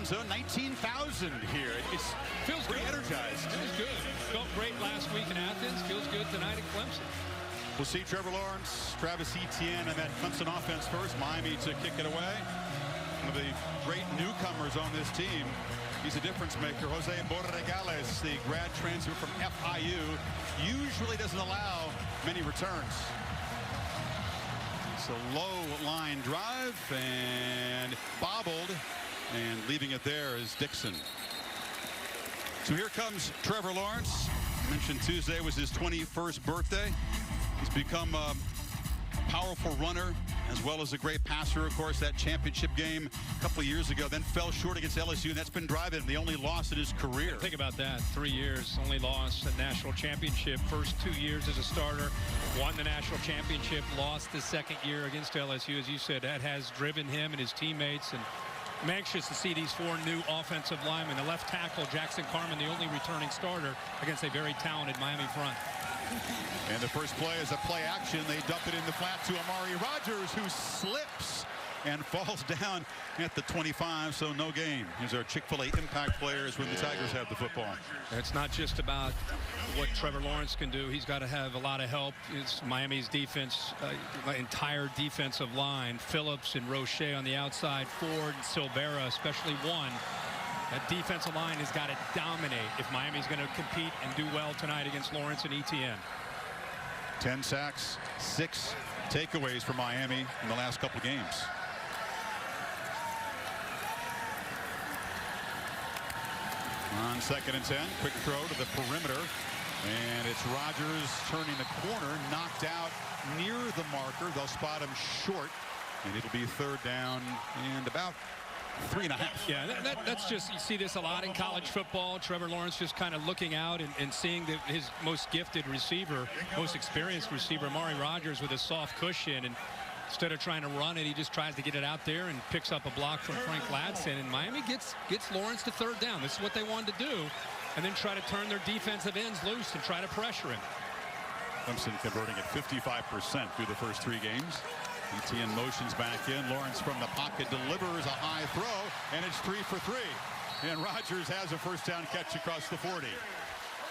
zone. 19,000 here. It feels pretty energized. Feels good. Felt great last week in Athens. Feels good tonight at Clemson. We'll see Trevor Lawrence, Travis Etienne, and that Clemson offense first. Miami to kick it away. One of the great newcomers on this team. He's a difference maker. Jose Borregales, the grad transfer from FIU, usually doesn't allow many returns. It's a low line drive and bobbled, and leaving it there is Dixon. So here comes Trevor Lawrence. I mentioned Tuesday was his 21st birthday. He's become a powerful runner as well as a great passer. Of course, that championship game a couple of years ago, then fell short against LSU, and that's been driving him. The only loss in his career. Think about that. 3 years, only lost a national championship. First 2 years as a starter, won the national championship, lost the second year against LSU. As you said, that has driven him and his teammates. And I'm anxious to see these 4 new offensive linemen. The left tackle, Jackson Carman, the only returning starter against a very talented Miami front. And the first play is a play action. They dump it in the flat to Amari Rogers, who slips and falls down at the 25, so no gain. Here's our Chick-fil-A impact players when the Tigers have the football. It's not just about what Trevor Lawrence can do. He's got to have a lot of help. It's Miami's defense, entire defensive line. Phillips and Roche on the outside. Ford and Silvera, especially one. That defensive line has got to dominate if Miami's going to compete and do well tonight against Lawrence and Etienne. 10 sacks, 6 takeaways for Miami in the last couple of games. On 2nd and 10, quick throw to the perimeter, and it's Rogers turning the corner, knocked out near the marker. They'll spot him short, and it'll be 3rd down and about 3.5. Yeah, that's just, you see this a lot in college football. Trevor Lawrence just kind of looking out and seeing his most gifted receiver, most experienced receiver, Amari Rogers, with a soft cushion. And instead of trying to run it, he just tries to get it out there and picks up a block from Frank Ladson. And Miami gets Lawrence to 3rd down. This is what they wanted to do. And then try to turn their defensive ends loose and try to pressure him. Clemson converting at 55% through the first 3 games. Etienne motions back in. Lawrence from the pocket delivers a high throw, and it's 3 for 3. And Rogers has a first down catch across the 40.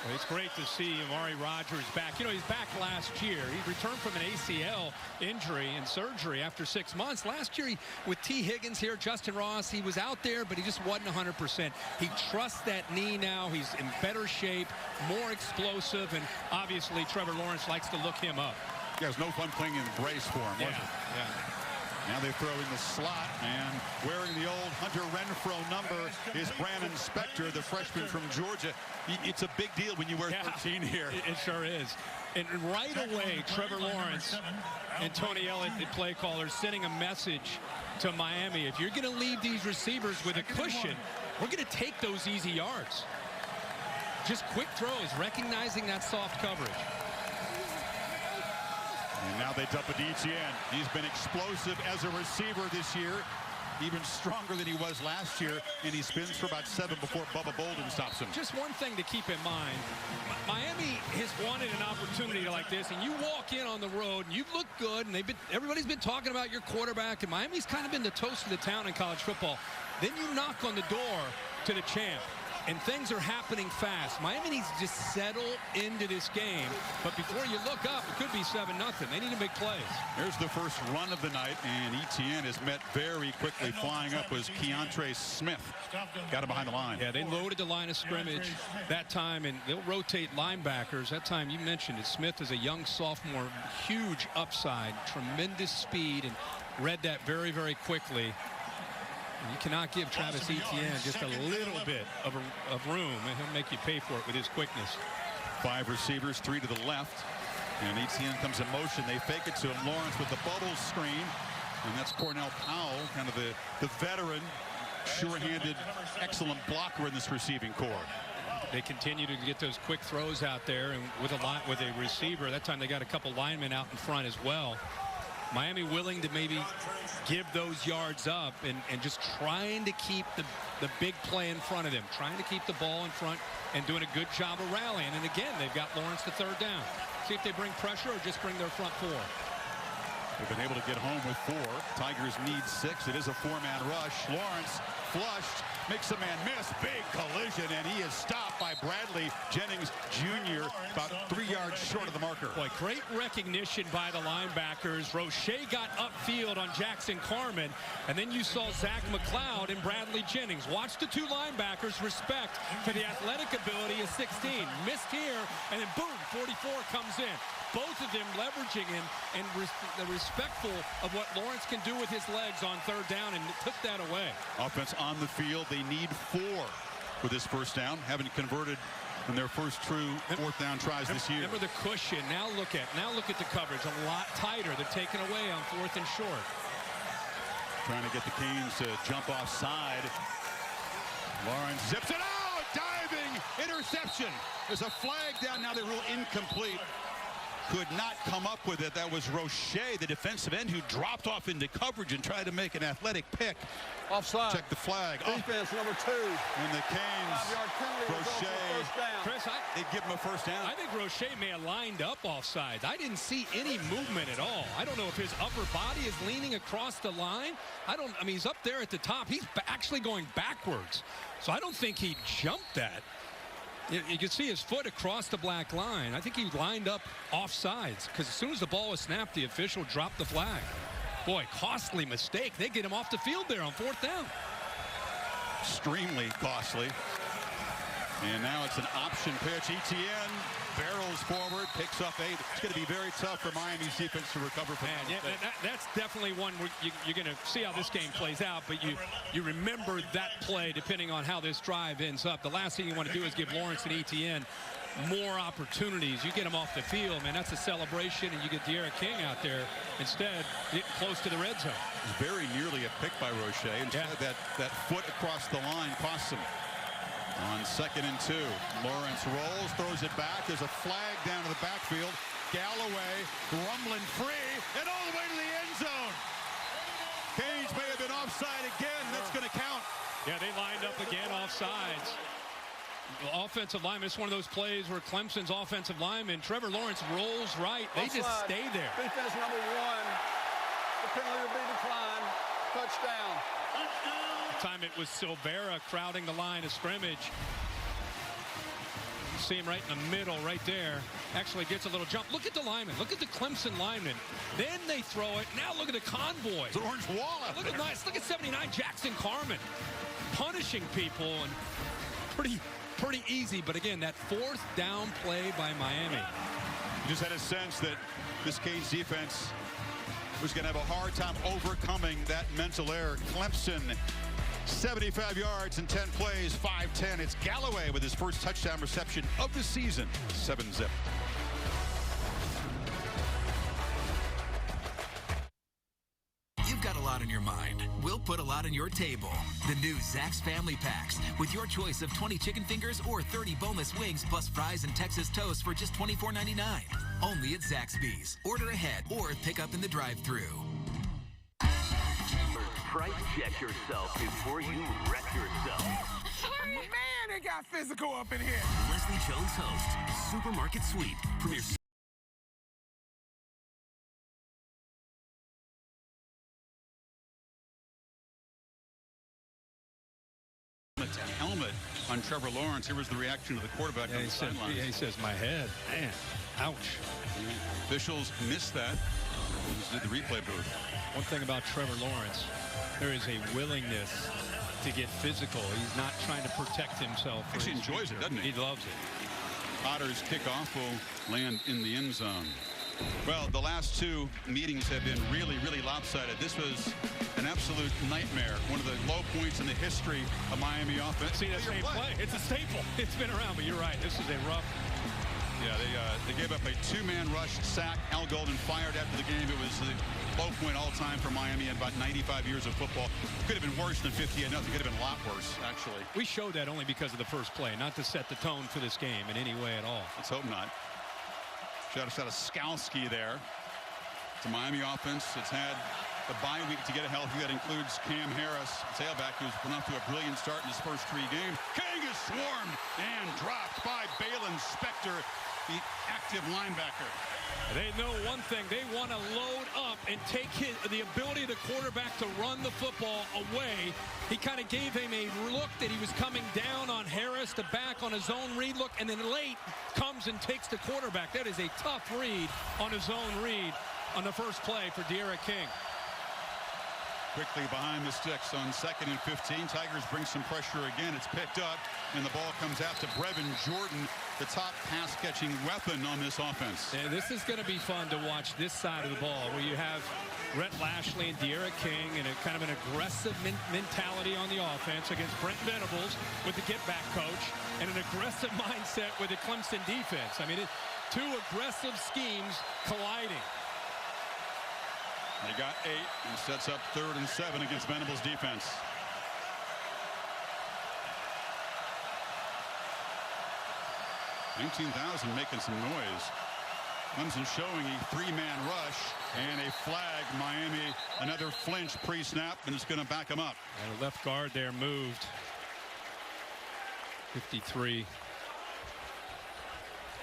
Well, it's great to see Amari Rogers back. You know, he's back last year. He returned from an ACL injury and surgery after 6 months. Last year, with T. Higgins here, Justin Ross, he was out there, but he just wasn't 100%. He trusts that knee now. He's in better shape, more explosive, and obviously Trevor Lawrence likes to look him up. Yeah, it was no fun playing in the brace for him, was it? Yeah. Now they throw in the slot, and wearing the old Hunter Renfro number is Brandon Spector, the freshman from Georgia. It's a big deal when you wear 13 here. It sure is. And right away, Trevor Lawrence and Tony Elliott, the play caller, sending a message to Miami. If you're going to leave these receivers with a cushion, we're going to take those easy yards. Just quick throws, recognizing that soft coverage. And now they dump it to Etienne. He's been explosive as a receiver this year, even stronger than he was last year, and he spins for about 7 before Bubba Bolden stops him. Just one thing to keep in mind, Miami has wanted an opportunity like this, and you walk in on the road, and you look good, and everybody's been talking about your quarterback, and Miami's kind of been the toast of the town in college football. Then you knock on the door to the champ. And things are happening fast. Miami needs to just settle into this game. But before you look up, it could be 7-0. They need to make plays. Here's the first run of the night, and Etienne is met very quickly. Flying up was Keontre Smith. Got him behind the line. Yeah, they loaded the line of scrimmage that time, and they'll rotate linebackers. That time you mentioned it. Smith is a young sophomore, huge upside, tremendous speed, and read that very, very quickly. You cannot give Travis Etienne just a little bit of room, and he'll make you pay for it with his quickness. 5 receivers, 3 to the left. And Etienne comes in motion. They fake it to him. Lawrence with the bubble screen. And that's Cornell Powell, kind of the veteran, sure-handed, excellent blocker in this receiving corps. They continue to get those quick throws out there, and with a receiver. That time they got a couple linemen out in front as well. Miami willing to maybe give those yards up and just trying to keep the big play in front of them, trying to keep the ball in front and doing a good job of rallying. And again, they've got Lawrence to 3rd down. See if they bring pressure or just bring their front 4. They've been able to get home with 4. Tigers need 6. It is a 4-man rush. Lawrence flushed, makes a man miss. Big collision, and he is stopped by Bradley Jennings Jr. about 3 yards short of the marker. Boy, great recognition by the linebackers. Roche got upfield on Jackson Carman, and then you saw Zach McLeod and Bradley Jennings. Watch the 2 linebackers respect for the athletic ability of 16. Missed here, and then boom, 44 comes in. Both of them leveraging him and respectful of what Lawrence can do with his legs on 3rd down, and took that away. Offense on the field. They need 4 with this first down. Haven't converted in their first true 4th down tries this year. Remember the cushion. Now look at the coverage. A lot tighter. They're taken away on 4th and short. Trying to get the Canes to jump offside. Lawrence zips it out. Diving interception. There's a flag down. Now they rule incomplete. Could not come up with it. That was Roche, the defensive end, who dropped off into coverage and tried to make an athletic pick. Offside. Check the flag. Defense number 2. And the Canes, 5-yard penalty. Roche, Chris, they give him a first down. I think Roche may have lined up offsides. I didn't see any movement at all. I don't know if his upper body is leaning across the line. I mean, he's up there at the top. He's actually going backwards. So I don't think he jumped that. You can see his foot across the black line. I think he lined up offsides, because as soon as the ball was snapped, the official dropped the flag. Boy, costly mistake. They get him off the field there on 4th down. Extremely costly. And now it's an option pitch. Etienne barrels forward, picks up 8. It's going to be very tough for Miami's defense to recover from that. Yeah, that's definitely one where you're going to see how this game plays out, but you remember that play depending on how this drive ends up. The last thing you want to do is give Lawrence and Etienne more opportunities. You get them off the field, man, that's a celebration, and you get De'Ara King out there instead getting close to the red zone. Very nearly a pick by Roche. Instead, that foot across the line costs him. On 2nd and 2, Lawrence rolls, throws it back. There's a flag down to the backfield. Galloway rumbling free and all the way to the end zone. Canes may have been offside again. That's going to count. Yeah, they lined up again offsides. The offensive lineman, it's one of those plays where Clemson's offensive lineman, Trevor Lawrence, rolls right. They just stay there. Defense number 1. The penalty will be declined. Touchdown. Time it was Silvera crowding the line of scrimmage. You see him right in the middle, right there. Actually gets a little jump. Look at the lineman. Look at the Clemson lineman. Then they throw it. Now look at the convoy. It's an orange wall out Look at nice. Look at 79 Jackson Carman punishing people, and pretty easy. But again, that 4th down play by Miami. You just had a sense that this Canes defense was going to have a hard time overcoming that mental error. Clemson, 75 yards in 10 plays, 5-10. It's Galloway with his first touchdown reception of the season. 7-zip. You've got a lot on your mind. We'll put a lot on your table. The new Zaxby's Family Packs, with your choice of 20 chicken fingers or 30 boneless wings, plus fries and Texas toast for just $24.99. Only at Zaxby's. Order ahead or pick up in the drive-thru. Price check yourself before you wreck yourself. Man, it got physical up in here. Leslie Jones hosts Supermarket Sweep. Premier helmet on Trevor Lawrence. Here was the reaction of the quarterback on the sideline. He says, my head. Man, ouch. Officials missed that. Did the replay booth. One thing about Trevor Lawrence, there is a willingness to get physical. He's not trying to protect himself. Actually enjoys it, doesn't he? He loves it. Potter's kickoff will land in the end zone. Well, the last 2 meetings have been really, really lopsided. This was an absolute nightmare. One of the low points in the history of Miami offense. See that same play. It's a staple. It's been around, but you're right. This is a rough. Yeah, they gave up a 2-man rush sack. Al Golden fired after the game. It was the low point all time for Miami in about 95 years of football. Could have been worse than 58-0. Could have been a lot worse, actually. We showed that only because of the first play, not to set the tone for this game in any way at all. Let's hope not. Shout out to Skalski there. It's a Miami offense. It's had the bye week to get healthy. That includes Cam Harris, tailback, who's been off to a brilliant start in his first 3 games. King is swarmed and dropped by Balin Spector. the active linebacker. They know one thing. They want to load up and take the ability of the quarterback to run the football away. He kind of gave him a look that he was coming down on Harris to back on a zone read look, and then late comes and takes the quarterback. That is a tough read on a zone read on the first play for D'Eriq King. Quickly behind the sticks on 2nd and 15. Tigers bring some pressure again. It's picked up, and the ball comes out to Braden Jordan, the top pass-catching weapon on this offense. Yeah, this is going to be fun to watch this side of the ball, where you have Rhett Lashley and D'Eriq King and a kind of an aggressive mentality on the offense against Brent Venables with the get-back coach, and an aggressive mindset with the Clemson defense. I mean, two aggressive schemes colliding. They got 8 and sets up 3rd and 7 against Venables' defense. $19,000 making some noise. Clemson showing a 3-man rush and a flag. Miami, another flinch pre-snap, and it's going to back him up. And the left guard there moved. 53.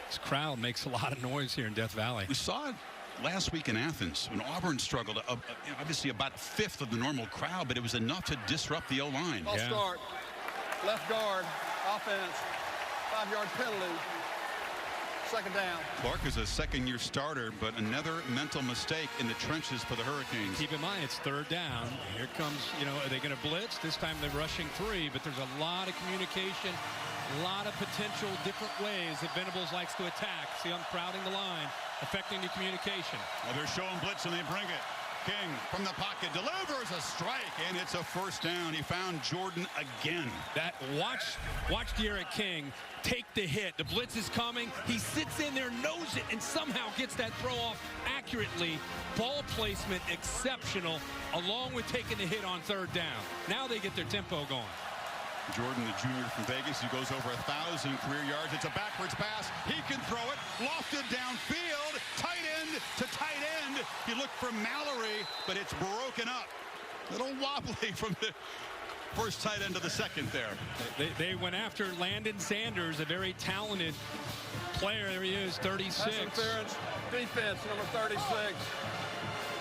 This crowd makes a lot of noise here in Death Valley. We saw it last week in Athens when Auburn struggled. Obviously about 1/5 of the normal crowd, but it was enough to disrupt the O-line. Ball start. Left guard. Offense. 5-yard penalty. 2nd down. Clark is a 2nd-year starter, but another mental mistake in the trenches for the Hurricanes. Keep in mind, it's 3rd down. Here comes, are they going to blitz? This time they're rushing 3, but there's a lot of communication, a lot of potential different ways that Venables likes to attack. See, I'm crowding the line, affecting the communication. Well, they're showing blitz, and they bring it. King from the pocket delivers a strike, and it's a 1st down. He found Jordan again. Watch D'Eriq King take the hit. The blitz is coming. He sits in there, knows it, and somehow gets that throw off accurately. Ball placement exceptional, along with taking the hit on 3rd down. Now they get their tempo going. Jordan, the junior from Vegas, who goes over 1,000 career yards. It's a backwards pass. He can throw it. Lofted downfield. Tight end to tight end. You look for Mallory, but it's broken up. A little wobbly from the first tight end to the 2nd there. They went after Landon Sanders, a very talented player. There he is, 36. Pass interference. Defense, number 36.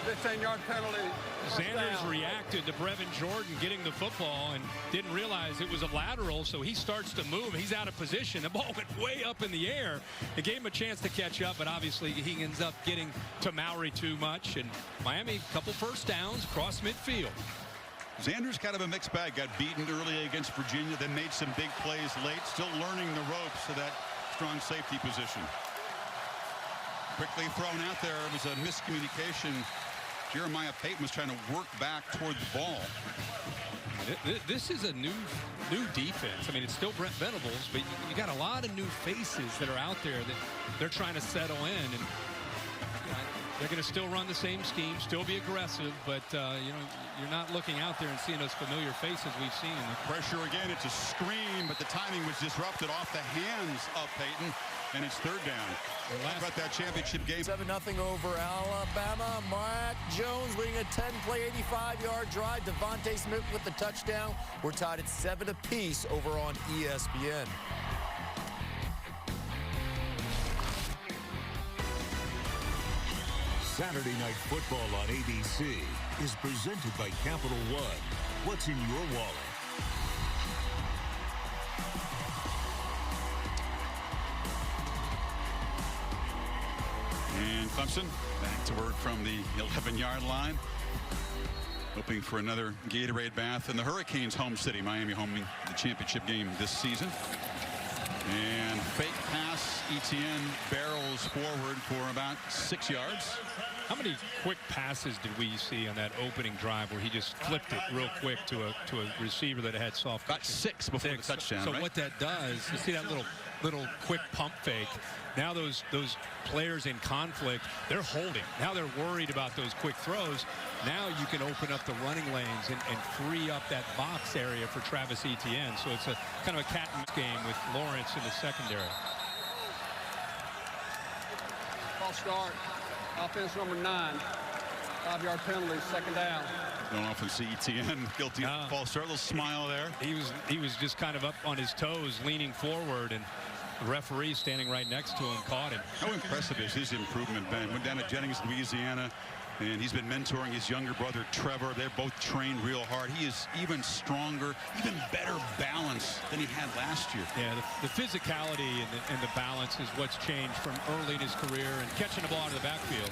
15-yard penalty. Sanders reacted to Brevin Jordan getting the football and didn't realize it was a lateral, so he starts to move. He's out of position. The ball went way up in the air. It gave him a chance to catch up, but obviously he ends up getting to Mallory too much. And Miami, a couple 1st downs across midfield. Sanders kind of a mixed bag. Got beaten early against Virginia, then made some big plays late. Still learning the ropes to that strong safety position. Quickly thrown out there. It was a miscommunication. Jeremiah Payton was trying to work back toward the ball. This is a new defense. I mean, it's still Brent Venables, but you got a lot of new faces that are out there that they're trying to settle in, and they're going to still run the same scheme, still be aggressive, but you're not looking out there and seeing those familiar faces we've seen. Pressure again. It's a screen, but the timing was disrupted off the hands of Payton. And it's 3rd down. How about that championship game? 7-0 over Alabama. Mac Jones leading a 10-play, 85-yard drive. Devontae Smith with the touchdown. We're tied at 7 apiece over on ESPN. Saturday Night Football on ABC is presented by Capital One. What's in your wallet? And Clemson back to work from the 11-yard line. Hoping for another Gatorade bath in the Hurricanes' home city. Miami homing the championship game this season. And fake pass. Etienne barrels forward for about 6 yards. How many quick passes did we see on that opening drive where he just flipped it real quick to a receiver that had soft? Got 6 before the touchdown. So right? what that does, you see that little quick pump fake. Now those players in conflict, they're holding. Now they're worried about those quick throws. Now you can open up the running lanes and free up that box area for Travis Etienne. So it's a kind of a cat and mouse game with Lawrence in the secondary. Ball start. Offense number 9. 5-yard penalty, 2nd down. Don't often see Etienne guilty of false start. A little smile there. He was just kind of up on his toes, leaning forward, and The referee standing right next to him caught him. How impressive is his improvement, Ben? Went down to Jennings, Louisiana, and he's been mentoring his younger brother, Trevor. They're both trained real hard. He is even stronger, even better balance than he had last year. Yeah, the physicality and the balance is what's changed from early in his career and catching the ball out of the backfield.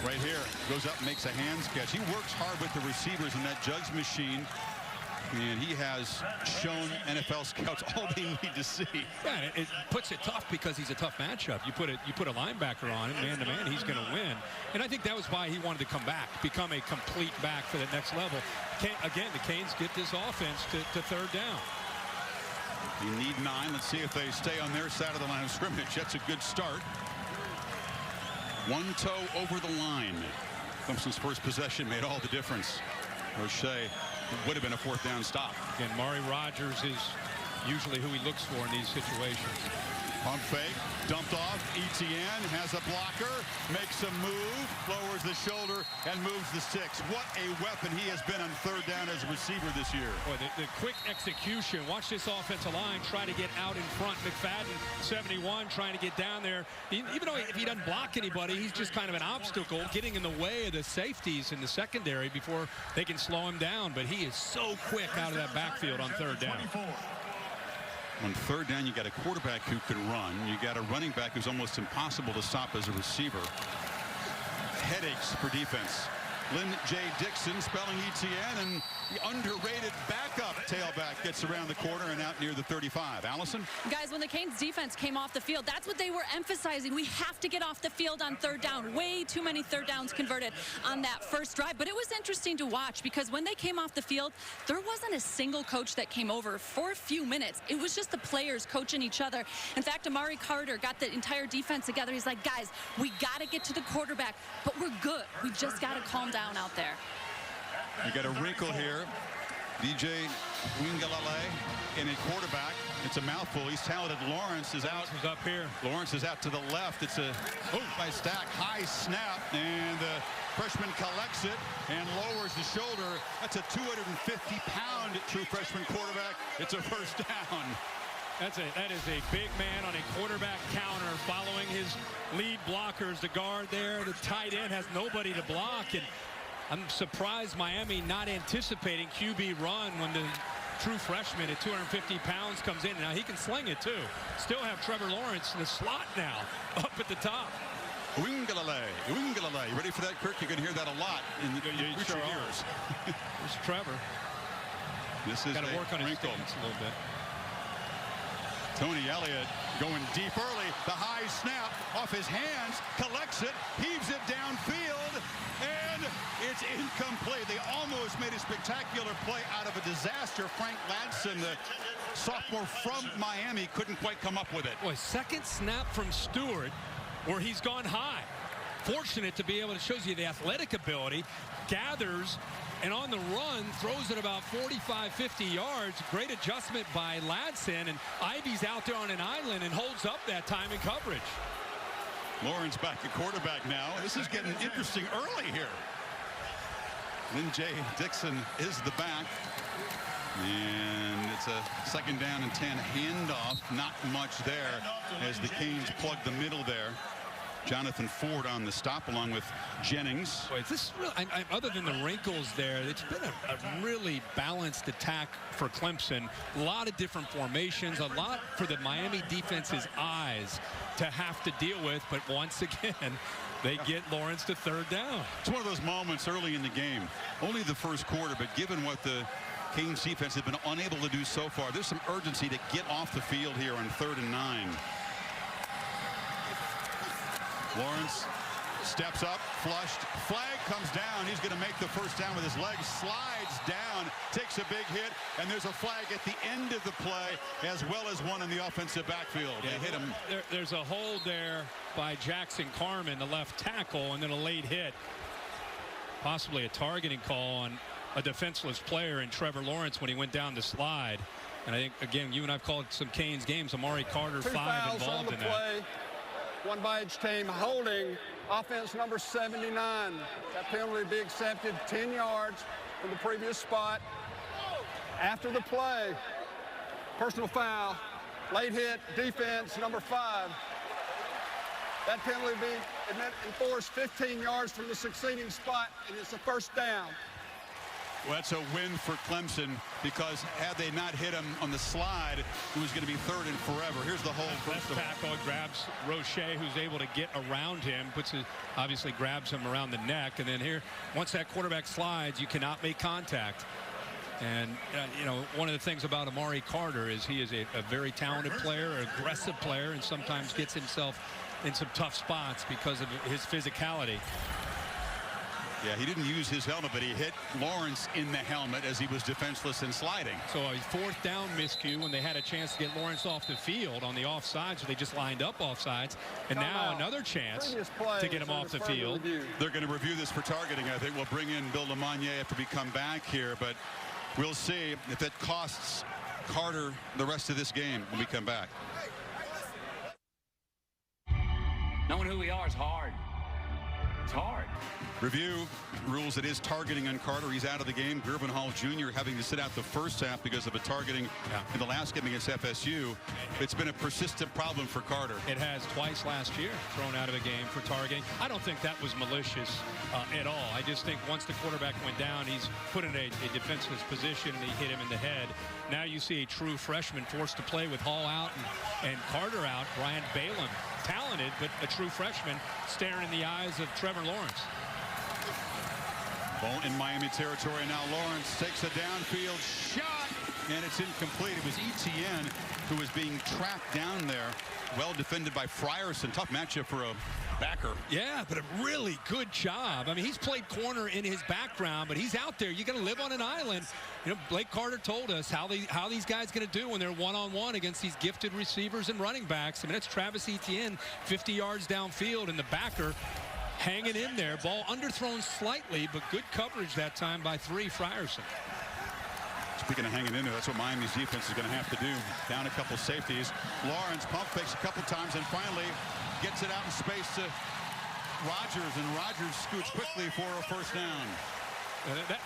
Right here, goes up, makes a hands catch. He works hard with the receivers in that jugs machine. And he has shown NFL scouts all they need to see. Yeah, it puts it tough because he's a tough matchup. You put a linebacker on him, man to man, he's going to win. And I think that was why he wanted to come back, become a complete back for the next level. Again, the Canes get this offense to third down. You need 9. Let's see if they stay on their side of the line of scrimmage. That's a good start. One toe over the line. Clemson's first possession made all the difference. Roche would have been a 4th down stop. Again, Mari Rogers is usually who he looks for in these situations. Pump fake, dumped off. Etienne has a blocker, makes a move, lowers the shoulder, and moves the sticks. What a weapon he has been on 3rd down as a receiver this year. Boy, the quick execution. Watch this offensive line try to get out in front. McFadden, 71, trying to get down there. Even though if he doesn't block anybody, he's just kind of an obstacle, getting in the way of the safeties in the secondary before they can slow him down. But he is so quick out of that backfield on 3rd down. On 3rd down, you got a quarterback who can run. You got a running back who's almost impossible to stop as a receiver. Headaches for defense. Lynn J. Dixon spelling Etienne, and the underrated backup tailback gets around the corner and out near the 35. Allison? Guys, when the Canes defense came off the field, that's what they were emphasizing. We have to get off the field on 3rd down. Way too many 3rd downs converted on that first drive. But it was interesting to watch because when they came off the field, there wasn't a single coach that came over for a few minutes. It was just the players coaching each other. In fact, Amari Carter got the entire defense together. He's like, guys, we got to get to the quarterback, but we're good. We just got to calm down out there. You got a wrinkle here. DJ Wingalale in a quarterback. It's a mouthful. He's talented. Lawrence is out. He's up here. Lawrence is out to the left. It's a by Stack high snap, and the freshman collects it and lowers the shoulder. That's a 250-pound true freshman quarterback. It's a 1st down. That is a big man on a quarterback counter following his lead blockers. The guard there, the tight end has nobody to block, and I'm surprised Miami not anticipating QB run when the true freshman at 250 pounds comes in. Now he can sling it too. Still have Trevor Lawrence in the slot now up at the top. Wingalale. You ready for that, Kirk? You're going to hear that a lot in the future years. There's Trevor. This is got to work on his wrinkle. stance a little bit. Tony Elliott going deep early. The high snap off his hands, collects it, heaves it downfield, and it's incomplete. They almost made a spectacular play out of a disaster. Frank Ladson, the sophomore from Miami, couldn't quite come up with it. Boy, 2nd snap from Stewart where he's gone high. Fortunate to be able to, shows you the athletic ability, gathers, and on the run, throws it about 45, 50 yards. Great adjustment by Ladson, and Ivy's out there on an island and holds up that time in coverage. Lawrence back at quarterback now. This is getting interesting early here. Lynn J. Dixon is the back. And it's a 2nd down and 10 handoff. Not much there as the Canes plug the middle there. Jonathan Ford on the stop along with Jennings. Boy, this really, other than the wrinkles there, it's been a really balanced attack for Clemson. A lot of different formations, a lot for the Miami defense's eyes to have to deal with. But once again, they get Lawrence to 3rd down. It's one of those moments early in the game. Only the first quarter, but given what the Canes defense has been unable to do so far, there's some urgency to get off the field here on 3rd and 9. Lawrence steps up, flushed, flag comes down. He's going to make the 1st down with his legs, slides down, takes a big hit, and there's a flag at the end of the play as well as one in the offensive backfield. Yeah, they hit him. There's a hold there by Jackson Carman, the left tackle, and then a late hit. Possibly a targeting call on a defenseless player in Trevor Lawrence when he went down the slide. And I think, again, you and I've called some Canes games. Amari Carter, 5 involved in that. One by each team. Holding offense number 79. That penalty to be accepted 10 yards from the previous spot. After the play, personal foul Late hit, defense, number 5. That penalty will be enforced 15 yards from the succeeding spot, and it's a first down. Well, that's a win for Clemson, because had they not hit him on the slide, it was going to be 3rd and forever. Here's the hold. Left tackle grabs Roche, who's able to get around him, obviously grabs him around the neck, and then here, once that quarterback slides, you cannot make contact. And, you know, one of the things about Amari Carter is he is a very talented player, an aggressive player, and sometimes gets himself in some tough spots because of his physicality. Yeah, he didn't use his helmet, but he hit Lawrence in the helmet as he was defenseless and sliding. So a 4th down miscue when they had a chance to get Lawrence off the field on the offsides, so they just lined up offsides. And now another chance to get him off the field. They're going to review this for targeting. I think we'll bring in Bill Lamagnier after we come back here, but we'll see if it costs Carter the rest of this game when we come back. Knowing who we are is hard. It's hard. Review rules it is targeting on Carter. He's out of the game. Gervinhall Jr. having to sit out the first half because of a targeting in the last game against FSU. It's been a persistent problem for Carter. It has twice last year, thrown out of a game for targeting. I don't think that was malicious at all. I just think once the quarterback went down, he's put in a defenseless position, and he hit him in the head. Now you see a true freshman forced to play with Hall out and Carter out. Brian Balaam, talented, but a true freshman, staring in the eyes of Trevor Lawrence. Ball in Miami territory now. Lawrence takes a downfield shot, and it's incomplete. It was Etienne who was being tracked down there. Well defended by Frierson. Tough matchup for a backer. Yeah, but a really good job. I mean, he's played corner in his background, but he's out there. You got to live on an island. You know, Blake Carter told us how these guys going to do when they're one-on-one against these gifted receivers and running backs. I mean, that's Travis Etienne, 50 yards downfield, and the backer hanging in there. Ball underthrown slightly, but good coverage that time by Frierson. Speaking of hanging in there, that's what Miami's defense is going to have to do. Down a couple safeties. Lawrence pump fakes a couple times and finally gets it out in space to Rodgers, and Rodgers scoots quickly for a first down.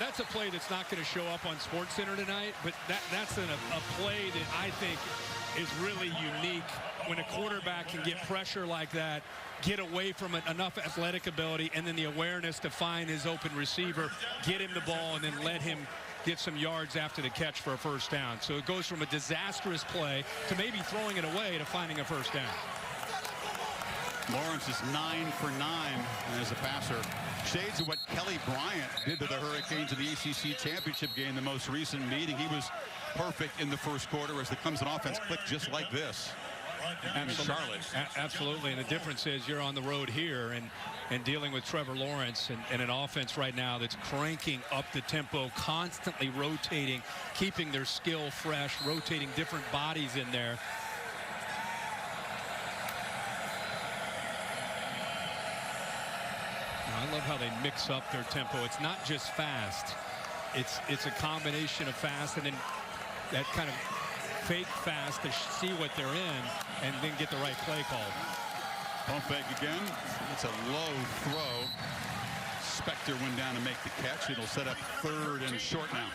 That's a play that's not going to show up on SportsCenter tonight, but that's a play that I think is really unique when a quarterback can get pressure like that, get away from it, enough athletic ability, and then the awareness to find his open receiver, get him the ball, and then let him get some yards after the catch for a first down. So it goes from a disastrous play to maybe throwing it away to finding a first down. Lawrence is 9 for 9 as a passer. Shades of what Kelly Bryant did to the Hurricanes in the ACC championship game, the most recent meeting. He was perfect in the first quarter as the Clemson offense clicked just like this. And Charlotte. Absolutely, and the difference is you're on the road here and dealing with Trevor Lawrence and an offense right now that's cranking up the tempo, constantly rotating, keeping their skill fresh, rotating different bodies in there. I love how they mix up their tempo. It's not just fast. It's a combination of fast and then that kind of fake fast to see what they're in and then get the right play called. Pump fake again. It's a low throw. Spector went down to make the catch. It'll set up 3rd and short now.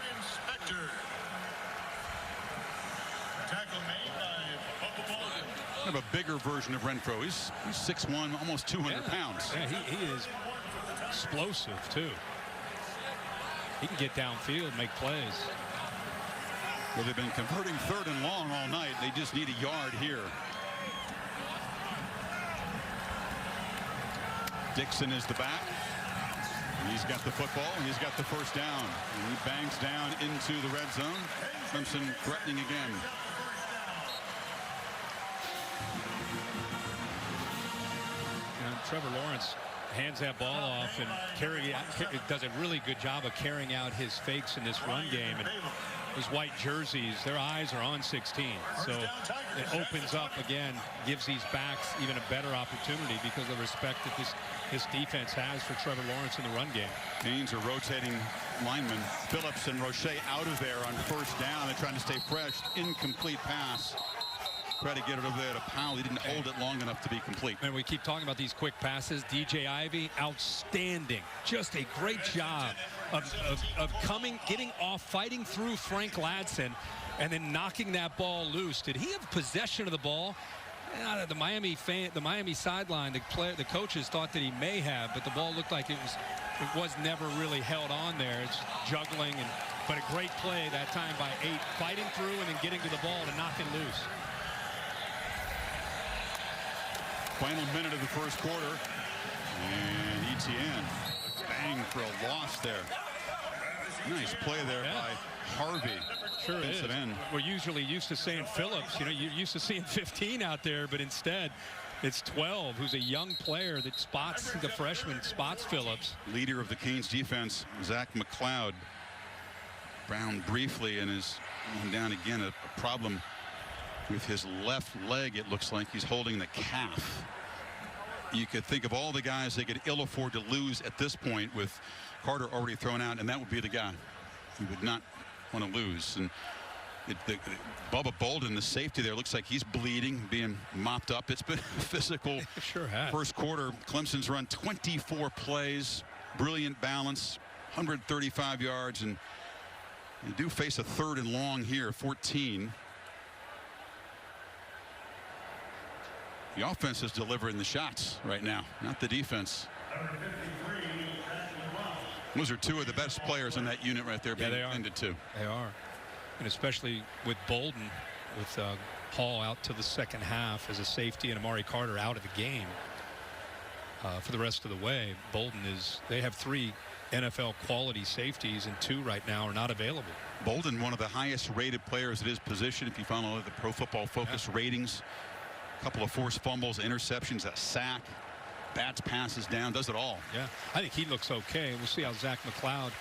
Kind of a bigger version of Renfro. He's 6'1", almost 200 pounds. Yeah, he is explosive too. He can get downfield, make plays. Well, they've been converting 3rd and long all night. They just need a yard here. Dixon is the back. He's got the football, and he's got the first down. And he bangs down into the red zone. Clemson threatening again. And Trevor Lawrence hands that ball off and does a really good job of carrying out his fakes in this run game. And those white jerseys, their eyes are on 16. So it opens up again, gives these backs even a better opportunity because of the respect that this defense has for Trevor Lawrence in the run game. Canes are rotating linemen. Phillips and Roche out of there on first down. They're trying to stay fresh. Incomplete pass. Try to get it over there to Powell. He didn't hold it long enough to be complete. And we keep talking about these quick passes. DJ Ivey, outstanding. Just a great job of getting off, fighting through Frank Ladson. and then knocking that ball loose. Did he have possession of the ball? The Miami sideline, the coaches thought that he may have, but the ball looked like it was never really held on there. It's juggling, but a great play that time by 8, fighting through and then getting to the ball to knock it loose. Final minute of the first quarter, and Etienne bang for a loss there. Nice play there by Harvey. Sure is. We're usually used to saying Phillips. You know, you're used to seeing 15 out there, but instead it's 12, who's a young player that spots the freshman, spots Phillips. Leader of the Canes defense, Zach McLeod. Brown briefly and is down again. A problem with his left leg. It looks like he's holding the calf. You could think of all the guys they could ill afford to lose at this point, with Carter already thrown out, and that would be the guy you would not want to lose. And Bubba Bolden, the safety there, looks like he's bleeding, being mopped up. It's been physical. Sure has. First quarter. Clemson's run 24 plays, brilliant balance, 135 yards, and you do face a 3rd and long here, 14. The offense is delivering the shots right now, not the defense. Those are 2 of the best players in that unit right there being ended to. They are. And especially with Bolden, with Hall out to the second half as a safety and Amari Carter out of the game for the rest of the way. Bolden they have 3 NFL quality safeties, and 2 right now are not available. Bolden, one of the highest rated players at his position if you follow the Pro Football Focus ratings. A couple of forced fumbles, interceptions, a sack, bats, passes down, does it all. Yeah, I think he looks okay. We'll see how Zach McLeod,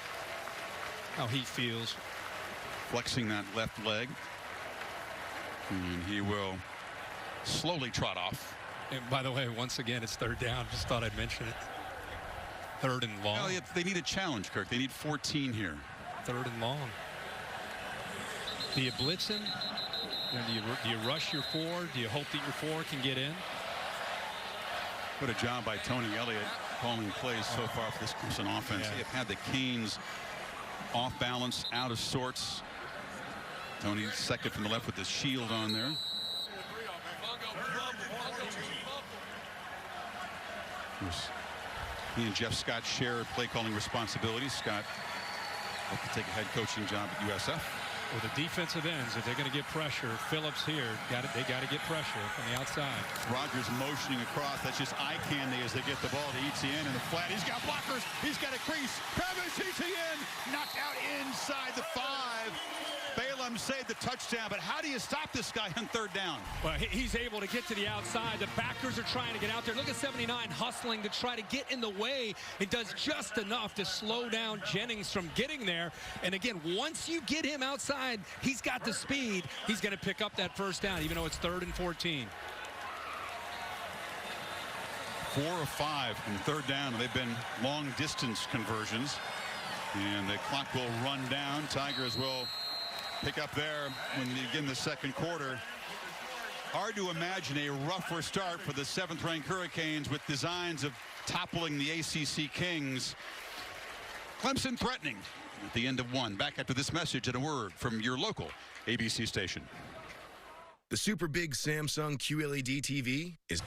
how he feels. Flexing that left leg, and he will slowly trot off. And by the way, once again, it's 3rd down. Just thought I'd mention it. 3rd and long. Well, they need a challenge, Kirk. They need 14 here. 3rd and long. Do you blitz him? Do you rush your 4? Do you hope that your 4 can get in? What a job by Tony Elliott calling plays so far for this Clemson offense. Yeah. They've had the Canes off balance, out of sorts. Tony second from the left with the shield on there. He and Jeff Scott share play calling responsibilities. Scott hope to take a head coaching job at USF. Well, the defensive ends, if they're going to get pressure, Phillips here, they got to get pressure from the outside. Rogers motioning across. That's just eye candy as they get the ball to Etienne in the flat. He's got blockers. He's got a crease. Travis Etienne knocked out inside the 5. Balaam saved the touchdown, but how do you stop this guy on 3rd down? Well, he's able to get to the outside. The backers are trying to get out there. Look at 79 hustling to try to get in the way. It does just enough to slow down Jennings from getting there. And again, once you get him outside, he's got the speed. He's going to pick up that 1st down, even though it's 3rd and 14. 4 of 5 from 3rd down. They've been long distance conversions, and the clock will run down. Tigers will pick up there when you begin the 2nd quarter. Hard to imagine a rougher start for the 7th-ranked Hurricanes with designs of toppling the ACC Kings. Clemson threatening at the end of 1. Back after this message and a word from your local ABC station. The Super Big Samsung QLED TV is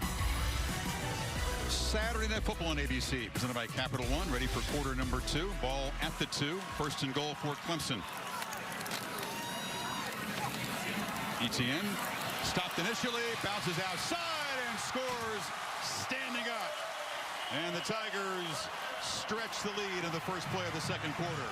Saturday Night Football on ABC, presented by Capital One. Ready for quarter number 2. Ball at the 2. 1st and goal for Clemson. Etienne stopped initially, bounces outside and scores standing up. And the Tigers stretch the lead in the first play of the 2nd quarter.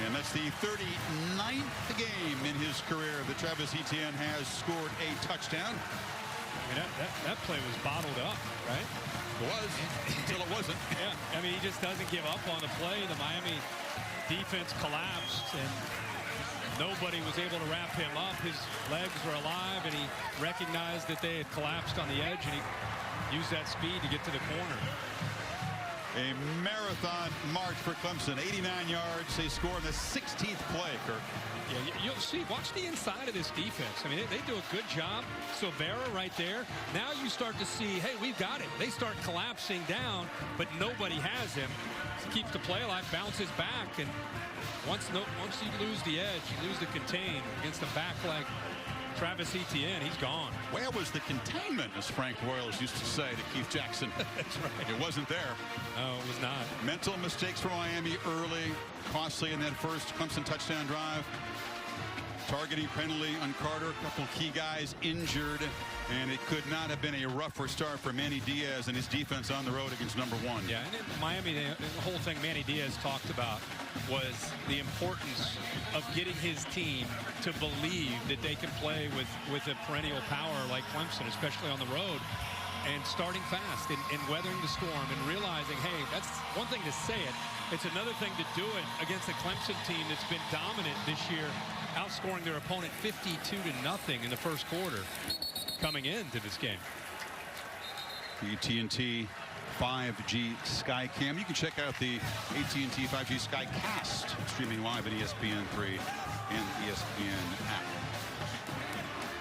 And that's the 39th game in his career that Travis Etienne has scored a touchdown. I mean, that play was bottled up, right? It was, until it wasn't. Yeah, I mean, he just doesn't give up on the play. The Miami defense collapsed, and nobody was able to wrap him up. His legs were alive, and he recognized that they had collapsed on the edge, and he used that speed to get to the corner. A marathon march for Clemson. 89 yards. They score in the 16th play, Kirk. Yeah, you'll see. Watch the inside of this defense. I mean, they do a good job. Silvera right there. Now you start to see, hey, we've got it. They start collapsing down, but nobody has him. He keeps the play alive, bounces back, and once you lose the edge, you lose the contain against a back like Travis Etienne, he's gone. Where was the containment, as Frank Royals used to say to Keith Jackson? That's right. It wasn't there. No, it was not. Mental mistakes for Miami early, costly in that first Clemson touchdown drive. Targeting penalty on Carter, a couple key guys injured, and it could not have been a rougher start for Manny Diaz and his defense on the road against number 1. Yeah, and in Miami, the whole thing Manny Diaz talked about was the importance of getting his team to believe that they can play with a perennial power like Clemson, especially on the road, and starting fast and weathering the storm and realizing, hey, that's one thing to say it. It's another thing to do it against a Clemson team that's been dominant this year, outscoring their opponent 52-0 in the first quarter coming into this game. The AT&T 5G Skycam. You can check out the AT&T 5G Skycast streaming live at ESPN3 and ESPN app.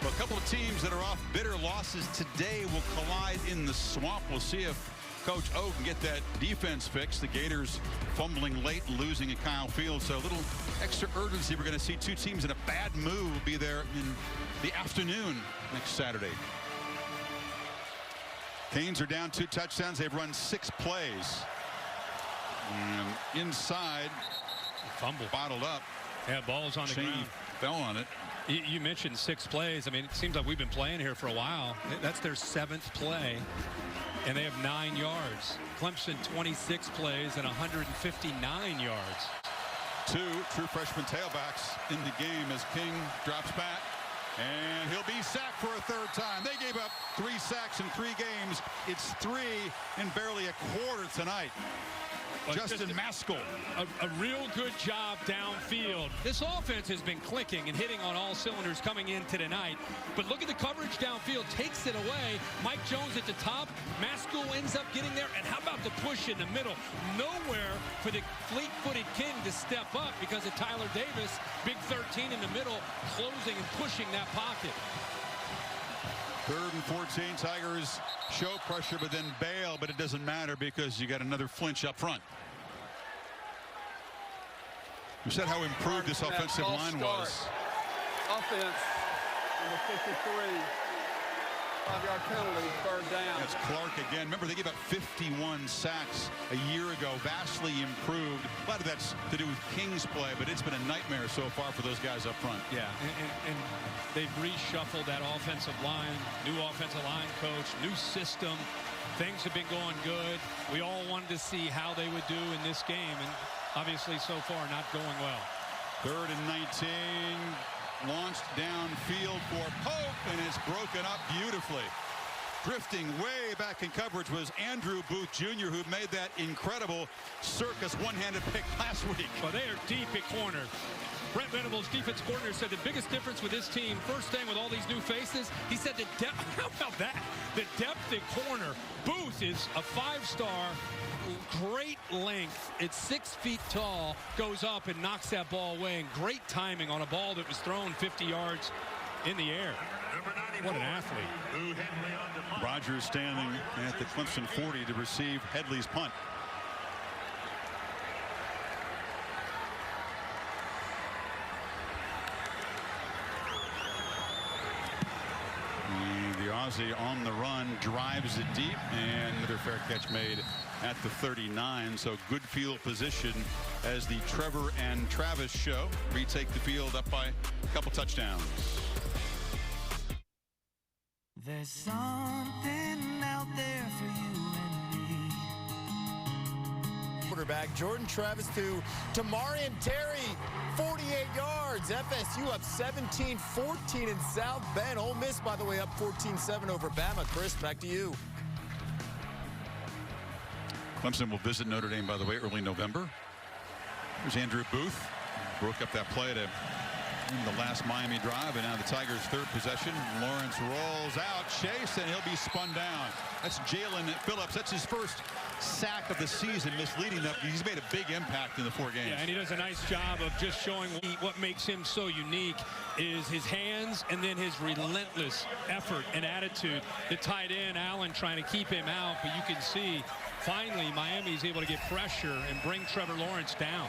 Well, a couple of teams that are off bitter losses today will collide in the swamp. We'll see if Coach O can get that defense fixed. The Gators fumbling late and losing at Kyle Field, so a little extra urgency. We're going to see two teams in a bad mood be there in the afternoon next Saturday. Canes are down 2 touchdowns. They've run 6 plays. And inside, fumble, bottled up. Yeah, ball's on the ground. Fell on it. You mentioned 6 plays. I mean, it seems like we've been playing here for a while. That's their 7th play, and they have 9 yards. Clemson 26 plays and 159 yards. 2 true freshman tailbacks in the game as King drops back. And he'll be sacked for a 3rd time. They gave up 3 sacks in 3 games. It's 3 in barely a quarter tonight. Justin Maskell. A real good job downfield. This offense has been clicking and hitting on all cylinders coming into tonight. But look at the coverage downfield. Takes it away. Mike Jones at the top. Maskell ends up getting there. And how about the push in the middle? Nowhere for the fleet-footed King to step up because of Tyler Davis. Big 13 in the middle, closing and pushing that pocket. 3rd and 14. Tigers show pressure but then bail, but it doesn't matter because you got another flinch up front. You said how improved this offensive line was. Offense number 53. 5-yard penalty, 3rd down. That's Clark again. Remember, they gave up 51 sacks a year ago. Vastly improved. A lot of that's to do with King's play, but it's been a nightmare so far for those guys up front. Yeah, and they've reshuffled that offensive line. New offensive line coach, new system. Things have been going good. We all wanted to see how they would do in this game, and obviously so far not going well. 3rd and 19. Launched downfield for Pope, and it's broken up beautifully. Drifting way back in coverage was Andrew Booth Jr., who made that incredible circus one-handed pick last week. Well, they are deep at corner. Brent Venables, defense coordinator, said the biggest difference with this team, first thing with all these new faces, he said the depth. How about that? The depth at corner. Booth is a 5-star, great length. It's 6 feet tall, goes up and knocks that ball away, and great timing on a ball that was thrown 50 yards in the air. What an athlete. Rogers standing at the Clemson 40 to receive Headley's punt. The Aussie on the run drives it deep, and another fair catch made at the 39. So good field position as the Trevor and Travis show retake the field up by a couple touchdowns. There's something out there for you and me. Quarterback Jordan Travis to Tamarian Terry, 48 yards. FSU up 17-14 in South Bend. Ole Miss, by the way, up 14-7 over Bama. Chris, back to you. Clemson will visit Notre Dame, by the way, early November. There's Andrew Booth. Broke up that play to in the last Miami drive, and now the Tigers' 3rd possession. Lawrence rolls out, chase, and he'll be spun down. That's Jalen Phillips. That's his first sack of the season, misleading them. He's made a big impact in the 4 games. Yeah, and he does a nice job of just showing what makes him so unique is his hands and then his relentless effort and attitude. The tight end, Allen, trying to keep him out, but you can see finally Miami's able to get pressure and bring Trevor Lawrence down.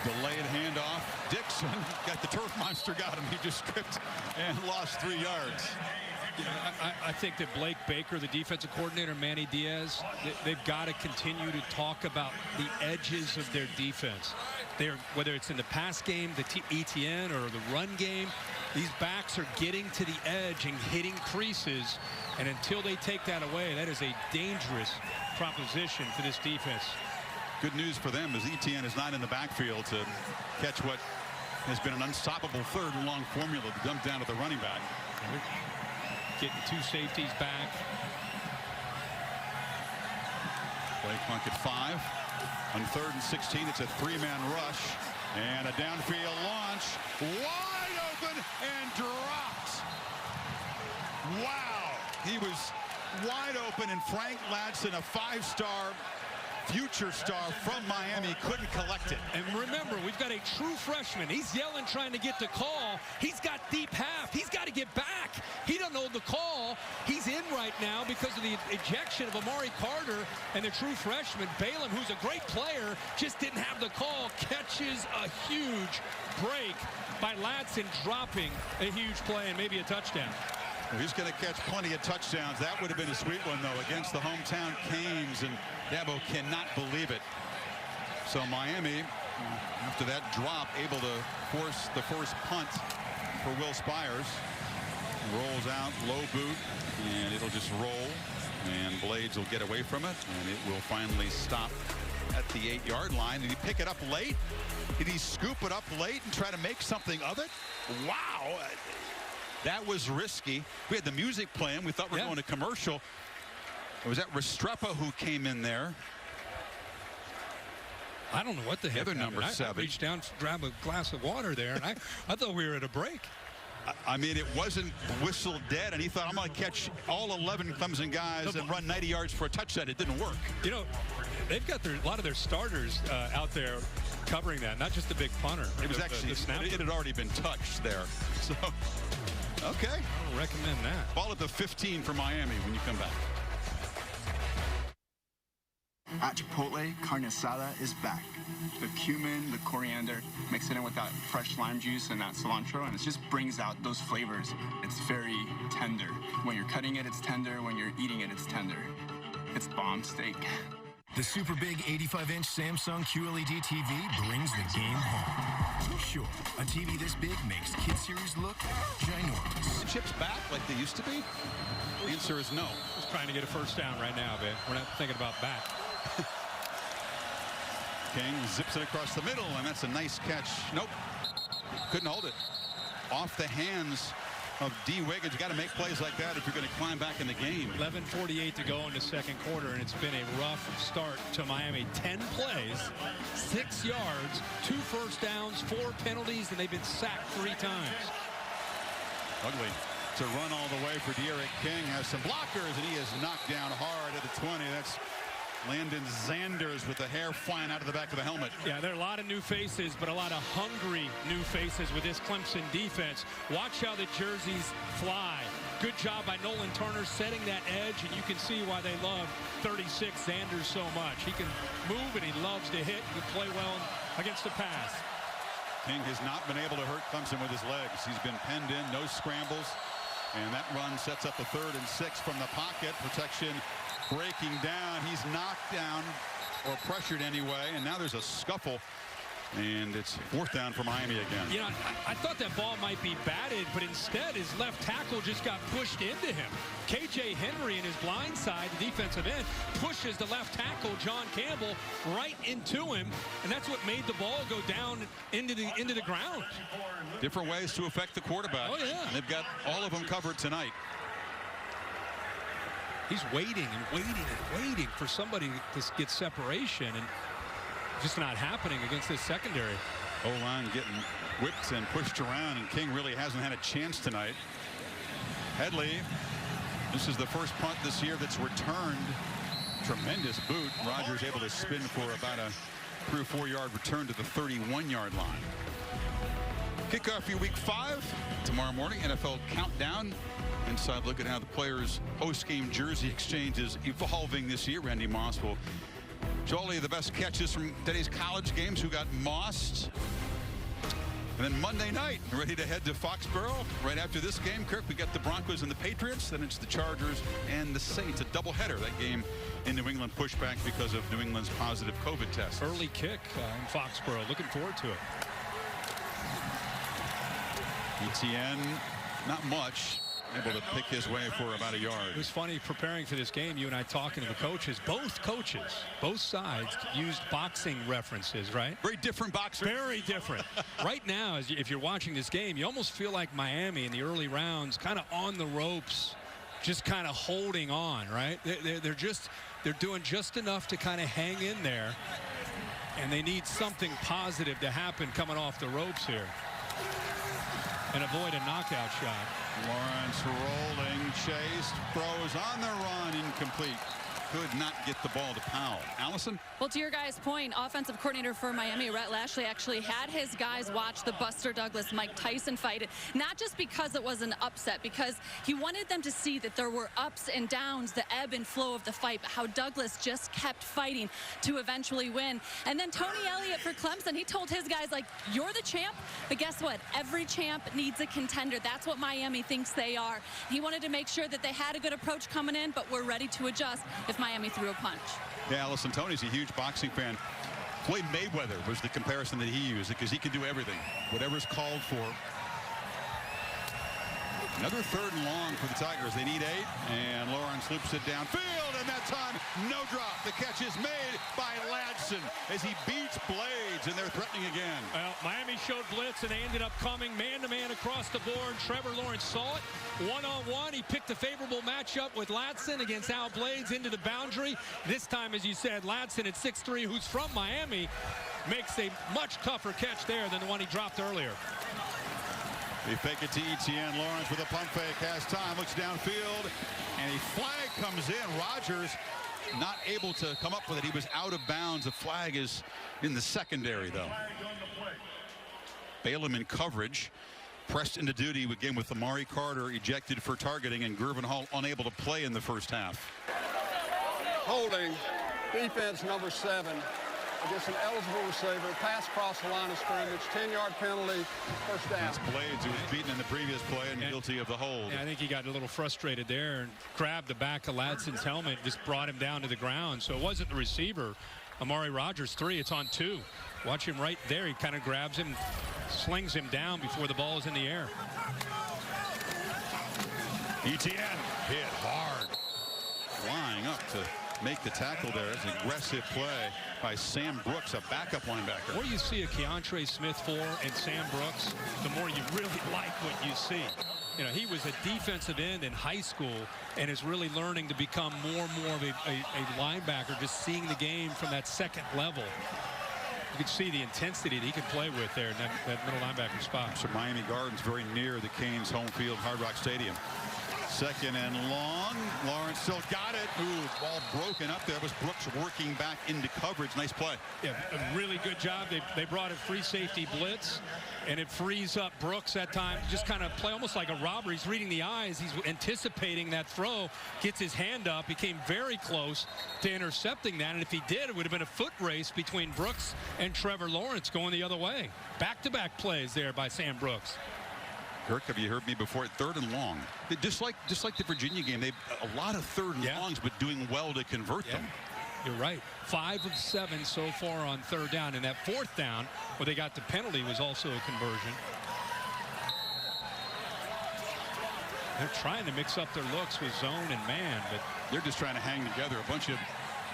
Delayed handoff. Dixon got the turf monster, got him. He just tripped and lost 3 yards. I think that Blake Baker, the defensive coordinator, Manny Diaz, they've got to continue to talk about the edges of their defense. Whether it's in the pass game, the Etienne, or the run game, these backs are getting to the edge and hitting creases. And until they take that away, that is a dangerous proposition for this defense. Good news for them is Etienne is not in the backfield to catch what has been an unstoppable 3rd and long formula to dump down to the running back. Getting 2 safeties back. Play clock at 5. On 3rd and 16, it's a 3-man rush. And a downfield launch. Wide open and dropped. Wow. He was wide open, and Frank Ladson, a 5-star future star from Miami, couldn't collect it. And remember, we've got a true freshman. He's yelling, trying to get the call. He's got deep half. He's got to get back. He doesn't know the call. He's in right now because of the ejection of Amari Carter, and the true freshman, Balaam, who's a great player, just didn't have the call. Catches a huge break by Ladson, dropping a huge play and maybe a touchdown. Well, he's going to catch plenty of touchdowns. That would have been a sweet one, though, against the hometown Canes, and Dabo cannot believe it. So Miami, after that drop, able to force the first punt for Will Spires. Rolls out, low boot, and it'll just roll, and Blades will get away from it, and it will finally stop at the 8-yard line. Did he pick it up late? Did he scoop it up late and try to make something of it? Wow. That was risky. We had the music playing. We thought we were going to commercial. Was that Restrepo who came in there? I don't know what the heck. Other number 7. I reached down to grab a glass of water there, and I thought we were at a break. I mean, it wasn't whistle dead, and he thought, I'm going to catch all 11 Clemson guys and run 90 yards for a touchdown. It didn't work. You know, they've got a lot of their starters out there covering that, not just the big punter. It was actually, it had already been touched there. So, okay. I don't recommend that. Ball at the 15 for Miami when you come back. At Chipotle, carne asada is back. The cumin, the coriander, mix it in with that fresh lime juice and that cilantro, and it just brings out those flavors. It's very tender. When you're cutting it, it's tender. When you're eating it, it's tender. It's bomb steak. The super big 85-inch Samsung QLED TV brings the game home. Sure, a TV this big makes Kid Series look ginormous. Chips back like they used to be? The answer is no. Just trying to get a first down right now, man. We're not thinking about back. King zips it across the middle, and that's a nice catch. Nope. Couldn't hold it. Off the hands of D. Wiggins. You got to make plays like that if you're going to climb back in the game. 11:48 to go in the second quarter, and it's been a rough start to Miami. 10 plays, 6 yards, 2 first downs, 4 penalties, and they've been sacked 3 times. Ugly to run all the way for De'Aaron King. Has some blockers, and he is knocked down hard at the 20. That's Landon Zanders with the hair flying out of the back of the helmet. Yeah, there are a lot of new faces, but a lot of hungry new faces with this Clemson defense. Watch how the jerseys fly. Good job by Nolan Turner setting that edge, and you can see why they love 36 Zanders so much. He can move, and he loves to hit. He can play well against the pass. King has not been able to hurt Clemson with his legs. He's been penned in, no scrambles, and that run sets up a 3rd and 6 from the pocket. Protection breaking down. He's knocked down or pressured anyway, and now there's a scuffle, and it's 4th down for Miami again. You know, I thought that ball might be batted, but instead his left tackle just got pushed into him. KJ Henry in his blind side, the defensive end, pushes the left tackle, John Campbell, right into him, and that's what made the ball go down into the ground. Different ways to affect the quarterback. Oh, yeah. And they've got all of them covered tonight. He's waiting and waiting and waiting for somebody to get separation, and just not happening against this secondary. O-line getting whipped and pushed around, and King really hasn't had a chance tonight. Headley This is the first punt this year that's returned. Tremendous boot. Rodgers able to spin for about a 3 or 4 yard return to the 31-yard line. Kickoff for week 5 tomorrow morning. NFL countdown. Inside look at how the players' post-game jersey exchange is evolving this year. Randy Moss will show all of the best catches from today's college games. Who got mossed? And then Monday night, ready to head to Foxborough. Right after this game, Kirk, we got the Broncos and the Patriots. Then it's the Chargers and the Saints. A doubleheader. That game in New England pushed back because of New England's positive COVID test. Early kick in Foxborough. Looking forward to it. Etienne, not much. Able to pick his way for about a yard. It was funny preparing for this game. You and I talking to the coaches. Both coaches, both sides used boxing references, right? Very different boxers. Very different. Right now, if you're watching this game, you almost feel like Miami in the early rounds, kind of on the ropes, just kind of holding on, right? They're doing just enough to kind of hang in there, and they need something positive to happen coming off the ropes here and avoid a knockout shot. Lawrence rolling, chased, throws on the run, incomplete. Could not get the ball to Powell. Allison? Well, to your guys' point, offensive coordinator for Miami, Rhett Lashley, actually had his guys watch the Buster Douglas-Mike Tyson fight. Not just because it was an upset, because he wanted them to see that there were ups and downs, the ebb and flow of the fight, but how Douglas just kept fighting to eventually win. And then Tony Elliott for Clemson, he told his guys, like, you're the champ, but guess what? Every champ needs a contender. That's what Miami thinks they are. He wanted to make sure that they had a good approach coming in, but were ready to adjust if Miami threw a punch. Yeah, Allison, Tony's a huge boxing fan. Floyd Mayweather was the comparison that he used, because he can do everything, whatever's called for. Another 3rd and long for the Tigers. They need 8, and Lawrence loops it downfield, and that time, no drop. The catch is made by Ladson as he beats Blades, and they're threatening again. Well, Miami showed blitz, and they ended up coming man-to-man across the board. Trevor Lawrence saw it. One-on-one, he picked a favorable matchup with Ladson against Al Blades into the boundary. This time, as you said, Ladson at 6'3", who's from Miami, makes a much tougher catch there than the one he dropped earlier. They fake it to Etienne. Lawrence with a pump fake, has time, looks downfield, and a flag comes in. Rodgers not able to come up with it. He was out of bounds. The flag is in the secondary, though. Balaam in coverage. Pressed into duty again with Amari Carter ejected for targeting, and Gervin Hall unable to play in the first half. Holding defense number 7 against an eligible receiver, pass across the line of scrimmage, 10-yard penalty, first down. That's Blades, who was beaten in the previous play and guilty of the hold. Yeah, I think he got a little frustrated there and grabbed the back of Ladson's helmet, just brought him down to the ground. So it wasn't the receiver. Amari Rodgers 3, it's on 2. Watch him right there. He kind of grabs him, slings him down before the ball is in the air. Etienne hit hard. Flying up to make the tackle there. It's an aggressive play by Sam Brooks, a backup linebacker. The more you see a Keontre Smith and Sam Brooks, the more you really like what you see. You know, he was a defensive end in high school and is really learning to become more and more of a linebacker, just seeing the game from that second level. You can see the intensity that he can play with there in that middle linebacker spot. So Miami Gardens very near the Canes home field, Hard Rock Stadium. 2nd and long. Lawrence still got it. Ooh, ball broken up there. It was Brooks working back into coverage. Nice play. Yeah, a really good job. They brought a free safety blitz, and it frees up Brooks that time. Just kind of play almost like a robber. He's reading the eyes. He's anticipating that throw. Gets his hand up. He came very close to intercepting that, and if he did, it would have been a foot race between Brooks and Trevor Lawrence going the other way. Back-to-back plays there by Sam Brooks. Kirk, have you heard me before? 3rd and long. Just like the Virginia game, they a lot of 3rd and longs, but doing well to convert them. You're right. 5 of 7 so far on 3rd down, and that 4th down where they got the penalty was also a conversion. They're trying to mix up their looks with zone and man, but they're just trying to hang together. A bunch of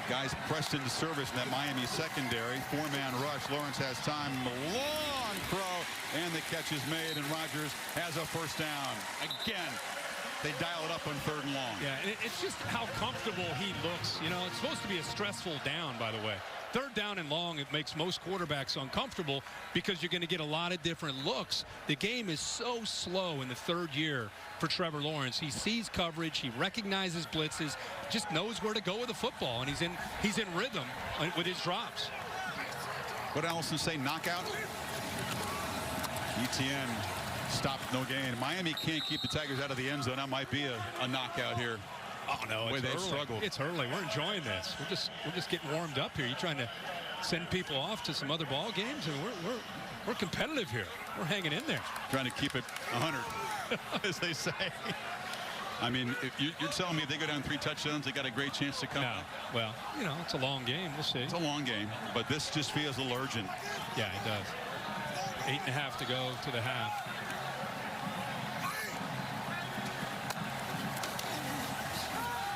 guys pressed into service in that Miami secondary. 4-man rush. Lawrence has time. Long throw, and the catch is made, and Rodgers has a first down. Again, they dial it up on 3rd and long. Yeah, it's just how comfortable he looks. You know, it's supposed to be a stressful down, by the way. third down and long, it makes most quarterbacks uncomfortable because you're going to get a lot of different looks. The game is so slow in the third year for Trevor Lawrence. He sees coverage, he recognizes blitzes, just knows where to go with the football, and he's in rhythm with his drops. What did Allison say? Knockout? Etienne stopped, no gain. Miami can't keep the Tigers out of the end zone. That might be a knockout here. Oh no, it's early. Struggled. It's early. We're enjoying this. We're just getting warmed up here. You're trying to send people off to some other ball games, and we're competitive here. We're hanging in there. Trying to keep it 100, as they say. I mean, if you're telling me if they go down 3 touchdowns, they got a great chance to come back. Well, you know, it's a long game. We'll see. It's a long game, but this just feels a little urgent. Yeah, it does. 8.5 to go to the half.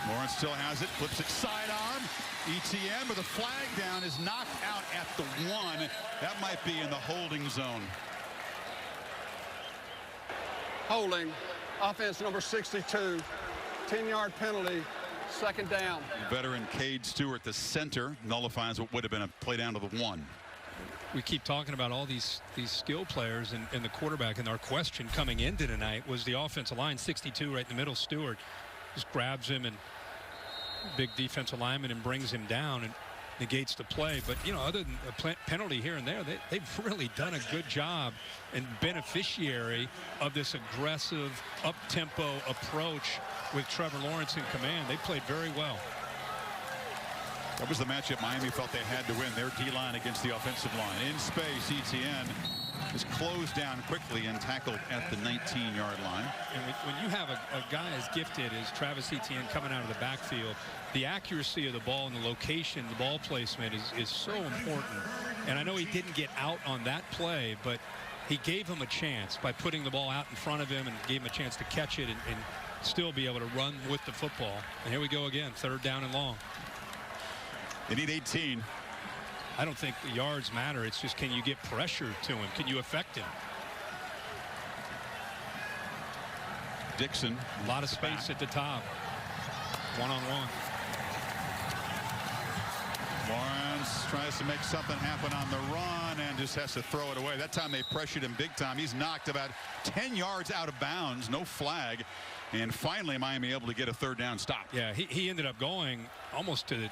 Lawrence still has it, flips it sidearm. Etienne with a flag down is knocked out at the 1. That might be in the holding zone. Holding. Offense number 62. 10-yard penalty. Second down. Veteran Cade Stewart, the center, nullifies what would have been a play down to the 1. We keep talking about all these skill players and the quarterback, and our question coming into tonight was the offensive line. 62 right in the middle. Stewart just grabs him, and big defensive lineman, and brings him down and negates the play. But you know, other than a penalty here and there, they've really done a good job and beneficiary of this aggressive up-tempo approach with Trevor Lawrence in command. They played very well. That was the matchup Miami felt they had to win. Their D-line against the offensive line. In space, Etienne is closed down quickly and tackled at the 19-yard line. And when you have a guy as gifted as Travis Etienne coming out of the backfield, the accuracy of the ball and the location, the ball placement is so important. And I know he didn't get out on that play, but he gave him a chance by putting the ball out in front of him and gave him a chance to catch it and still be able to run with the football. And here we go again, third down and long. They need 18. I don't think the yards matter. It's just, can you get pressure to him? Can you affect him? Dixon. A lot of space at the top. One-on-one. Lawrence tries to make something happen on the run and just has to throw it away. That time they pressured him big time. He's knocked about 10 yards out of bounds. No flag. And finally, Miami able to get a third down stop. Yeah, he ended up going almost to the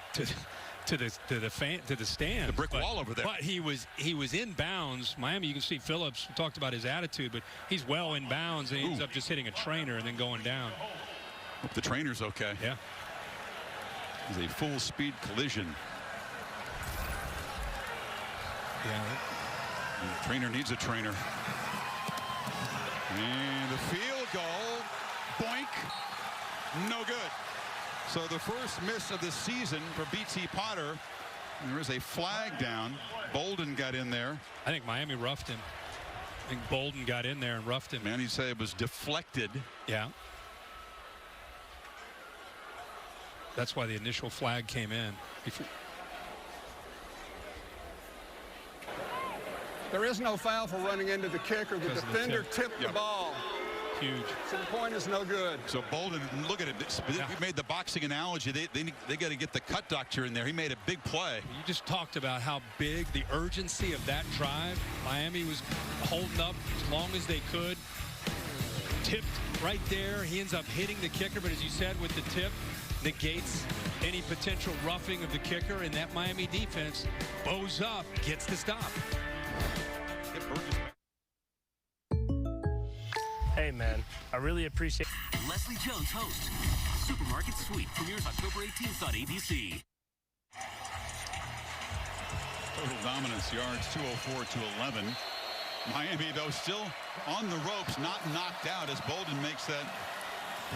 stand. The brick wall over there. But he was in bounds. Miami, you can see Phillips talked about his attitude, but he's well in bounds, and he ends up just hitting a trainer and then going down. Hope the trainer's okay. Yeah. It's a full speed collision. Yeah. The trainer needs a trainer. And the field goal. Boink. No good. So the first miss of the season for B.T. Potter. There is a flag down. Bolden got in there. I think Miami roughed him. I think Bolden got in there and roughed him. Man, he said it was deflected. Yeah. That's why the initial flag came in. There is no foul for running into the kicker. The defender tipped the ball. Huge. So the point is no good. So Bolden, look at it. He made the boxing analogy. They got to get the cut doctor in there. He made a big play. You just talked about how big the urgency of that drive. Miami was holding up as long as they could. Tipped right there. He ends up hitting the kicker, but as you said, with the tip, negates any potential roughing of the kicker, and that Miami defense bows up, gets the stop. Hey, man, I really appreciate Leslie Jones hosts. Supermarket Sweep premieres October 18th on ABC. Total dominance, yards 204 to 11. Miami, though, still on the ropes, not knocked out as Bolden makes that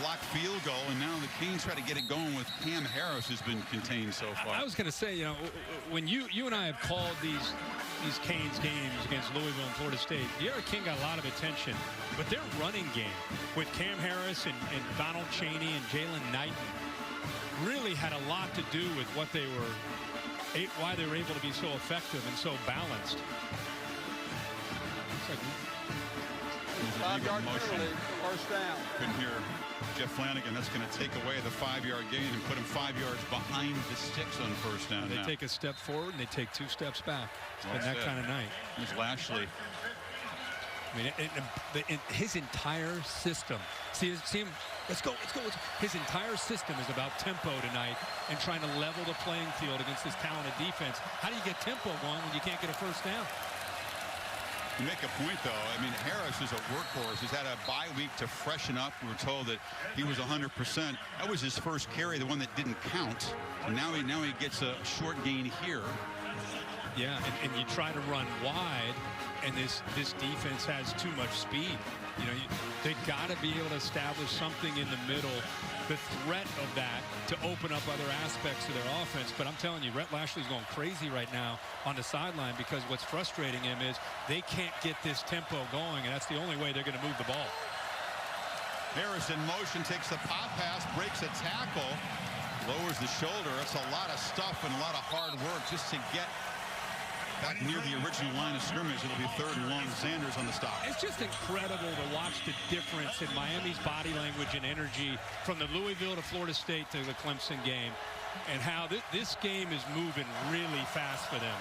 blocked field goal, and now the Canes try to get it going with Cam Harris, who's been contained so far. I was going to say, you know, when you and I have called these Canes games against Louisville and Florida State, D'Eriq King got a lot of attention, but their running game with Cam Harris and Donald Chaney and Jalen Knighton really had a lot to do with why they were able to be so effective and so balanced. It's like 5-yard penalty, first down. Couldn't hear Jeff Flanagan. That's going to take away the 5-yard gain and put him 5 yards behind the sticks on first down. They now. take a step forward and they take 2 steps back. It's been that kind of night. Here's Lashley. I mean, in his entire system. See him. Let's go. His entire system is about tempo tonight and trying to level the playing field against this talented defense. How do you get tempo going when you can't get a first down? You make a point, though. I mean, Harris is a workhorse. He's had a bye week to freshen up. We were told that he was 100%. That was his first carry, the one that didn't count. And now he gets a short gain here. Yeah, and you try to run wide, and this defense has too much speed. You know, they've got to be able to establish something in the middle, the threat of that to open up other aspects of their offense. But I'm telling you, Rhett Lashley's going crazy right now on the sideline because what's frustrating him is they can't get this tempo going, and that's the only way they're going to move the ball. Harris in motion, takes the pop pass, breaks a tackle, lowers the shoulder. That's a lot of stuff and a lot of hard work just to get back near the original line of scrimmage. It'll be 3rd and long. Sanders on the stop. It's just incredible to watch the difference in Miami's body language and energy from the Louisville to Florida State to the Clemson game, and how this game is moving really fast for them.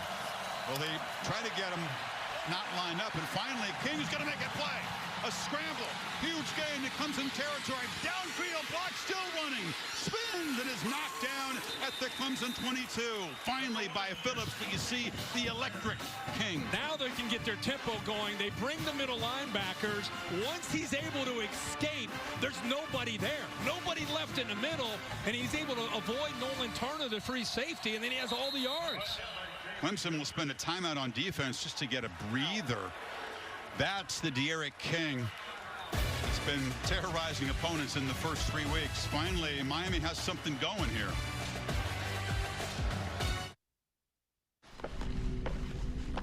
Well, they try to get him not lined up, and finally King's going to make a play. A scramble, huge gain to Clemson territory. Downfield block, still running, spins and is knocked down at the Clemson 22. Finally by Phillips, but you see the electric King. Now they can get their tempo going. They bring the middle linebackers. Once he's able to escape, there's nobody there. Nobody left in the middle, and he's able to avoid Nolan Turner, the free safety, and then he has all the yards. Clemson will spend a timeout on defense just to get a breather. That's the De'Aaron King. It's been terrorizing opponents in the first 3 weeks. Finally, Miami has something going here.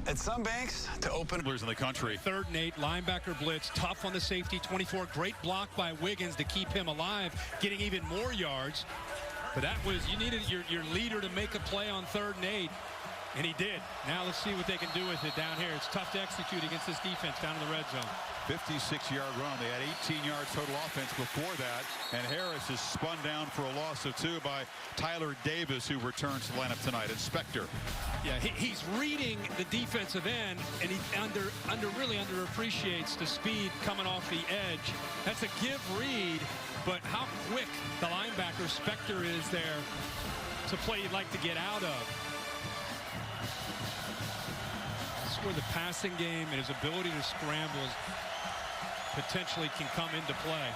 At some banks, to open in the country. 3rd and 8, linebacker blitz, tough on the safety, 24. Great block by Wiggins to keep him alive, getting even more yards. But that was, you needed your leader to make a play on 3rd and 8. And he did. Now let's see what they can do with it down here. It's tough to execute against this defense down in the red zone. 56-yard run. They had 18 yards total offense before that. And Harris is spun down for a loss of 2 by Tyler Davis, who returns to the lineup tonight. Inspector. Yeah, he's reading the defensive end, and he really underappreciates the speed coming off the edge. That's a give read, but how quick the linebacker Spector is there to play you'd like to get out of. Where the passing game and his ability to scramble potentially can come into play.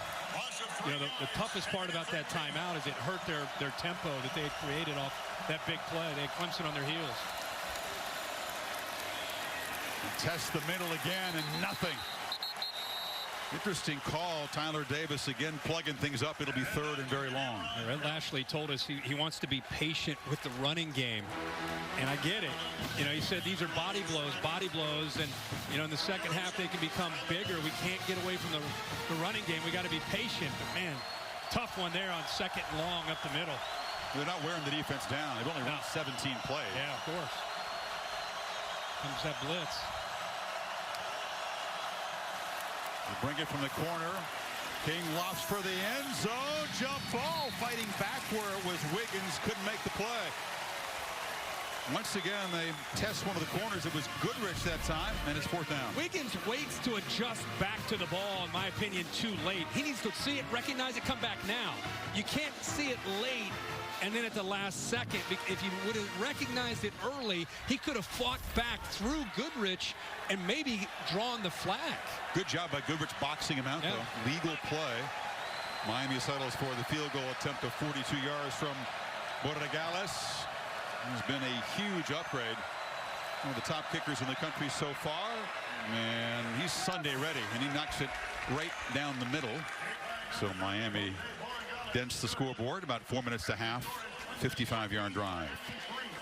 You know, the toughest part about that timeout is it hurt their tempo that they had created off that big play. They had Clemson on their heels. Test the middle again and nothing. Interesting call. Tyler Davis again plugging things up. It'll be 3rd and very long. Red Lashley told us he wants to be patient with the running game. And I get it. You know, he said these are body blows. And, you know, in the second half they can become bigger. We can't get away from the running game. We got to be patient. But, man, tough one there on 2nd and long up the middle. They're not wearing the defense down. They've only run 17 plays. Yeah, of course. Comes that blitz. They bring it from the corner. King lofts for the end zone. Jump ball. Fighting back where it was Wiggins. Couldn't make the play. Once again, they test one of the corners. It was Goodrich that time, and it's 4th down. Wiggins waits to adjust back to the ball, in my opinion, too late. He needs to see it, recognize it, come back now. You can't see it late and then at the last second. If he would have recognized it early, he could have fought back through Goodrich and maybe drawn the flag. Good job by Goodrich boxing him out, though. Legal play. Miami settles for the field goal attempt of 42 yards from Borregales. He's been a huge upgrade. One of the top kickers in the country so far. And he's Sunday ready, and he knocks it right down the middle. So Miami dents the scoreboard. About 4 minutes to half. 55-yard drive.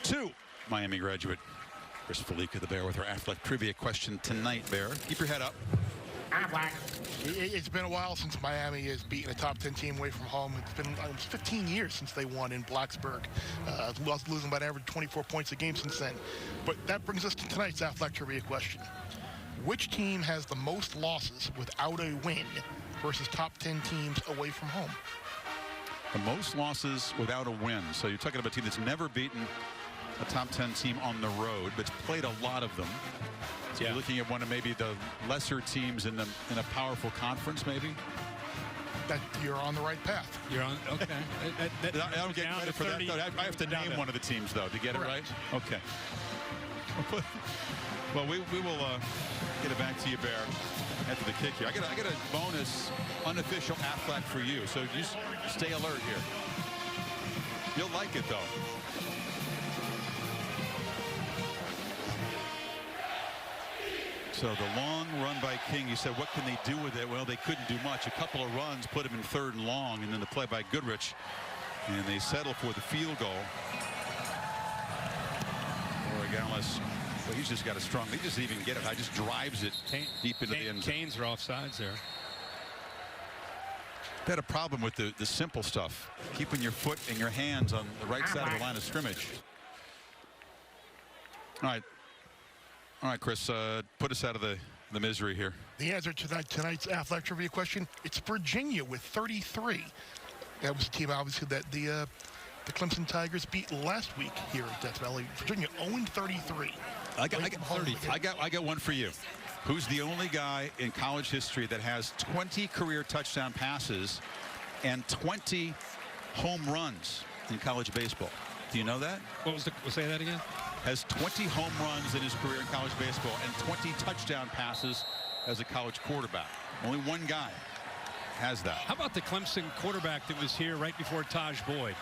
2 Miami graduate. Chris Felica, the Bear, with her Affleck trivia question tonight, Bear. Keep your head up. It's been a while since Miami has beaten a top 10 team away from home. It's been almost 15 years since they won in Blacksburg. Losing by an average 24 points a game since then. But that brings us to tonight's Affleck trivia question. Which team has the most losses without a win versus top 10 teams away from home? The most losses without a win. So you're talking about a team that's never beaten a top 10 team on the road, but played a lot of them. So you're looking at one of maybe the lesser teams in a powerful conference, maybe. That you're on the right path. You're on. Okay. I don't get credit for that. Though. I have to name one of the teams though to get it right. Okay. Well, we will get it back to you, Bear, after the kick here. I got a bonus unofficial Aflac for you, so just stay alert here. You'll like it though. So the long run by King, you said, what can they do with it? Well, they couldn't do much. A couple of runs put him in 3rd and long, and then the play by Goodrich, and they settle for the field goal. Morales, well, he's just got a strong. He just even get it. I just drives it deep into the end zone. Canes are offsides there. They had a problem with the simple stuff, keeping your foot and your hands on the right side of the line of scrimmage. All right, Chris, put us out of the misery here. The answer to tonight's Aflac trivia question, it's Virginia with 33. That was the team, obviously, that the Clemson Tigers beat last week here at Death Valley. Virginia 0-33. I got one for you. Who's the only guy in college history that has 20 career touchdown passes and 20 home runs in college baseball? Do you know that? Say that again? Has 20 home runs in his career in college baseball and 20 touchdown passes as a college quarterback. Only one guy has that. How about the Clemson quarterback that was here right before Taj Boyd?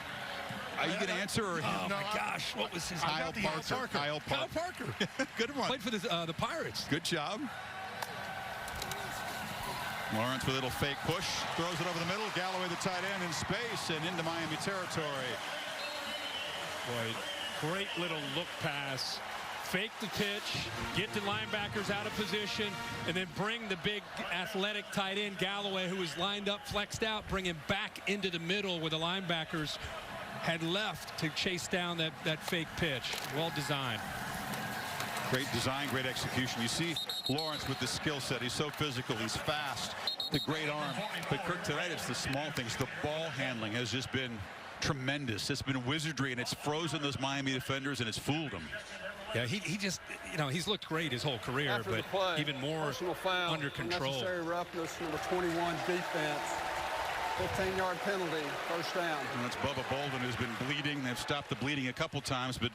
Are you going to answer? Or oh my gosh, what was his name? Kyle Parker. Good one. Played for the Pirates. Good job. Lawrence with a little fake push, throws it over the middle. Galloway, the tight end, in space and into Miami territory. Boy, great little look pass. Fake the pitch, get the linebackers out of position, and then bring the big athletic tight end Galloway, who was lined up, flexed out, bring him back into the middle where the linebackers had left to chase down that fake pitch. Well designed. Great design, great execution. You see Lawrence with the skill set. He's so physical, he's fast, the great arm. But Kirk, tonight it's the small things. The ball handling has just been tremendous. It's been wizardry, and it's frozen those Miami defenders, and it's fooled them. Yeah, he just, he's looked great his whole career, After but play, even more foul, under control. Unnecessary roughness, number 21 defense. 15-yard penalty, first down. And that's Bubba Bolden, who's been bleeding. They've stopped the bleeding a couple times, but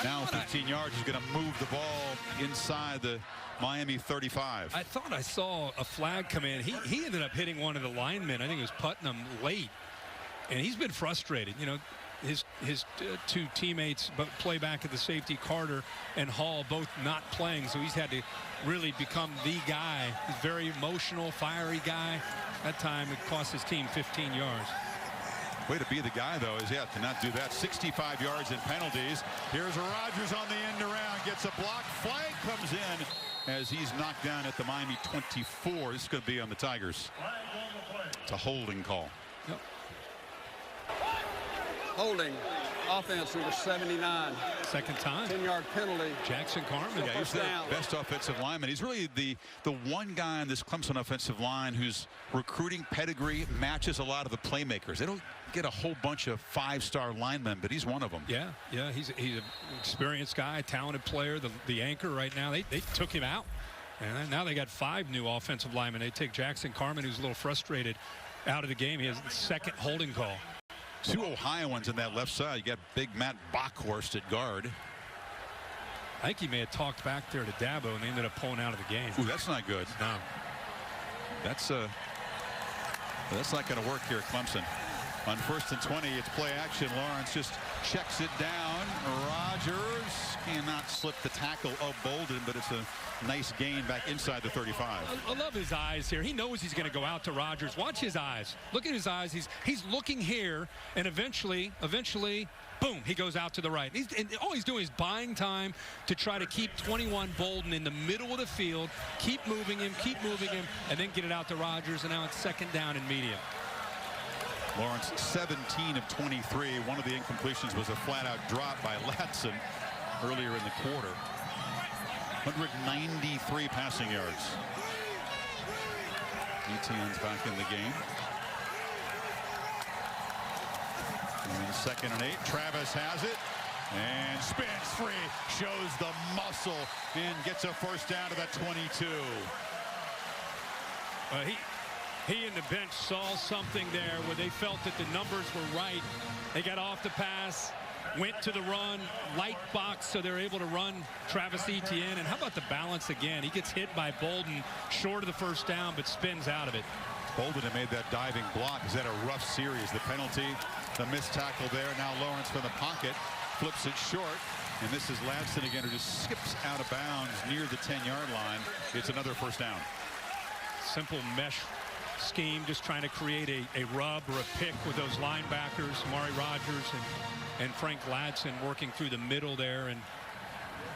now 15 yards is going to move the ball inside the Miami 35. I thought I saw a flag come in. He ended up hitting one of the linemen. I think it was Putnam late, and he's been frustrated. His two teammates play back at the safety, Carter and Hall, both not playing, so he's had to really become the guy. He's a very emotional, fiery guy. That time it cost his team 15 yards. Way to be the guy, though, is to not do that. 65 yards in penalties. Here's Rodgers on the end around, gets a block. Flag comes in as he's knocked down at the Miami 24. This is going to be on the Tigers. It's a holding call. Yep. Holding, offense number 79. Second time. 10-yard penalty. Jackson Carman. Yeah, he's the best offensive lineman. He's really the one guy on this Clemson offensive line whose recruiting pedigree matches a lot of the playmakers. They don't get a whole bunch of five-star linemen, but he's one of them. Yeah, he's an experienced guy, talented player. The anchor right now, they took him out. And now they got 5 new offensive linemen. They take Jackson Carman, who's a little frustrated, out of the game. He has the second holding call. 2 Ohioans on that left side. You got big Matt Bockhorst at guard. I think he may have talked back there to Dabo, and they ended up pulling out of the game. Ooh, that's not good. No. That's not going to work here at Clemson. On 1st and 20, it's play action. Lawrence just checks it down. Rodgers cannot slip the tackle of Bolden, but it's a nice gain back inside the 35. I love his eyes here. He knows he's going to go out to Rodgers. Watch his eyes. Look at his eyes. He's looking here, and eventually, boom, he goes out to the right. And all he's doing is buying time to try to keep 21 Bolden in the middle of the field, keep moving him, and then get it out to Rodgers, and now it's second down and medium. Lawrence 17 of 23. One of the incompletions was a flat-out drop by Latson earlier in the quarter. 193 passing yards. Etienne's back in the game. And 2nd and 8. Travis has it and spins free, shows the muscle, and gets a first down to that 22. He and the bench saw something there where they felt that the numbers were right. They got off the pass, went to the run, light box, so they're able to run Travis Etienne. And how about the balance again? He gets hit by Bolden short of the first down, but spins out of it. Bolden had made that diving block. Is that a rough series? The penalty, the missed tackle there. Now Lawrence from the pocket flips it short. And this is Ladson again, who just skips out of bounds near the 10-yard line. It's another first down. Simple mesh scheme, just trying to create a rub or a pick with those linebackers, Amari Rodgers and Frank Ladson working through the middle there, and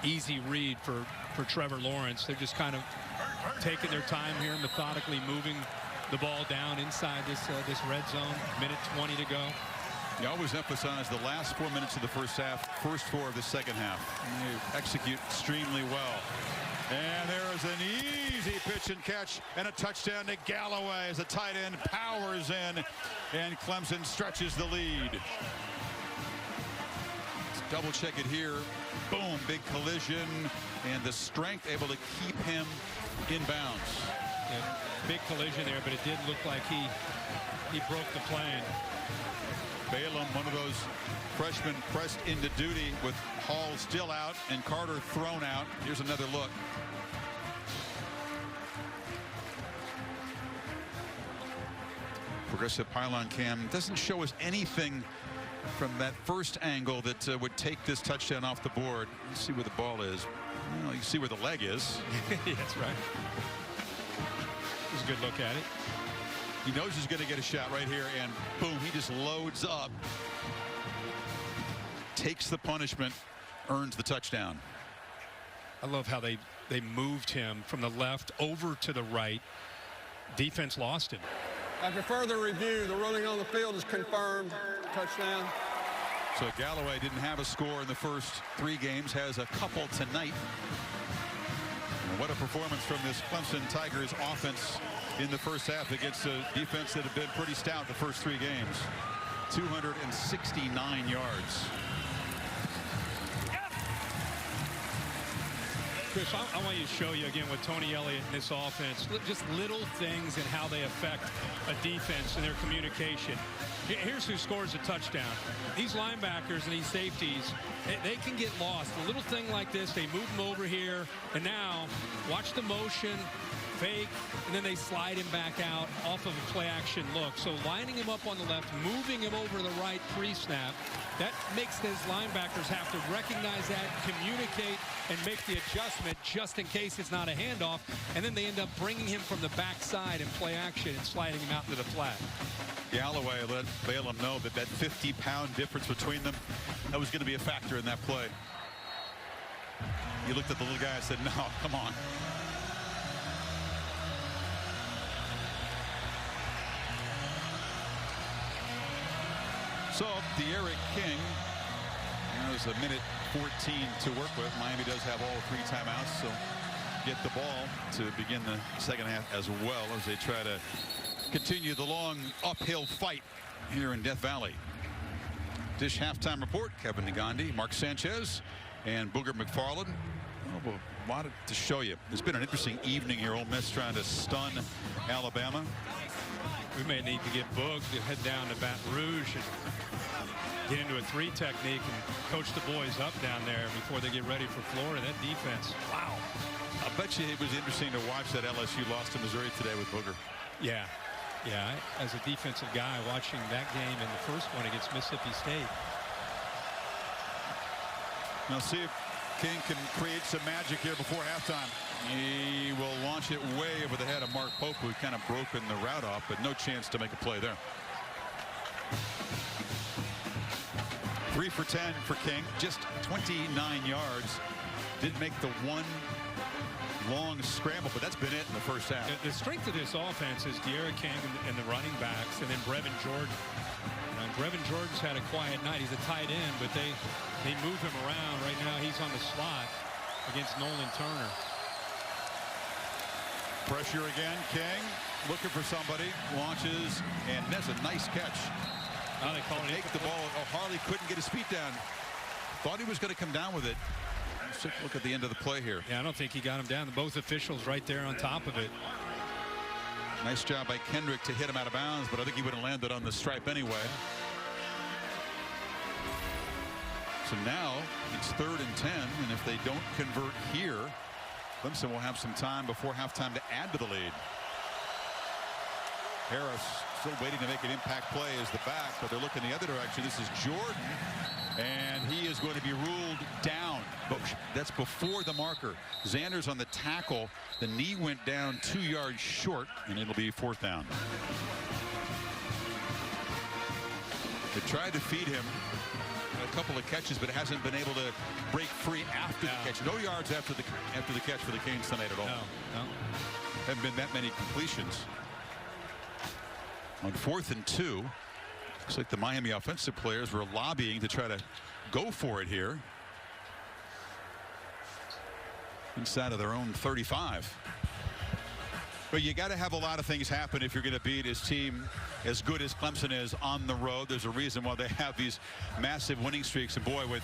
easy read for Trevor Lawrence. They're just kind of taking their time here, methodically moving the ball down inside this red zone. Minute 20 to go. You always emphasize the last 4 minutes of the first half, first 4 of the second half. And they execute extremely well. And there is an easy pitch and catch and a touchdown to Galloway as the tight end powers in, and Clemson stretches the lead. Let's double check it here. Boom, big collision, and the strength able to keep him in bounds. Yeah, big collision there, but it did look like he broke the plane. Balaam, one of those freshmen pressed into duty with Hall still out and Carter thrown out. Here's another look. Progressive pylon cam doesn't show us anything from that first angle that would take this touchdown off the board. Let's see where the ball is. Well, you can see where the leg is. Yeah, that's right. It was a good look at it. He knows he's going to get a shot right here, and boom, he just loads up, takes the punishment, earns the touchdown. I love how they moved him from the left over to the right. Defense lost him. After further review, the ruling on the field is confirmed. Touchdown. So Galloway didn't have a score in the first 3 games, has a couple tonight. And what a performance from this Clemson Tigers offense in the first half against a defense that had been pretty stout the first 3 games. 269 yards. Chris, I want you to show you again with Tony Elliott and this offense, just little things and how they affect a defense and their communication. Here's who scores a touchdown. These linebackers and these safeties, they can get lost. A little thing like this, they move them over here, and now watch the motion, fake, and then they slide him back out off of a play-action look. So lining him up on the left, moving him over to the right pre-snap, that makes those linebackers have to recognize that, communicate, and make the adjustment just in case it's not a handoff. And then they end up bringing him from the backside in play-action and sliding him out into the flat. Galloway let Balaam know that 50-pound difference between them, that was going to be a factor in that play. He looked at the little guy and said, no, come on. So, De'Aaron King, there's a minute 14 to work with. Miami does have all 3 timeouts, so get the ball to begin the second half as well as they try to continue the long uphill fight here in Death Valley. Dish halftime report, Kevin Negandhi, Mark Sanchez, and Booger McFarland. Oh, a lot to show you. It's been an interesting evening here. Ole Miss trying to stun Alabama. We may need to get Boog to head down to Baton Rouge and get into a 3 technique and coach the boys up down there before they get ready for Florida. That defense, wow. I bet you it was interesting to watch that LSU loss to Missouri today with Booger. Yeah. Yeah, as a defensive guy watching that game and the first one against Mississippi State. Now see if King can create some magic here before halftime. He will launch it way over the head of Mark Pope, who kind of broken the route off, but no chance to make a play there. 3 for 10 for King, just 29 yards. Did make the one long scramble, but that's been it in the first half. The strength of this offense is De'Aaron King and the running backs, and then Brevin Jordan. Brevin Jordan's had a quiet night. He's a tight end, but they move him around. Right now he's on the slot. against Nolan Turner. Pressure again. King looking for somebody. Launches, and that's a nice catch. Oh, they call it. Take the ball. Oh, Harley couldn't get his feet down. Thought he was going to come down with it. Let's take a look at the end of the play here. Yeah, I don't think he got him down. Both officials right there on top of it. Nice job by Kendrick to hit him out of bounds, but I think he would have landed on the stripe anyway. So now it's 3rd and 10, and if they don't convert here, Clemson will have some time before halftime to add to the lead. Harris still waiting to make an impact play as the back, but they're looking the other direction. This is Jordan, and he is going to be ruled down. But that's before the marker. Xander's on the tackle. The knee went down 2 yards short, and it'll be 4th down. They tried to feed him a couple of catches, but hasn't been able to break free after the catch. No yards after the catch for the Canes tonight at all. No. Haven't been that many completions. On 4th and 2, looks like the Miami offensive players were lobbying to try to go for it here. Inside of their own 35. But you got to have a lot of things happen if you're going to beat his team as good as Clemson is on the road. There's a reason why they have these massive winning streaks. And boy, with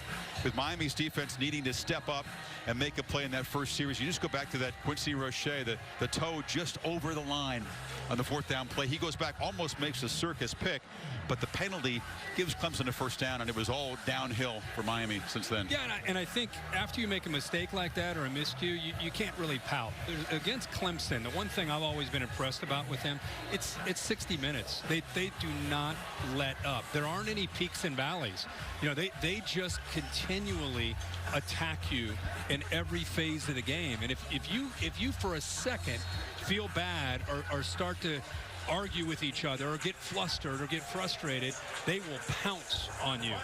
Miami's defense needing to step up and make a play in that first series, you just go back to that Quincy Roche, the toe just over the line on the 4th down play. He goes back, almost makes a circus pick, but the penalty gives Clemson a 1st down, and it was all downhill for Miami since then. Yeah, and I think after you make a mistake like that or a miscue, you can't really pout. Against Clemson, the one thing I've always been impressed about with him, it's 60 minutes. They do not let up. There aren't any peaks and valleys. You know, they just continually attack you in every phase of the game. And if you for a second feel bad or start to argue with each other or get flustered or get frustrated, they will pounce on you.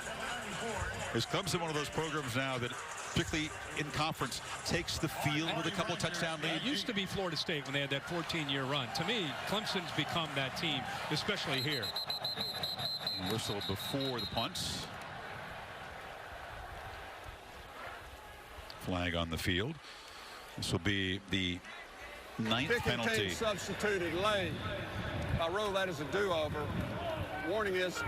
Is Clemson one of those programs now that, particularly in conference, takes the field with a couple of touchdown leads? It used to be Florida State when they had that 14-year run. To me, Clemson's become that team, especially here. Whistle before the punts. Flag on the field. This will be the 9th penalty. Substituted late. I rule that as a do-over. Warning is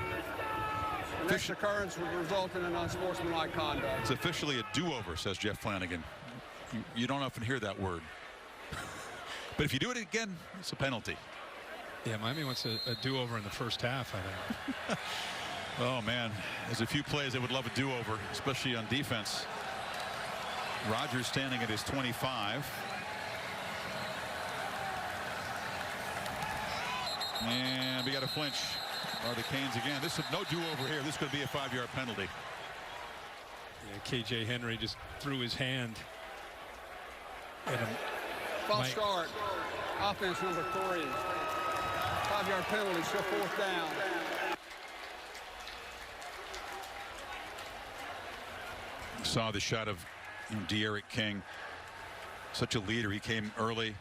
the next occurrence would result in an unsportsmanlike conduct. It's officially a do-over, says Jeff Flanagan. You don't often hear that word. But if you do it again, it's a penalty. Yeah, Miami wants a do-over in the first half, I think. Oh, man. There's a few plays that would love a do-over, especially on defense. Rodgers standing at his 25. And we got a flinch. Are the Canes again? This is no do-over here. This could be a 5-yard penalty. Yeah, KJ Henry just threw his hand at him. False start. Offense number 3. 5-yard penalty, still 4th down. Saw the shot of De'Aaron King. Such a leader. He came early.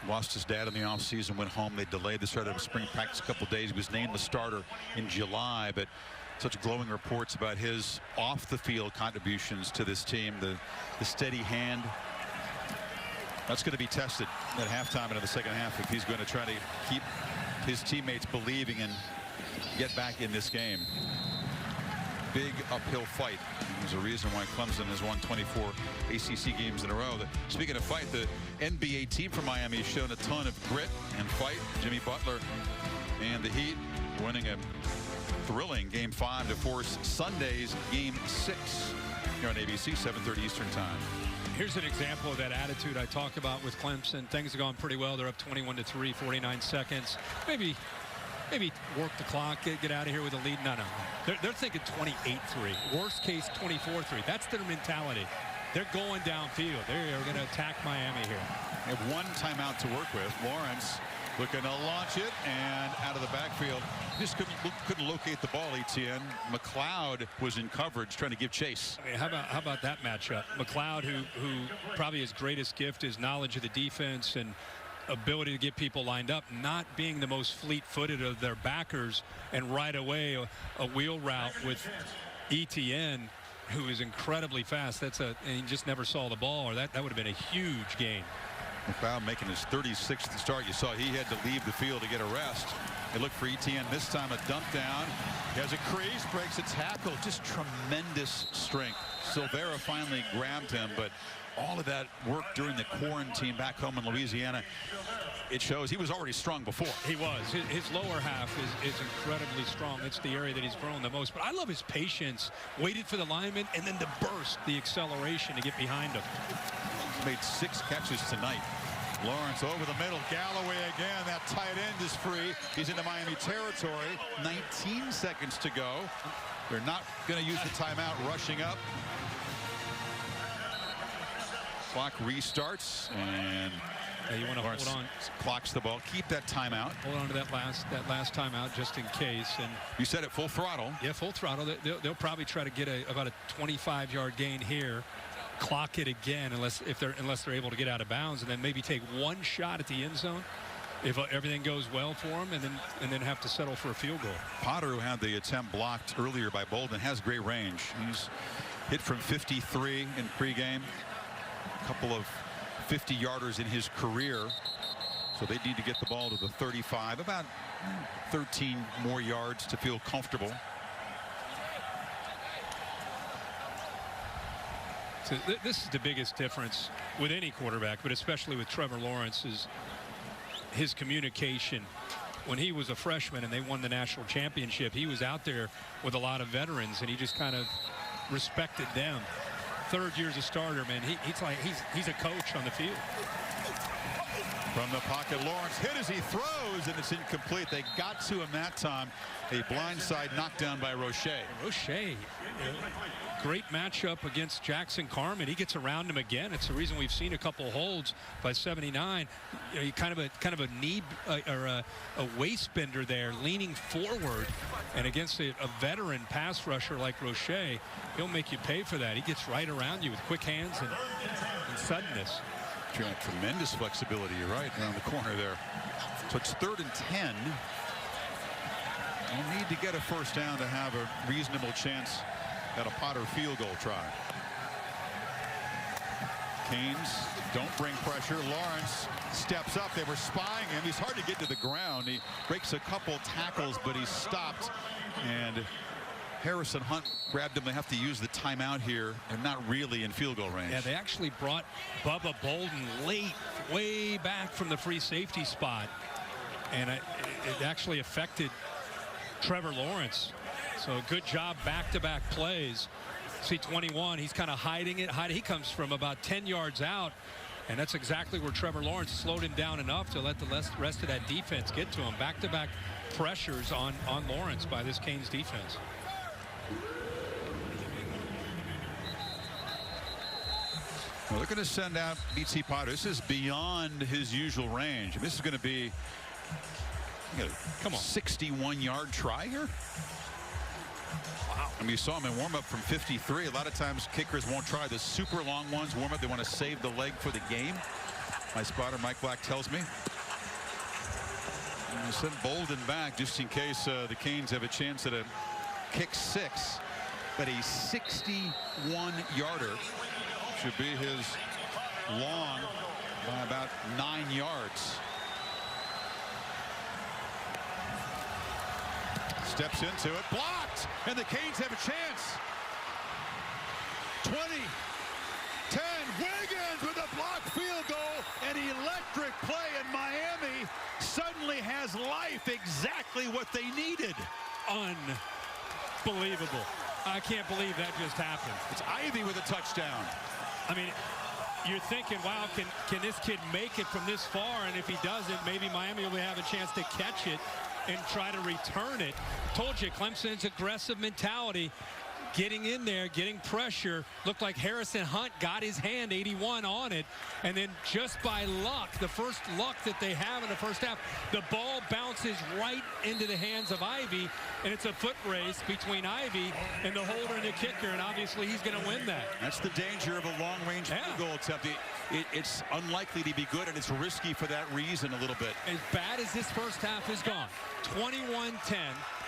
Lost his dad in the offseason, went home. They delayed the start of spring practice a couple days. He was named the starter in July, but such glowing reports about his off-the-field contributions to this team. The steady hand. That's going to be tested at halftime into the second half if he's going to try to keep his teammates believing and get back in this game. Big uphill fight. There's a reason why Clemson has won 24 ACC games in a row. Speaking of fight, the NBA team from Miami has shown a ton of grit and fight. Jimmy Butler and the Heat winning a thrilling Game 5 to force Sunday's Game 6 here on ABC, 7:30 Eastern Time. Here's an example of that attitude I talk about with Clemson. Things have gone pretty well. They're up 21-3, 49 seconds. Maybe work the clock, get out of here with a lead. No. They're thinking 28-3. Worst case, 24-3. That's their mentality. They're going downfield. They're going to attack Miami here. They have one timeout to work with. Lawrence looking to launch it, and out of the backfield. Just couldn't locate the ball, Etienne. McLeod was in coverage trying to give chase. I mean, how about that matchup? McLeod, who probably his greatest gift is knowledge of the defense and ability to get people lined up, not being the most fleet-footed of their backers, and right away a wheel route with Etienne who is incredibly fast. And he just never saw the ball, or that would have been a huge gain. McLeod making his 36th start. You saw he had to leave the field to get a rest. They look for Etienne this time, a dump down. He has a crease, breaks a tackle. Just tremendous strength. Silvera finally grabbed him, but all of that work during the quarantine back home in Louisiana, it shows he was already strong before. He was. His lower half is incredibly strong. It's the area that he's grown the most. But I love his patience. Waited for the lineman and then the burst, the acceleration to get behind him. He's made 6 catches tonight. Lawrence over the middle. Galloway again. That tight end is free. He's into Miami territory. 19 seconds to go. They're not going to use the timeout. Rushing up. Clock restarts, and you want to hold on. Clocks the ball. Keep that timeout. Hold on to that last timeout just in case. And you said it, full throttle. Yeah, full throttle. They'll probably try to get about a 25-yard gain here. Clock it again unless they're able to get out of bounds, and then maybe take one shot at the end zone if everything goes well for them, and then have to settle for a field goal. Potter, who had the attempt blocked earlier by Bolden, has great range. He's hit from 53 in pregame. A couple of 50-yarders in his career, so they need to get the ball to the 35, about 13 more yards to feel comfortable. So this is the biggest difference with any quarterback, but especially with Trevor Lawrence, is his communication. When he was a freshman and they won the national championship, he was out there with a lot of veterans, and he just kind of respected them. 3rd year as a starter, man, he's a coach on the field. From the pocket, Lawrence hit as he throws, and it's incomplete. They got to him that time. A blindside knockdown by Roche. Roche, great matchup against Jackson Carman. He gets around him again. It's the reason we've seen a couple holds by 79. You know, kind of a knee or a waist bender there, leaning forward, and against a veteran pass rusher like Roche, he'll make you pay for that. He gets right around you with quick hands and suddenness. Tremendous flexibility. You're right, around the corner there. So it's 3rd and 10. We'll need to get a first down to have a reasonable chance at a Potter field goal try. Canes don't bring pressure. Lawrence steps up. They were spying him. He's hard to get to the ground. He breaks a couple tackles, but he's stopped. And Harrison Hunt grabbed him. They have to use the timeout here, and not really in field goal range. Yeah, they actually brought Bubba Bolden late, way back from the free safety spot, and it actually affected Trevor Lawrence. So good job, back-to-back plays. See 21, he's kind of hiding it. He comes from about 10 yards out, and that's exactly where Trevor Lawrence slowed him down enough to let the rest of that defense get to him. Back-to-back pressures on Lawrence by this Canes defense. Well, they're going to send out B.T. Potter. This is beyond his usual range. This is going to be a 61-yard try here. Wow. I mean, you saw him in warm-up from 53. A lot of times kickers won't try the super long ones. Warm-up, they want to save the leg for the game. My spotter, Mike Black, tells me. And send Bolden back just in case the Canes have a chance at a kick 6. But a 61-yarder should be his long by about 9 yards. Steps into it, blocked, and the Canes have a chance. 20, 10, Wiggins with a blocked field goal. An electric play, and Miami suddenly has life, exactly what they needed. Unbelievable. I can't believe that just happened. It's Ivy with a touchdown. I mean, you're thinking, wow, can this kid make it from this far? And if he doesn't, maybe Miami will have a chance to catch it and try to return it. Told you, Clemson's aggressive mentality, getting in there, getting pressure. Looked like Harrison Hunt got his hand, 81, on it. And then just by luck, the first luck that they have in the first half, the ball bounces right into the hands of Ivy. And it's a foot race between Ivy and the holder and the kicker. And obviously he's going to win that. That's the danger of a long-range field goal attempt. It's unlikely to be good, and it's risky for that reason a little bit. As bad as this first half has gone, 21-10,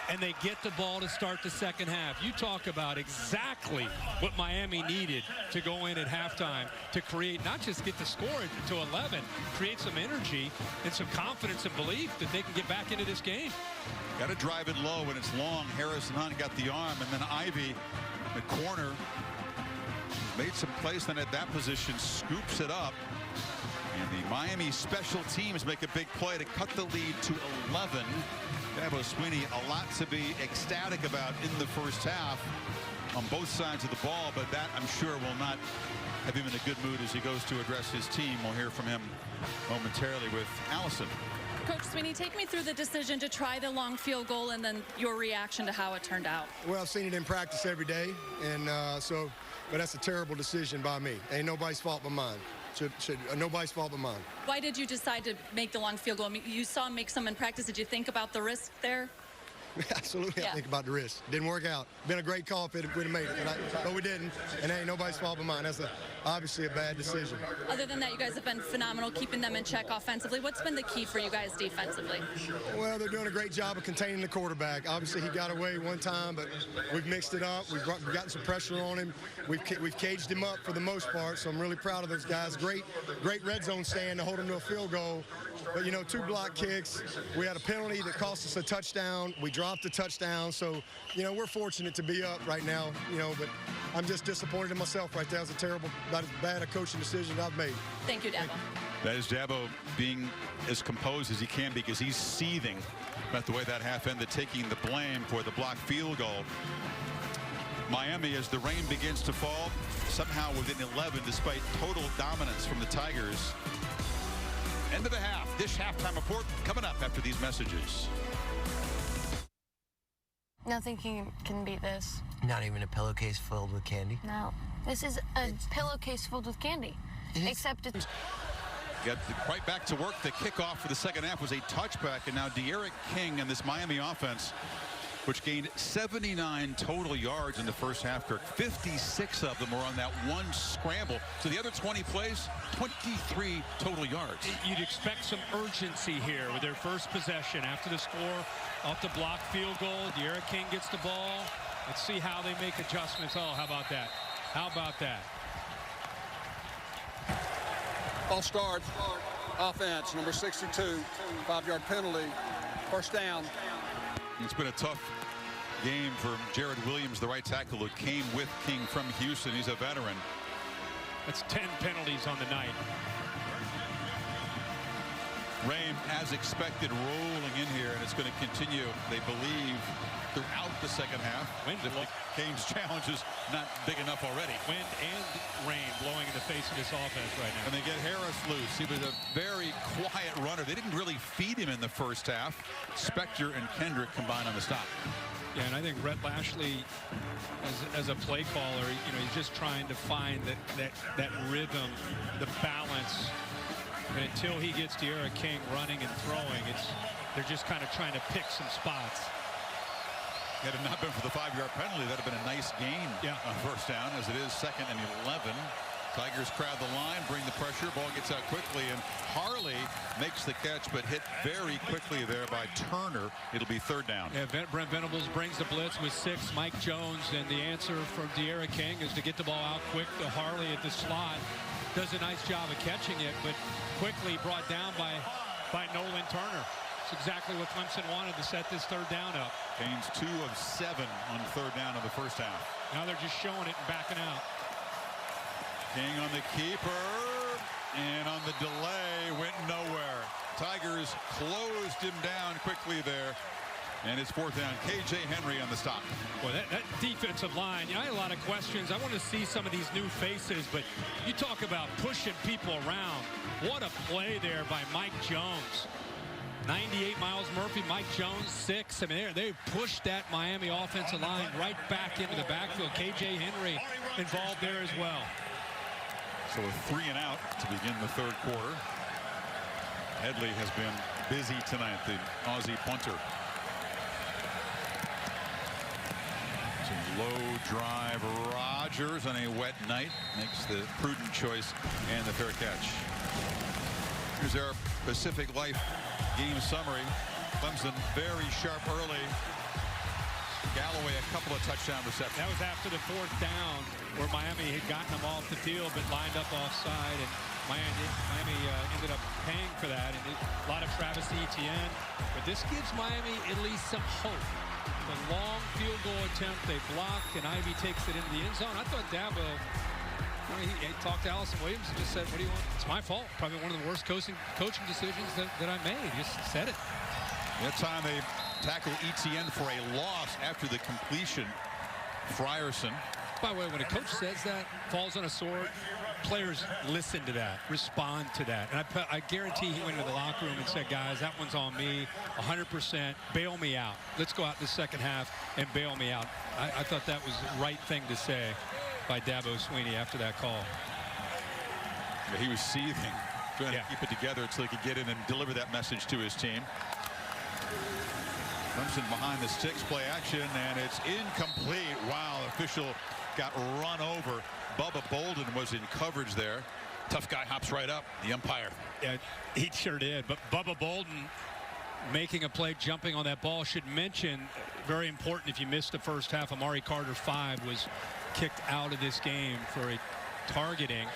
and they get the ball to start the second half. You talk about exactly what Miami needed to go in at halftime to create, not just get the score to 11, create some energy and some confidence and belief that they can get back into this game. Got to drive it low when it's long. Harrison Hunt got the arm, and then Ivy, the corner, made some plays. Then at that position, scoops it up. And the Miami special teams make a big play to cut the lead to 11. Dabo Swinney, a lot to be ecstatic about in the first half on both sides of the ball, but that, I'm sure, will not have him in a good mood as he goes to address his team. We'll hear from him momentarily with Allison. Coach Swinney, take me through the decision to try the long field goal and then your reaction to how it turned out. Well, I've seen it in practice every day, and but that's a terrible decision by me. Ain't nobody's fault but mine. Nobody's fault but mine. Why did you decide to make the long field goal? I mean, you saw him make some in practice. Did you think about the risk there? Absolutely, yeah. I think about the risk. Didn't work out. Been a great call if we'd have made it, but we didn't. And ain't nobody's fault but mine. That's obviously a bad decision. Other than that, you guys have been phenomenal keeping them in check offensively. What's been the key for you guys defensively? Well, they're doing a great job of containing the quarterback. Obviously, he got away one time, but we've mixed it up. We've gotten some pressure on him. We've caged him up for the most part, so I'm really proud of those guys. Great red zone stand to hold him to a field goal. But, 2 block kicks. We had a penalty that cost us a touchdown. We dropped a touchdown. So, we're fortunate to be up right now, but I'm just disappointed in myself right there. That was a terrible, about as bad a coaching decision I've made. Thank you, Dabo. That is Dabo being as composed as he can because he's seething about the way that half ended, taking the blame for the blocked field goal. Miami, as the rain begins to fall, somehow within 11 despite total dominance from the Tigers. End of the half. Dish halftime report coming up after these messages. Nothing can beat this. Not even a pillowcase filled with candy? No. This is a pillowcase filled with candy. Except it's... Get right back to work. The kickoff for the second half was a touchback, and now De'Aaron King and this Miami offense, which gained 79 total yards in the first half, Kirk. 56 of them were on that one scramble. So the other 20 plays, 23 total yards. You'd expect some urgency here with their first possession after the score off the block field goal. De'Aaron King gets the ball. Let's see how they make adjustments. Oh, how about that? How about that? Ball start. Offense, number 62. 5-yard penalty. First down. It's been a tough game for Jared Williams, the right tackle who came with King from Houston. He's a veteran. That's 10 penalties on the night. Rain, as expected, rolling in here, and it's going to continue, they believe, throughout the second half. Wind if the Canes challenge is not big enough already. Wind and rain blowing in the face of this offense right now. And they get Harris loose. He was a very quiet runner. They didn't really feed him in the first half. Spector and Kendrick combined on the stop. Yeah, and I think Rhett Lashley, as a play caller, he's just trying to find that rhythm, the balance. And until he gets De'Aaron King running and throwing, they're just kind of trying to pick some spots. Had it not been for the 5-yard penalty, that would have been a nice gain on first down, as it is 2nd and 11. Tigers crowd the line, bring the pressure, ball gets out quickly, and Harley makes the catch, but hit very quickly there by Turner. It'll be 3rd down. Yeah, Brent Venables brings the blitz with 6. Mike Jones, and the answer from De'Aaron King is to get the ball out quick to Harley at the slot. Does a nice job of catching it, but quickly brought down by Nolan Turner. It's exactly what Clemson wanted to set this 3rd down up. Canes 2 of 7 on 3rd down of the first half. Now they're just showing it and backing out. King on the keeper, and on the delay, went nowhere. Tigers closed him down quickly there. And it's 4th down. KJ Henry on the stop. Well, that defensive line, I had a lot of questions. I want to see some of these new faces, but you talk about pushing people around. What a play there by Mike Jones. 98 Miles Murphy, Mike Jones 6. I mean, they pushed that Miami offensive line right back into the backfield. KJ Henry involved there as well. So a 3 and out to begin the 3rd quarter. Headley has been busy tonight, the Aussie punter. Low drive. Rodgers on a wet night makes the prudent choice and the fair catch. Here's our Pacific Life game summary. Clemson very sharp early. Galloway a couple of touchdown receptions. That was after the 4th down where Miami had gotten them off the field but lined up offside, and Miami ended up paying for that. And a lot of Travis Etienne. But this gives Miami at least some hope. The long field goal attempt, they blocked, and Ivy takes it into the end zone. I thought Dabo, he talked to Allison Williams and just said, what do you want? It's my fault. Probably one of the worst coaching decisions that I made. He just said it. That time they tackle Etienne for a loss after the completion. Frierson. By the way, when a coach says that, falls on a sword, players listen to that, respond to that. And I guarantee he went into the locker room and said, guys, that one's on me, 100%, bail me out. Let's go out the second half and bail me out. I thought that was the right thing to say by Dabo Swinney after that call. Yeah, he was seething, trying to keep it together so he could get in and deliver that message to his team. Clemson behind the sticks, play action, and it's incomplete. Wow, official got run over. Bubba Bolden was in coverage there. Tough guy hops right up, the umpire. Yeah, he sure did. But Bubba Bolden making a play, jumping on that ball. Should mention, very important if you missed the first half, Amari Carter 5 was kicked out of this game for a targeting.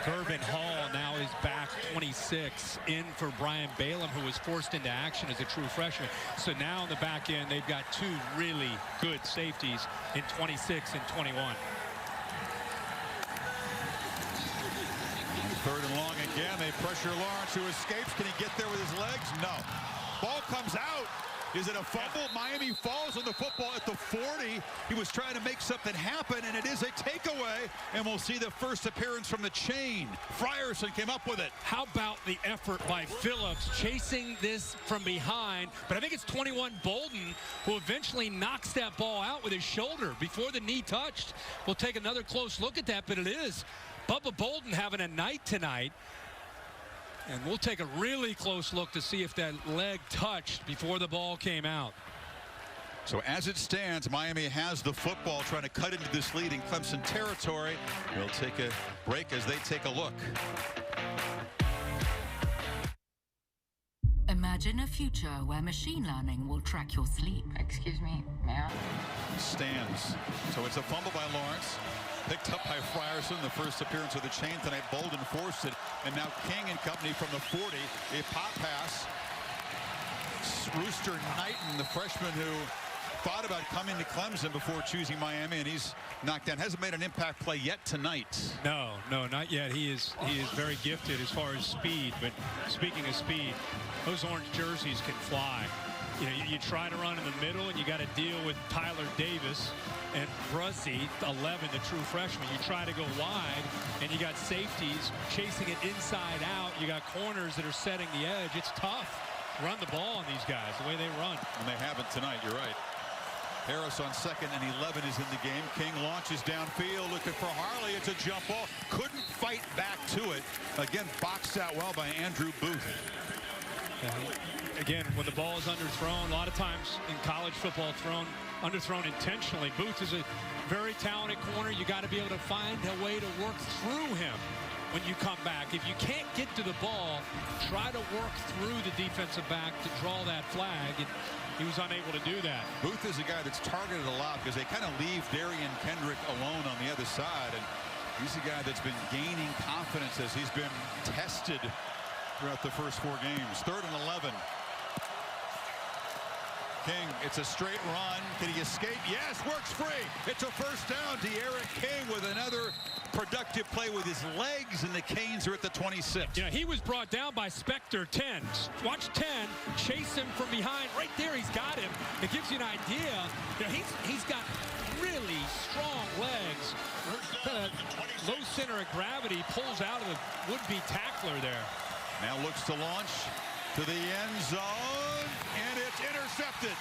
Gervin Hall now is back 26 in for Brian Balaam, who was forced into action as a true freshman. So now in the back end, they've got 2 really good safeties in 26 and 21. 3rd and long again. They pressure Lawrence, who escapes. Can he get there with his legs? No. Ball comes out. Is it a fumble? Miami falls on the football at the 40. He was trying to make something happen, and it is a takeaway. And we'll see the first appearance from the chain. Frierson came up with it. How about the effort by Phillips chasing this from behind? But I think it's 21 Bolden who eventually knocks that ball out with his shoulder before the knee touched. We'll take another close look at that, but it is Bubba Bolden having a night tonight. And we'll take a really close look to see if that leg touched before the ball came out. So as it stands, Miami has the football, trying to cut into this lead in Clemson territory. We'll take a break as they take a look. Imagine a future where machine learning will track your sleep. Excuse me, ma'am. Stands. So it's a fumble by Lawrence. Picked up by Frierson, the first appearance of the chain tonight. Bolden forced it, and now King and company from the 40. A pop pass. Rooster Knighton, the freshman who thought about coming to Clemson before choosing Miami, and he's knocked down. Hasn't made an impact play yet tonight. No, not yet. He is very gifted as far as speed. But speaking of speed, those orange jerseys can fly. You know, you try to run in the middle, and you got to deal with Tyler Davis and Bruzzi, 11, the true freshman. You try to go wide, and you got safeties chasing it inside out. You got corners that are setting the edge. It's tough. Run the ball on these guys, the way they run. And they haven't tonight, you're right. Harris on 2nd and 11 is in the game. King launches downfield, looking for Harley. It's a jump ball. Couldn't fight back to it. Again, boxed out well by Andrew Booth. Again, when the ball is underthrown, a lot of times in college football, underthrown intentionally. Booth is a very talented corner. You got to be able to find a way to work through him when you come back. If you can't get to the ball, try to work through the defensive back to draw that flag. And he was unable to do that. Booth is a guy that's targeted a lot because they kind of leave Darian Kendrick alone on the other side. And he's a guy that's been gaining confidence as he's been tested throughout the first 4 games. 3rd and 11. King, it's a straight run. Can he escape? Yes, works free. It's a first down. De'Aaron King with another productive play with his legs, and the Canes are at the 26. You know, he was brought down by Spectre 10. Watch 10 chase him from behind. Right there, he's got him. It gives you an idea. You know, he's got really strong legs. Low center of gravity, pulls out of the would-be tackler there. Now looks to launch to the end zone, and it's intercepted.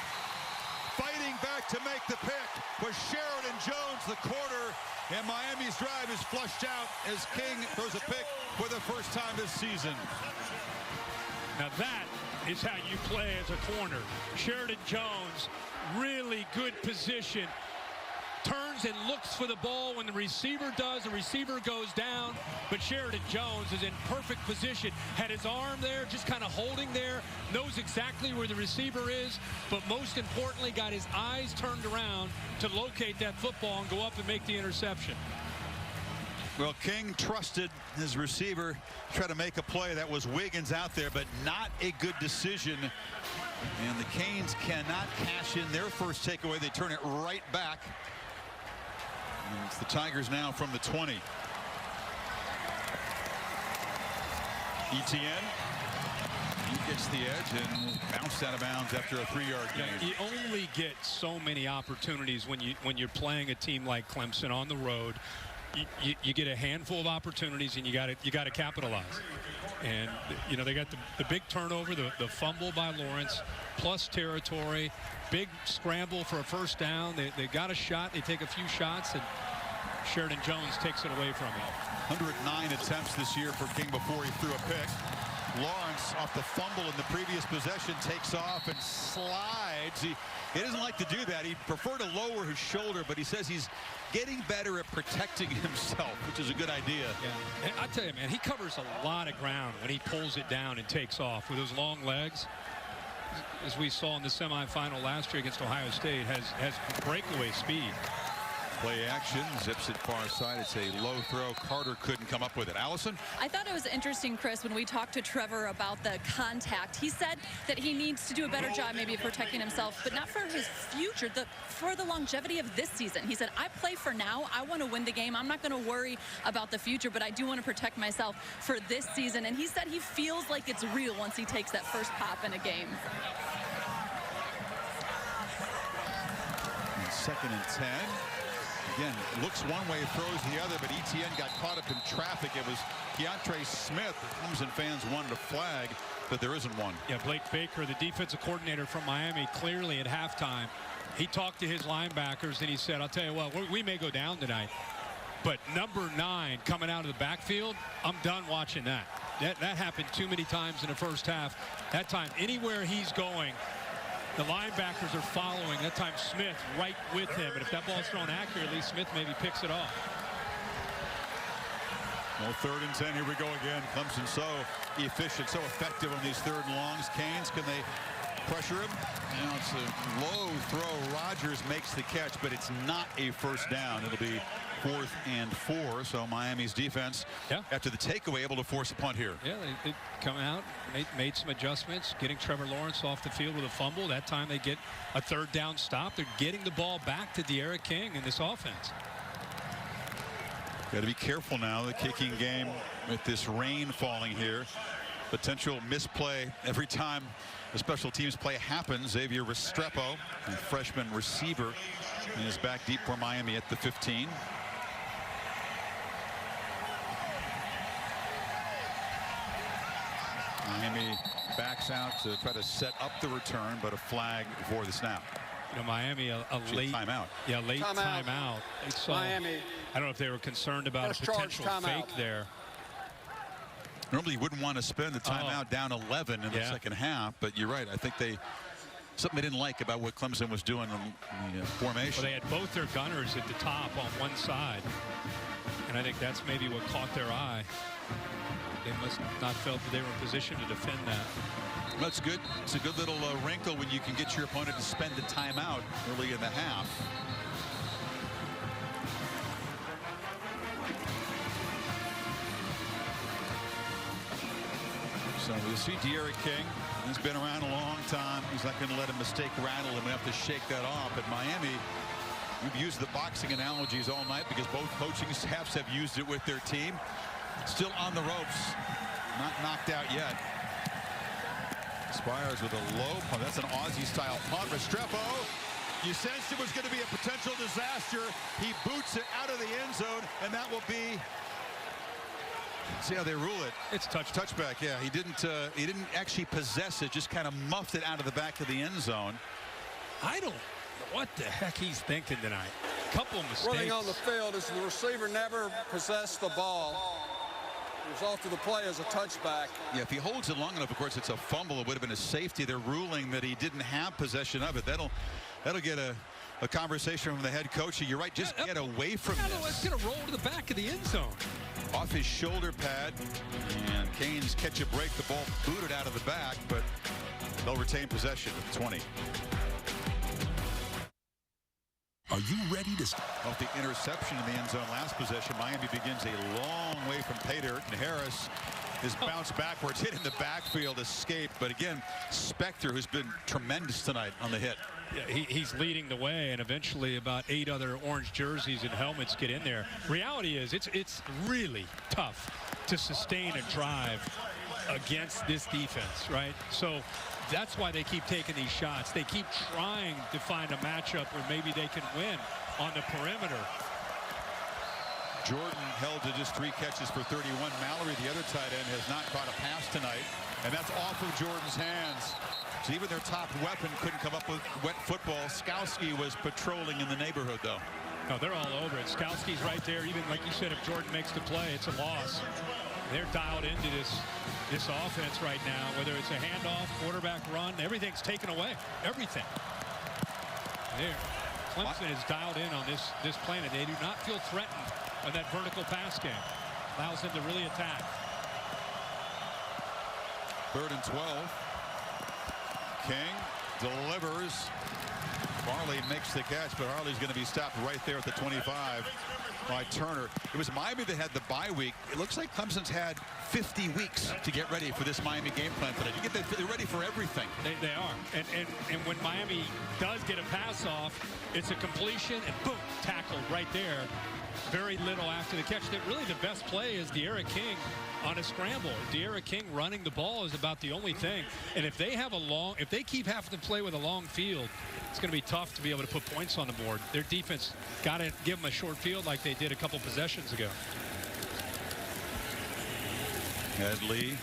Fighting back to make the pick was Sheridan Jones, the corner, and Miami's drive is flushed out as King throws a pick for the first time this season. Now that is how you play as a corner. Sheridan Jones, really good position. turns and looks for the ball when the receiver does. The receiver goes down, but Sheridan Jones is in perfect position. Had his arm there, just kind of holding there, knows exactly where the receiver is, but most importantly, got his eyes turned around to locate that football and go up and make the interception. Well, King trusted his receiver, try to make a play. That was Wiggins out there, but not a good decision. And the Canes cannot cash in their first takeaway. They turn it right back. And it's the Tigers now from the 20. Etienne. He gets the edge and bounced out of bounds after a 3-yard gain. You only get so many opportunities when you're playing a team like Clemson on the road. You get a handful of opportunities, and you got to capitalize. And you know, they got the big turnover, the fumble by Lawrence, plus territory, big scramble for a first down. They got a shot. They take a few shots, and Sheridan Jones takes it away from him. 109 attempts this year for King before he threw a pick. Lawrence, off the fumble in the previous possession, takes off and slides. He doesn't like to do that. He'd prefer to lower his shoulder, but he says he's getting better at protecting himself, which is a good idea. Yeah. And I tell you, man, he covers a lot of ground when he pulls it down and takes off with those long legs. As we saw in the semifinal last year against Ohio State, has breakaway speed. Play action, zips it far side. It's a low throw. Carter couldn't come up with it. Allison? I thought it was interesting, Chris, when we talked to Trevor about the contact. He said that he needs to do a better job maybe of protecting himself, but not for his future, for the longevity of this season. He said, I play for now. I want to win the game. I'm not going to worry about the future, but I do want to protect myself for this season. And he said he feels like it's real once he takes that first pop in a game. And 2nd and 10. Again, looks one way, throws the other, but Etienne got caught up in traffic. It was Keontre Smith. The Clemson fans wanted a flag, but there isn't one. Yeah, Blake Baker, the defensive coordinator from Miami, clearly at halftime, he talked to his linebackers and he said, I'll tell you what, we may go down tonight, but number 9 coming out of the backfield, I'm done watching that. That happened too many times in the first half. That time, anywhere he's going, the linebackers are following. That time Smith right with him. And if that ball's thrown accurately, Smith maybe picks it off. Well, 3rd and 10. Here we go again. Clemson so efficient, so effective on these 3rd and longs. Canes, can they pressure him? Now it's a low throw. Rogers makes the catch, but it's not a first down. It'll be 4th and 4. So Miami's defense, after the takeaway, able to force a punt here. Yeah, they come out, made some adjustments, getting Trevor Lawrence off the field with a fumble. That time they get a 3rd down stop. They're getting the ball back to De'Ara King in this offense. Got to be careful now, the kicking game with this rain falling here. Potential misplay every time a special teams play happens. Xavier Restrepo, the freshman receiver, is back deep for Miami at the 15. Miami backs out to try to set up the return, but a flag for the snap. You know, Miami a late timeout. Yeah, late timeout. They saw, Miami. I don't know if they were concerned about a potential fake there. Normally you wouldn't want to spend the timeout down 11 in the second half, but you're right. I think something they didn't like about what Clemson was doing in the formation. Well, they had both their gunners at the top on one side, and I think that's maybe what caught their eye. They must not felt that they were in position to defend that. That's good. It's a good little wrinkle when you can get your opponent to spend the timeout early in the half. So we'll see De'Ara King. He's been around a long time. He's not going to let a mistake rattle him. We have to shake that off. At Miami, we've used the boxing analogies all night because both coaching staffs have used it with their team. Still on the ropes. Not knocked out yet. Spires with a low punt. That's an Aussie-style punt. Restrepo, you sensed it was going to be a potential disaster. He boots it out of the end zone, and that will be. See how they rule it. It's touchback. Yeah, he didn't actually possess it. Just kind of muffed it out of the back of the end zone. I don't know what the heck he's thinking tonight. Couple mistakes. Running on the field is the receiver never possessed the ball. The result of the play is a touchback. Yeah, if he holds it long enough, of course, it's a fumble. It would have been a safety. They're ruling that he didn't have possession of it. That'll get a a conversation from the head coach. You're right, just get away from this. Let's get a roll to the back of the end zone. Off his shoulder pad, and Canes catch a break. The ball booted out of the back, but they'll retain possession at the 20. Are you ready to off the interception in the end zone last possession? Miami begins a long way from pay dirt, and Harris is bounced backwards, hit in the backfield, escaped. But again, Spector, who's been tremendous tonight on the hit. Yeah, he's leading the way, and eventually about 8 other orange jerseys and helmets get in there. Reality is it's really tough to sustain a drive against this defense, right? So that's why they keep taking these shots. They keep trying to find a matchup where maybe they can win on the perimeter. Jordan held to just 3 catches for 31. Mallory, the other tight end, has not caught a pass tonight, and that's off of Jordan's hands. So even their top weapon couldn't come up with wet football. Skowski was patrolling in the neighborhood, though. No, they're all over it. Skowski's right there. Even like you said, if Jordan makes the play, it's a loss. They're dialed into this offense right now, whether it's a handoff, quarterback run, everything's taken away. Everything. There. Clemson is dialed in on this plan, and they do not feel threatened by that vertical pass game. Allows them to really attack. 3rd and 12. King delivers. Farley makes the catch, but Harley's going to be stopped right there at the 25 by Turner. It was Miami that had the bye week. It looks like Clemson's had 50 weeks to get ready for this Miami game plan today. They're ready for everything. They are. And when Miami does get a pass off, it's a completion and boom, tackled right there. Very little after the catch. Really the best play is De'Ara King on a scramble. De'Ara King running the ball is about the only thing. And if they keep having to play with a long field, it's going to be tough to be able to put points on the board. Their defense got to give them a short field like they did a couple possessions ago. Headley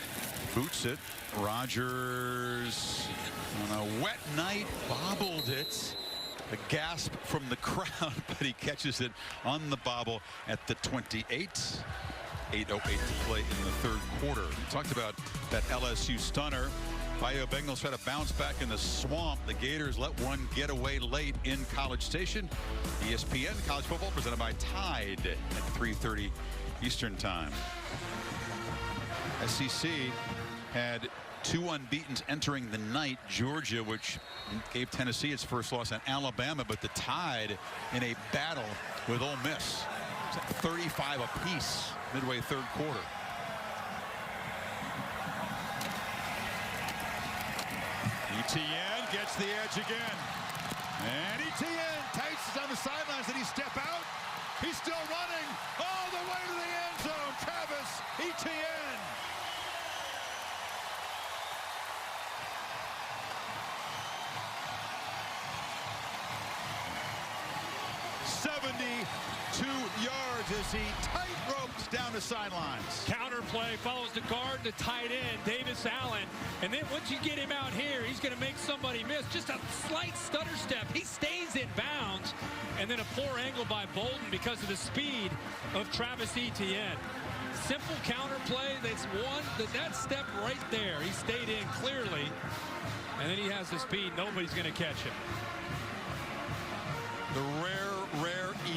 boots it. Rogers on a wet night bobbled it. A gasp from the crowd, but he catches it on the bobble at the 28. 8:08 to play in the 3rd quarter. We talked about that LSU stunner. Bayou Bengals try to bounce back in the swamp. The Gators let one get away late in College Station. ESPN College Football presented by Tide at 3:30 Eastern Time. SEC had 2 unbeatens entering the night. Georgia, which gave Tennessee its first loss, and Alabama, but the Tide in a battle with Ole Miss. It's at 35 apiece midway 3rd quarter. Etienne gets the edge again. And Etienne tights on the sidelines. Did he step out? He's still running all the way to the end zone. Travis Etienne. yards as he tight ropes down the sidelines. Counter play follows the guard, the tight end, Davis Allen. And then once you get him out here, he's going to make somebody miss. Just a slight stutter step. He stays in bounds. And then a poor angle by Bolden because of the speed of Travis Etienne. Simple counter play. That's one. That step right there. He stayed in clearly. And then he has the speed. Nobody's going to catch him. The rare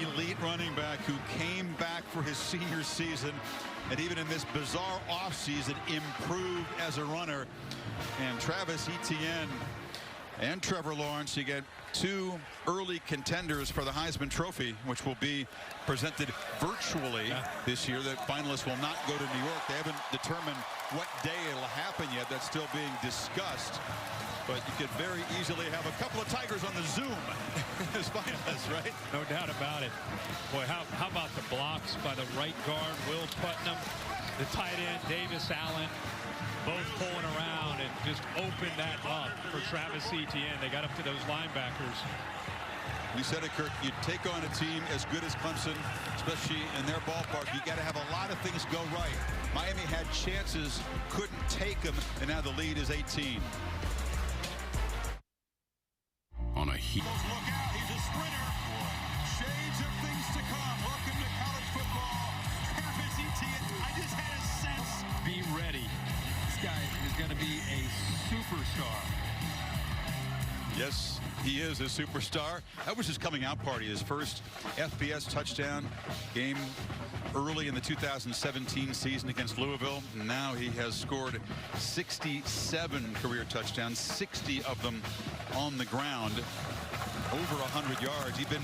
elite running back who came back for his senior season and even in this bizarre offseason improved as a runner. And Travis Etienne and Trevor Lawrence, you get two early contenders for the Heisman Trophy, which will be presented virtually this year. The finalists will not go to New York. They haven't determined what day it'll happen yet. That's still being discussed. But you could very easily have a couple of Tigers on the Zoom as finalists, right? No doubt about it. Boy, how about the blocks by the right guard, Will Putnam, the tight end, Davis Allen, both pulling around and just open that up for Travis Etienne. They got up to those linebackers. You said it, Kirk. You take on a team as good as Clemson, especially in their ballpark. You got to have a lot of things go right. Miami had chances, couldn't take them, and now the lead is 18. On a heat. Look out, he's a sprinter. Shades of things to come. Welcome to college football. Travis Etienne, I just had a sense. Be ready. This guy is going to be a superstar. Yes, he is a superstar. That was his coming out party, his first FBS touchdown game early in the 2017 season against Louisville. Now he has scored 67 career touchdowns, 60 of them on the ground, over 100 yards. He'd been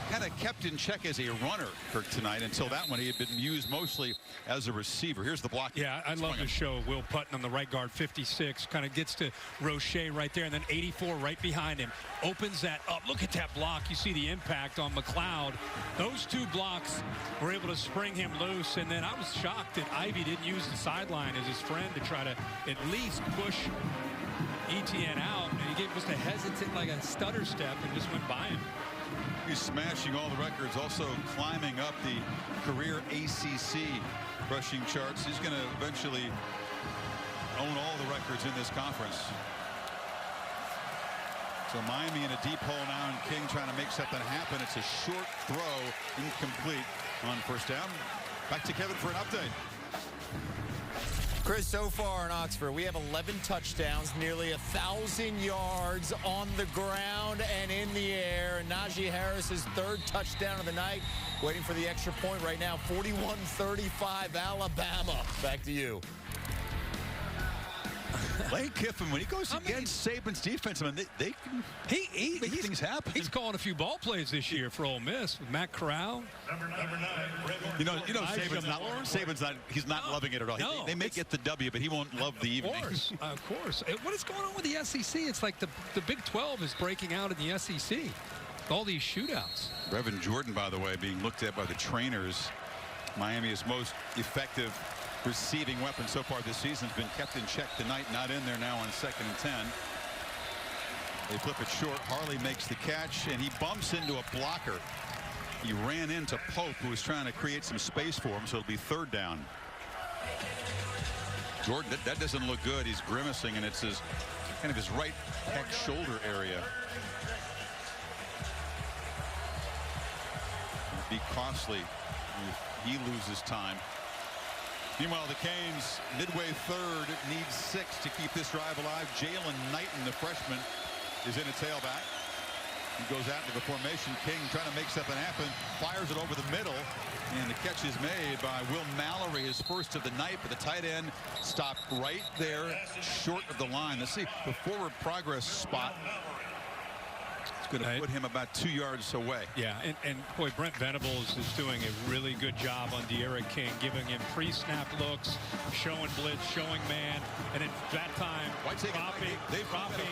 kind of kept in check as a runner for tonight until that one. He had been used mostly as a receiver. Here's the block. Yeah, I love the show. Will Putton on the right guard, 56, kind of gets to Roche right there, and then 84 right behind him. Opens that up. Look at that block. You see the impact on McLeod. Those two blocks were able to spring him loose, and then I was shocked that Ivy didn't use the sideline as his friend to try to at least push Etienne out, and he gave just a hesitant, like a stutter step, and just went by him. He's smashing all the records, also climbing up the career ACC rushing charts. He's going to eventually own all the records in this conference. So Miami in a deep hole now, and King trying to make something happen. It's a short throw, incomplete on first down. Back to Kevin for an update. Chris, so far in Oxford, we have 11 touchdowns, nearly 1,000 yards on the ground and in the air. Najee Harris's third touchdown of the night. Waiting for the extra point right now, 41-35 Alabama. Back to you. Lane Kiffin, when he goes against Saban's defense, I mean, they can make things happen. He's calling a few ball plays this year for Ole Miss with Matt Corral. Number 9. Saban's not. He's not loving it at all. No, they may get the W, but he won't love the evening. Of course. What is going on with the SEC? It's like the Big 12 is breaking out in the SEC. All these shootouts. Brevin Jordan, by the way, being looked at by the trainers. Miami's most effective receiving weapon so far this season has been kept in check tonight. Not in there now on 2nd and 10. They flip it short. Harley makes the catch, and he bumps into a blocker. He ran into Pope, who was trying to create some space for him, so it'll be 3rd down. Jordan, that doesn't look good. He's grimacing, and it's his kind of his right pec shoulder area. It'll be costly if he loses time. Meanwhile, the Canes, midway 3rd, need 6 to keep this drive alive. Jalen Knighton, the freshman, is in a tailback. He goes out into the formation. King trying to make something happen. Fires it over the middle. And the catch is made by Will Mallory, his first of the night. But the tight end stopped right there, short of the line. Let's see, the forward progress spot. Going to put him about 2 yards away. Yeah, and boy, Brent Venables is doing a really good job on De'Ara King, giving him pre-snap looks, showing blitz, showing man, and at that time, dropping,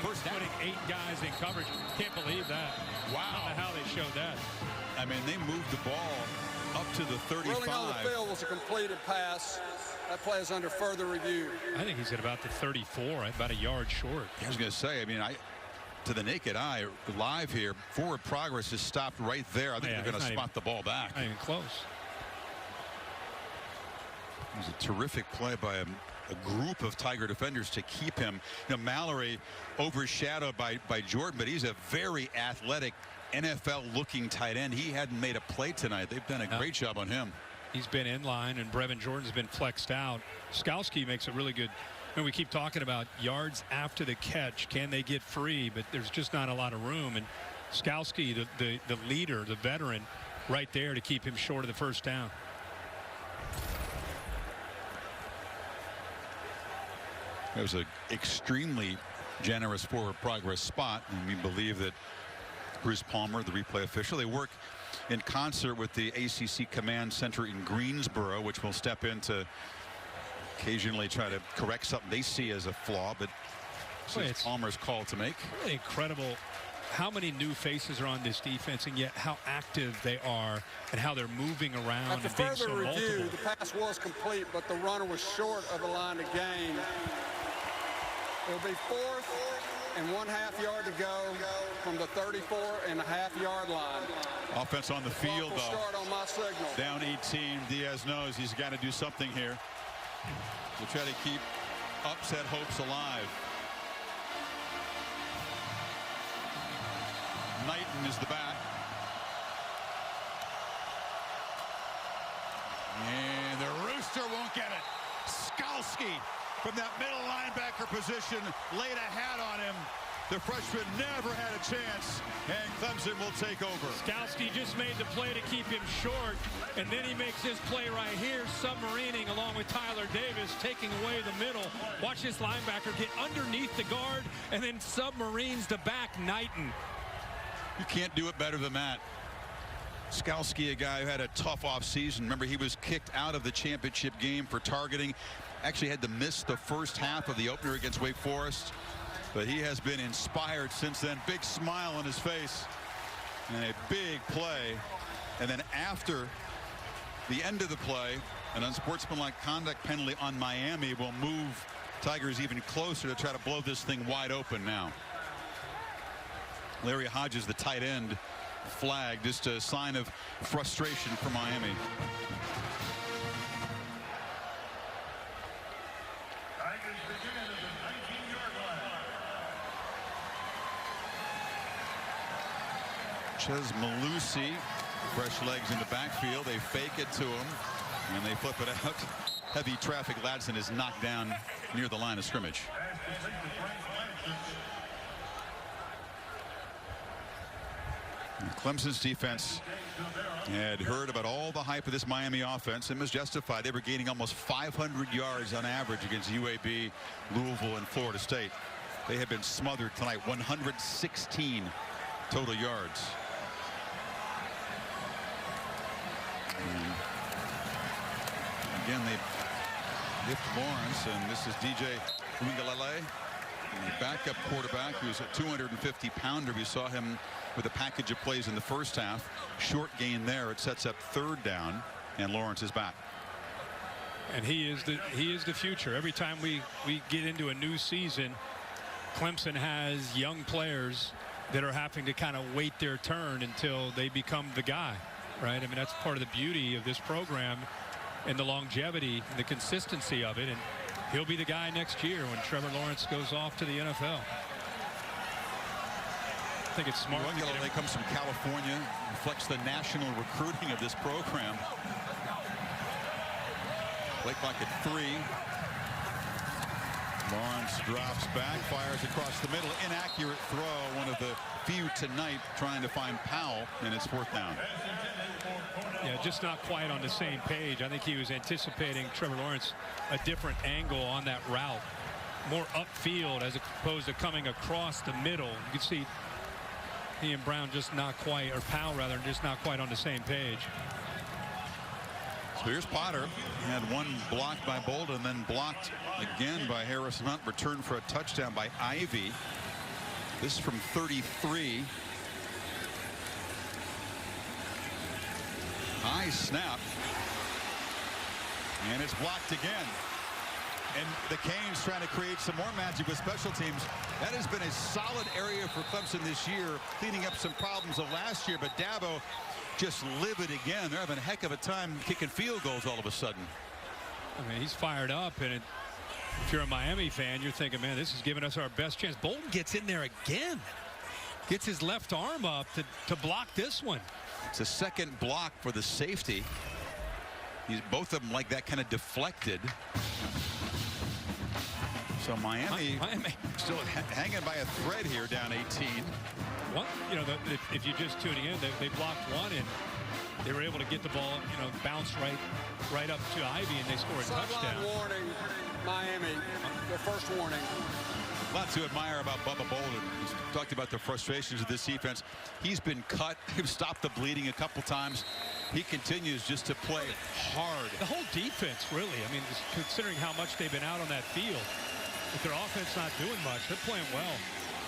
putting 8 guys in coverage. Can't believe that. Wow. I don't know how they showed that. I mean, they moved the ball up to the 35. Rolling on the field was a completed pass. That play is under further review. I think he's at about the 34, about a yard short. I was going to say, I mean, to the naked eye, live here, forward progress is stopped right there. I think they're going to spot the ball back. Not even close. It was a terrific play by a group of Tiger defenders to keep him. You know, Mallory overshadowed by Jordan, but he's a very athletic NFL-looking tight end. He hadn't made a play tonight. They've done a great job on him. He's been in line, and Brevin Jordan's been flexed out. Skowski makes a really good. And we keep talking about yards after the catch. Can they get free? But there's just not a lot of room. And Skowski, the leader, the veteran, right there to keep him short of the first down. It was an extremely generous forward progress spot. And we believe that Bruce Palmer, the replay official, they work in concert with the ACC Command Center in Greensboro, which will step in to occasionally try to correct something they see as a flaw, but it's Palmer's call to make. Really incredible how many new faces are on this defense, and yet how active they are and how they're moving around. After and being so further review, multiple. the pass was complete, but the runner was short of the line to gain. It'll be 4th and 1/2 yard to go from the 34.5-yard line. Offense on the field, though. Start on my signal. Down 18. Diaz knows he's got to do something here to try to keep upset hopes alive. Knighton is the back. And the Rooster won't get it. Skowski from that middle linebacker position laid a hat on him. The freshman never had a chance, and Clemson will take over. Skalski just made the play to keep him short, and then he makes this play right here, submarining along with Tyler Davis, taking away the middle. Watch this linebacker get underneath the guard and then submarines the back Knighton. You can't do it better than that. Skalski, a guy who had a tough offseason. Remember, he was kicked out of the championship game for targeting. Actually had to miss the first half of the opener against Wake Forest. But he has been inspired since then. Big smile on his face. And a big play. And then after the end of the play, an unsportsmanlike conduct penalty on Miami will move Tigers even closer to try to blow this thing wide open now. Larry Hodges, the tight end, flag, just a sign of frustration for Miami. Ches Malusi, fresh legs in the backfield. They fake it to him, and they flip it out. Heavy traffic. Ladson is knocked down near the line of scrimmage. Clemson's defense had heard about all the hype of this Miami offense and was justified. They were gaining almost 500 yards on average against UAB, Louisville, and Florida State. They have been smothered tonight. 116 total yards. Again, they lift Lawrence, and this is DJ Uiagalelei, the backup quarterback, who's a 250-pounder. We saw him with a package of plays in the first half. Short gain there. It sets up third down, and Lawrence is back. And he is the future. Every time we get into a new season, Clemson has young players that are having to kind of wait their turn until they become the guy, right? I mean, that's part of the beauty of this program and the longevity and the consistency of it. And he'll be the guy next year when Trevor Lawrence goes off to the NFL. I think it's smart. They comes from California, reflects the national recruiting of this program. Play clock at 3. Lawrence drops back, fires across the middle. Inaccurate throw. One of the few tonight trying to find Powell, and it's fourth down. Yeah, just not quite on the same page. I think he was anticipating Trevor Lawrence a different angle on that route. More upfield as opposed to coming across the middle. You can see he and Brown just not quite, or Powell rather, just not quite on the same page. So here's Potter. He had one blocked by Bolden, then blocked again by Harrison Hunt. Returned for a touchdown by Ivy. This is from 33. High snap. And it's blocked again. And the Canes trying to create some more magic with special teams. That has been a solid area for Clemson this year, cleaning up some problems of last year. But Dabo just livid again. They're having a heck of a time kicking field goals all of a sudden. I mean, he's fired up, and if you're a Miami fan, you're thinking, man, this is giving us our best chance. Bolden gets in there again. Gets his left arm up to block this one. It's a second block for the safety. Both of them like that, kind of deflected. So Miami still hanging by a thread here, down 18. Well, you know, if you're just tuning in, they blocked one, and they were able to get the ball, you know, bounce right up to Ivy, and they scored a touchdown. Warning, Miami, their first warning. Lots to admire about Bubba Bolden. He's talked about the frustrations of this defense. He's been cut. He's stopped the bleeding a couple times. He continues just to play hard. The whole defense, really. I mean, considering how much they've been out on that field, with their offense not doing much, they're playing well.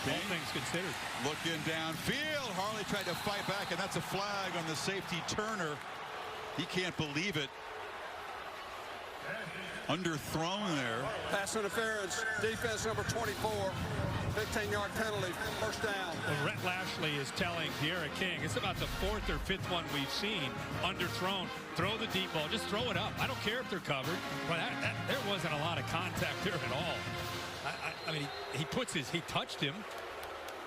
All things considered. Looking downfield. Harley tried to fight back, and that's a flag on the safety Turner. He can't believe it. Underthrown there. Pass interference. Defense number 24. 15-yard penalty. First down. Well, Rhett Lashley is telling De'Ara King it's about the 4th or 5th one we've seen. Underthrown. Throw the deep ball. Just throw it up. I don't care if they're covered. But there wasn't a lot of contact there at all. I mean, he touched him.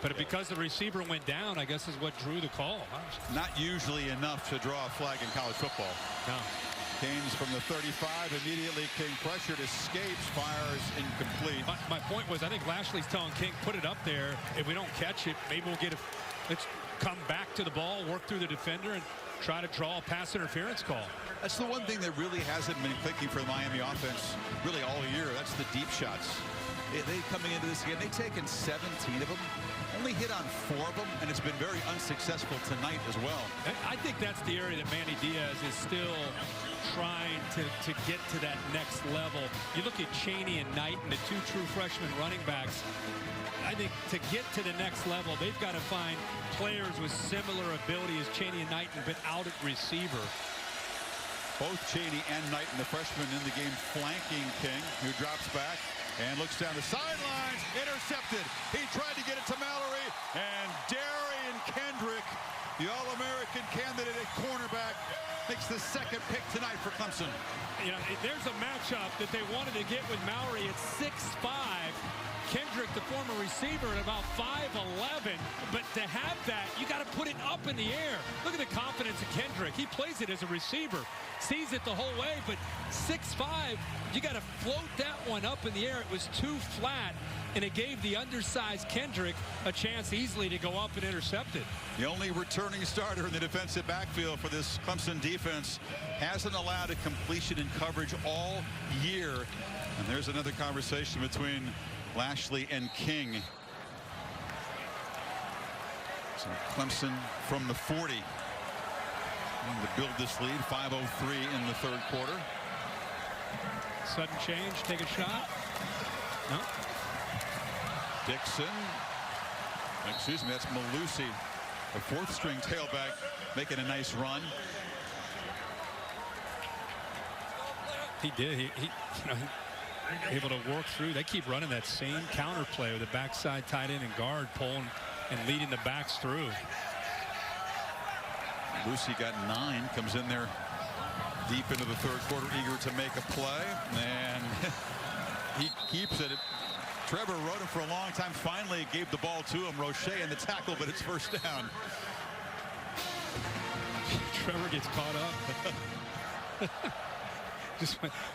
But because the receiver went down, I guess is what drew the call. Not usually enough to draw a flag in college football. No. Canes from the 35, immediately King pressured, escapes, fires incomplete. My point was, I think Lashley's telling King, put it up there. If we don't catch it, maybe we'll get let's come back to the ball, work through the defender, and try to draw a pass interference call. That's the one thing that really hasn't been clicking for the Miami offense really all year. That's the deep shots. They coming into this game, they've taken 17 of them. Only hit on 4 of them, and it's been very unsuccessful tonight as well. I think that's the area that Manny Diaz is still trying to get to that next level. You look at Chaney and Knighton, the 2 true freshman running backs. I think to get to the next level, they've got to find players with similar ability as Chaney and Knighton, but out at receiver. Both Chaney and Knighton, the freshman in the game, flanking King, who drops back and looks down the sidelines. Intercepted. He tried to get it to Mallory, and Darian Kendrick, the All-American candidate at cornerback, makes the 2nd pick tonight for Clemson. You know, there's a matchup that they wanted to get with Mallory at 6'5". Kendrick, the former receiver, at about 5'11", but to have that, you got to put it up in the air. Look at the confidence of Kendrick. He plays it as a receiver, sees it the whole way, but 6'5", you got to float that one up in the air. It was too flat, and it gave the undersized Kendrick a chance easily to go up and intercept it. The only returning starter in the defensive backfield for this Clemson defense hasn't allowed a completion in coverage all year. And there's another conversation between Lashley and King. So Clemson from the 40 to build this lead. 5:03 in the 3rd quarter. Sudden change, take a shot. No. Dixon, excuse me, that's Malusi, a 4th string tailback, making a nice run. He did. He able to work through. They keep running that same counter play with the backside tight end and guard pulling and leading the backs through. Lucy got 9, comes in there deep into the 3rd quarter, eager to make a play, and he keeps it. Trevor rode him for a long time, finally gave the ball to him. Roche in the tackle, but it's 1st down. Trevor gets caught up.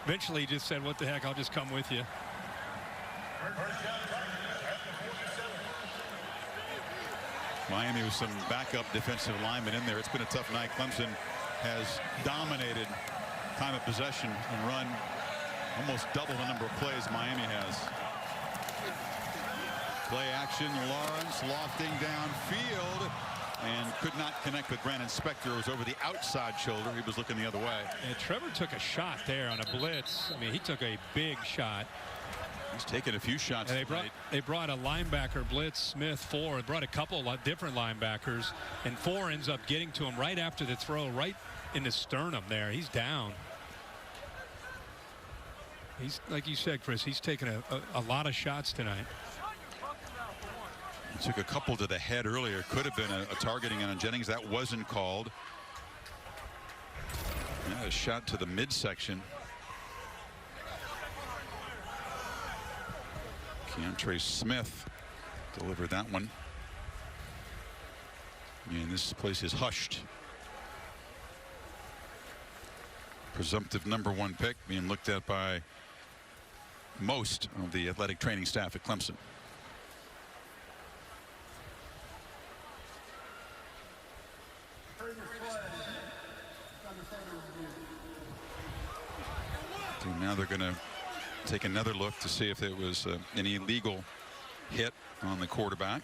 Eventually just said, what the heck, I'll just come with you. Miami with some backup defensive linemen in there. It's been a tough night. Clemson has dominated time of possession and run almost double the number of plays Miami has. Play action, Lawrence lofting downfield and could not connect with Brandon Spector. It was over the outside shoulder. He was looking the other way. And Trevor took a shot there on a blitz. I mean, he took a big shot. He's taken a few shots. And they brought a linebacker blitz, Smith, 4. They brought a couple of different linebackers, and 4 ends up getting to him right after the throw, right in the sternum there. He's down. He's, like you said, Chris, he's taken a lot of shots tonight. He took a couple to the head earlier. Could have been a targeting on Jennings. That wasn't called. Yeah, a shot to the midsection. Keontre Smith delivered that one. And this place is hushed. Presumptive #1 pick being looked at by most of the athletic training staff at Clemson. So now they're going to take another look to see if it was an illegal hit on the quarterback.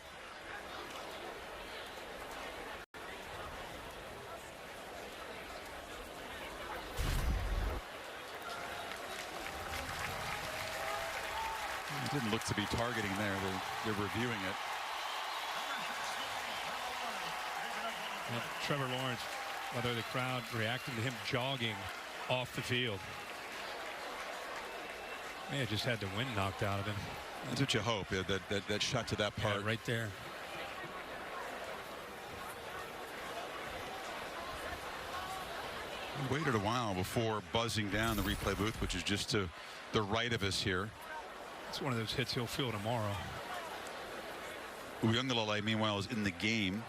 It didn't look to be targeting there. They're reviewing it. Well, Trevor Lawrence, whether the crowd reacting to him jogging off the field. May have just had the wind knocked out of him. That's what you hope. Yeah, that shot to that part. Yeah, right there. We waited a while before buzzing down the replay booth, which is just to the right of us here. It's one of those hits he'll feel tomorrow. Uyunglele, meanwhile, is in the game.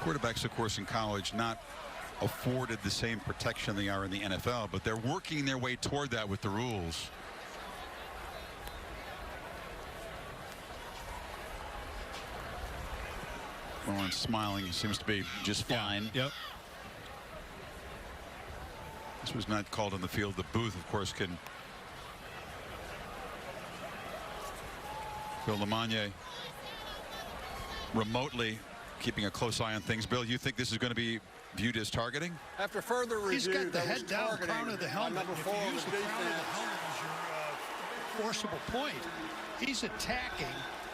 Quarterbacks, of course, in college not afforded the same protection they are in the NFL, but they're working their way toward that with the rules. Lawrence smiling. He seems to be just fine. Yep. This was not called on the field. The booth, of course, can. Bill LeMonnier remotely keeping a close eye on things. Bill, you think this is going to be viewed as targeting? After further review, he's got the head down targeting crown of the helmet. number If 4 you of use the the crown of defense. the helmet as your forcible point, he's attacking,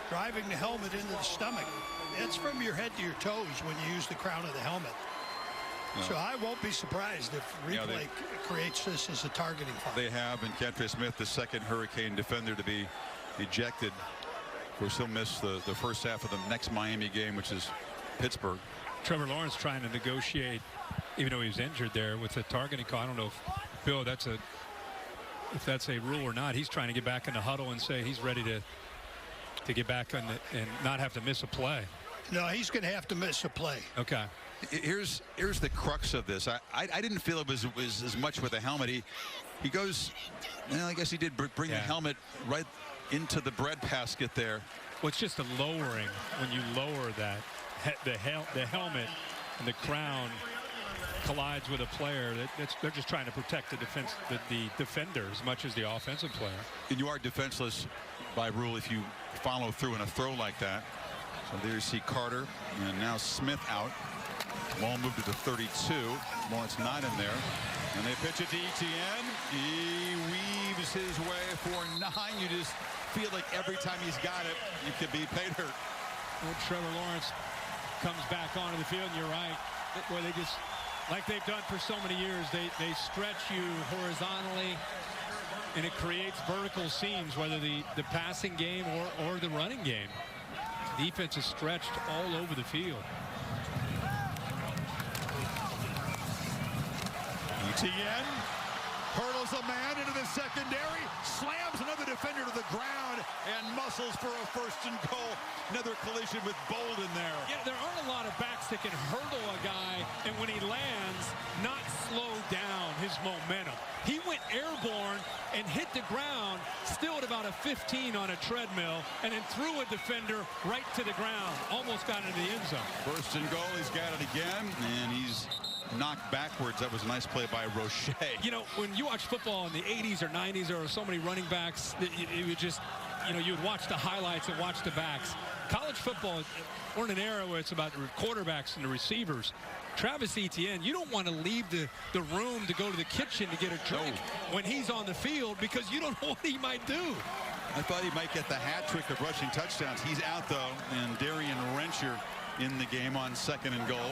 driving the helmet into the stomach. It's from your head to your toes when you use the crown of the helmet. No. So I won't be surprised if replay creates this as a targeting foul. They have, and Kentre Smith, the second Hurricane defender to be ejected. Of course, he'll miss the first half of the next Miami game, which is Pittsburgh. Trevor Lawrence trying to negotiate, even though he was injured there, with the targeting call. I don't know if, Bill, if that's a rule or not. He's trying to get back in the huddle and say he's ready to get back on and not have to miss a play. No, he's going to have to miss a play. Okay. Here's the crux of this. I didn't feel it was as much with the helmet. He goes, well, I guess he did bring the helmet right into the breadbasket there. Well, it's just a lowering when you lower that. The helmet and the crown collides with a player. They're just trying to protect the defender as much as the offensive player. And you are defenseless by rule if you follow through in a throw like that. So there you see Carter, and now Smith out. Ball moved to the 32. Lawrence not in there. And they pitch it to Etienne. He weaves his way for 9. You just feel like every time he's got it, you could be paid hurt. Well, Trevor Lawrence comes back onto the field, and you're right. Boy, they just, like they've done for so many years, they stretch you horizontally, and it creates vertical seams, whether the passing game or the running game. Defense is stretched all over the field. Etienne hurdles a man into the secondary, slams another defender to the ground, and muscles for a first and goal. Another collision with Bolden there. Yeah, there aren't a lot of backs that can hurdle a guy, and when he lands, not slow down his momentum. He went airborne and hit the ground, still at about a 15 on a treadmill, and then threw a defender right to the ground. Almost got into the end zone. First and goal, he's got it again, and he's knocked backwards. That was a nice play by Roche. You know, when you watch football in the 80s or 90s, there were so many running backs that you would just, you would watch the highlights and watch the backs. College football, we're in an era where it's about the quarterbacks and the receivers. Travis Etienne, you don't want to leave the room to go to the kitchen to get a drink when he's on the field, because you don't know what he might do. I thought he might get the hat trick of rushing touchdowns. He's out, though, and Darian Rencher in the game on second and goal.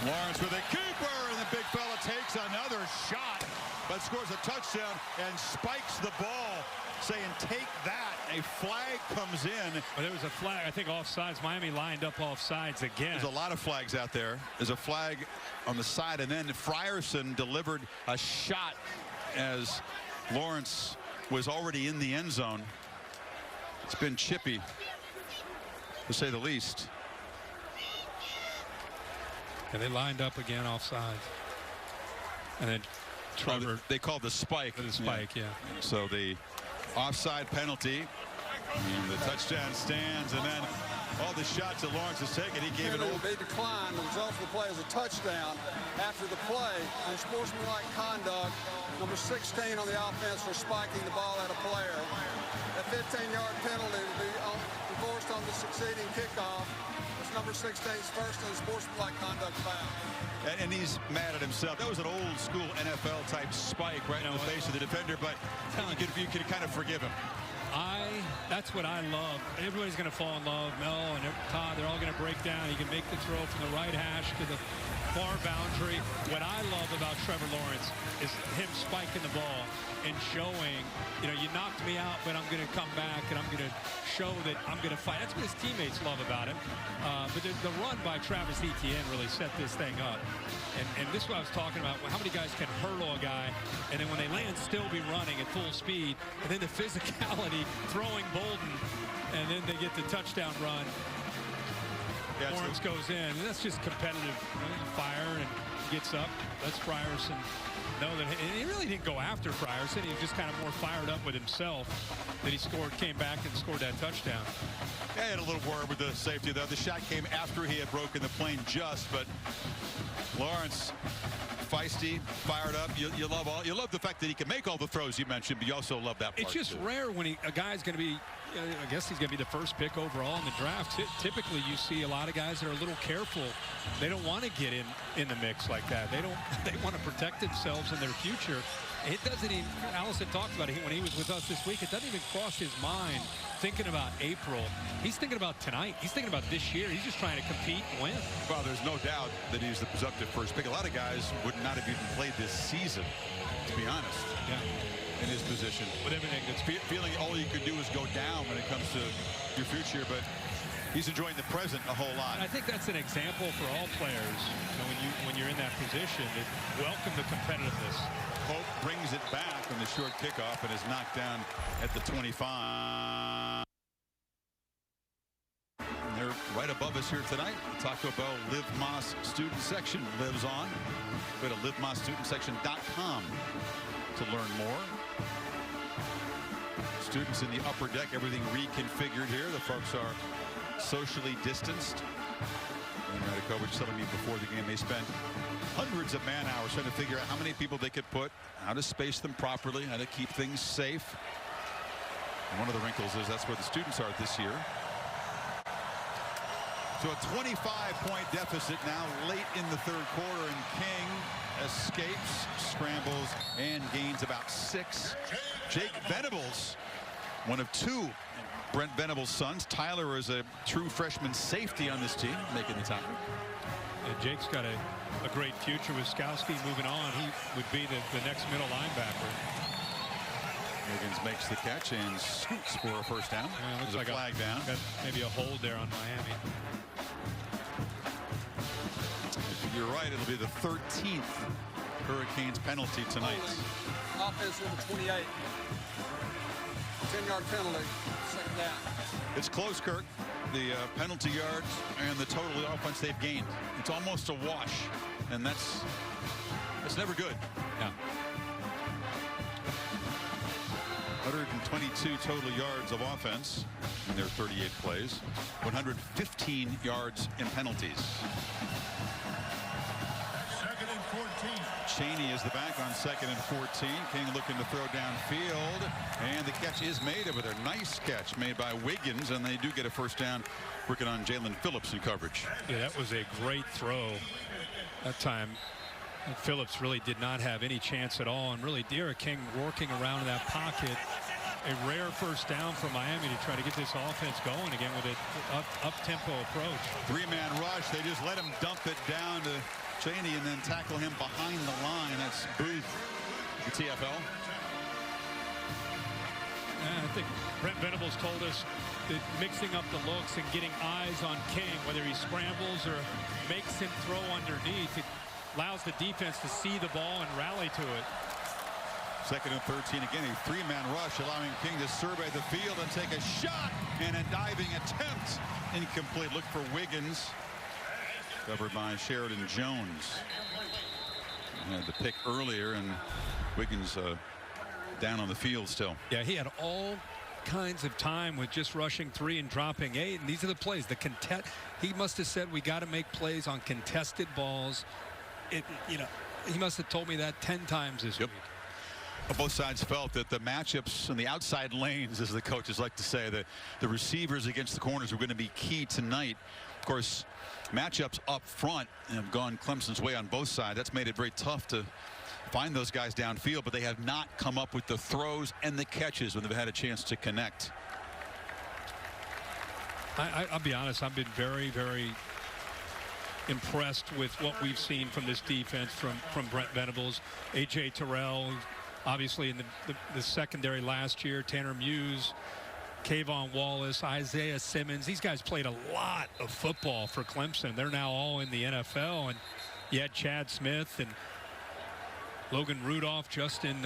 Lawrence with a keeper, and the big fella takes another shot, but scores a touchdown and spikes the ball, saying, take that. A flag comes in. Well, there was a flag, I think, offsides. Miami lined up offsides again. There's a lot of flags out there. There's a flag on the side, and then Frierson delivered a shot as Lawrence was already in the end zone. It's been chippy, to say the least. And they lined up again offsides. And then Trevor. They called the spike. The spike, yeah. So the offside penalty. And the touchdown stands. And then all the shots that Lawrence has taken, he gave it all. They declined. The result of the play is a touchdown. After the play, unsportsmanlike conduct, number 16 on the offense for spiking the ball at a player. A 15-yard penalty will be enforced on the succeeding kickoff. Number 16's first unsportsmanlike conduct foul. And he's mad at himself. That was an old school NFL type spike right in the face of the defender, but you could kind of forgive him. That's what I love. Everybody's going to fall in love. Mel and Todd, they're all going to break down. He can make the throw from the right hash to the far boundary. What I love about Trevor Lawrence is him spiking the ball and showing, you knocked me out, but I'm going to come back and I'm going to show that I'm going to fight. That's what his teammates love about him. But the run by Travis Etienne really set this thing up. And this is what I was talking about. How many guys can hurdle a guy, and then when they land, still be running at full speed, and then the physicality, throwing Bolden, and then they get the touchdown run. Lawrence goes in. And that's just competitive fire and gets up. Lets Frierson know that he really didn't go after Frierson. He was just kind of more fired up with himself that he came back and scored that touchdown. Yeah, he had a little word with the safety, though. The shot came after he had broken the plane but Lawrence, feisty, fired up. You love the fact that he can make all the throws you mentioned, but you also love that part. It's just rare when a guy's going to be, I guess he's going to be the first pick overall in the draft. Typically, you see a lot of guys that are a little careful. They don't want to get in the mix like that. They want to protect themselves and their future. It doesn't even, Allison talked about it when he was with us this week, it doesn't even cross his mind thinking about April. He's thinking about tonight. He's thinking about this year. He's just trying to compete and win. Well, there's no doubt that he's the presumptive first pick. A lot of guys would not have even played this season, to be honest. Yeah. In his position. With everything that's feeling all you can do is go down when it comes to your future, but he's enjoying the present a whole lot. And I think that's an example for all players. When you're in that position, welcome the competitiveness. Hope brings it back on the short kickoff and is knocked down at the 25. And they're right above us here tonight. The Taco Bell Live Moss student section lives on. Go to livemosstudentsection.com to learn more. Students in the upper deck, everything reconfigured here. The folks are socially distanced. And Coach telling me before the game they spent hundreds of man hours trying to figure out how many people they could put, how to space them properly, how to keep things safe. And one of the wrinkles is that's where the students are this year. So a 25-point deficit now late in the third quarter, and King escapes, scrambles, and gains about 6. Jake Venables, one of 2 Brent Venables' sons. Tyler is a true freshman safety on this team, making the tackle. And Jake's got a great future with Skowski moving on. He would be the next middle linebacker. Wiggins makes the catch and scoots for a first down. Yeah, looks like a flag down. Maybe a hold there on Miami. If you're right, it'll be the 13th Hurricanes penalty tonight. Offense number 28. 10-yard penalty. Second down. It's close, Kirk. The penalty yards and the total offense they've gained. It's almost a wash, and that's never good. Yeah. 122 total yards of offense in their 38 plays. 115 yards in penalties. Second and 14. Chaney is the back on 2nd and 14. King looking to throw downfield, and the catch is made of it. A nice catch made by Wiggins, and they do get a first down working on Jalen Phillips in coverage. Yeah, that was a great throw that time. Phillips really did not have any chance at all, and really Derek King working around in that pocket. A rare first down for Miami to try to get this offense going again with an up-tempo approach. 3-man rush. They just let him dump it down to Chaney and then tackle him behind the line. That's Booth, the TFL. I think Brent Venables told us that mixing up the looks and getting eyes on King, whether he scrambles or makes him throw underneath, it allows the defense to see the ball and rally to it. 2nd and 13. Again, a 3-man rush, allowing King to survey the field and take a shot, and a diving attempt. Incomplete. Look for Wiggins. Covered by Sheridan Jones. He had the pick earlier, and Wiggins down on the field still. Yeah, he had all kinds of time with just rushing 3 and dropping 8. And these are the plays. He must have said we got to make plays on contested balls. He must have told me that 10 times this week. Both sides felt that the matchups on the outside lanes, as the coaches like to say, that the receivers against the corners were going to be key tonight. Of course, matchups up front have gone Clemson's way on both sides. That's made it very tough to find those guys downfield, but they have not come up with the throws and the catches when they've had a chance to connect. I'll be honest, I've been very, very impressed with what we've seen from this defense from Brent Venables, A.J. Terrell, obviously in the secondary last year, Tanner Muse, Kayvon Wallace, Isaiah Simmons. These guys played a lot of football for Clemson. They're now all in the NFL. And you had Chad Smith and Logan Rudolph, Justin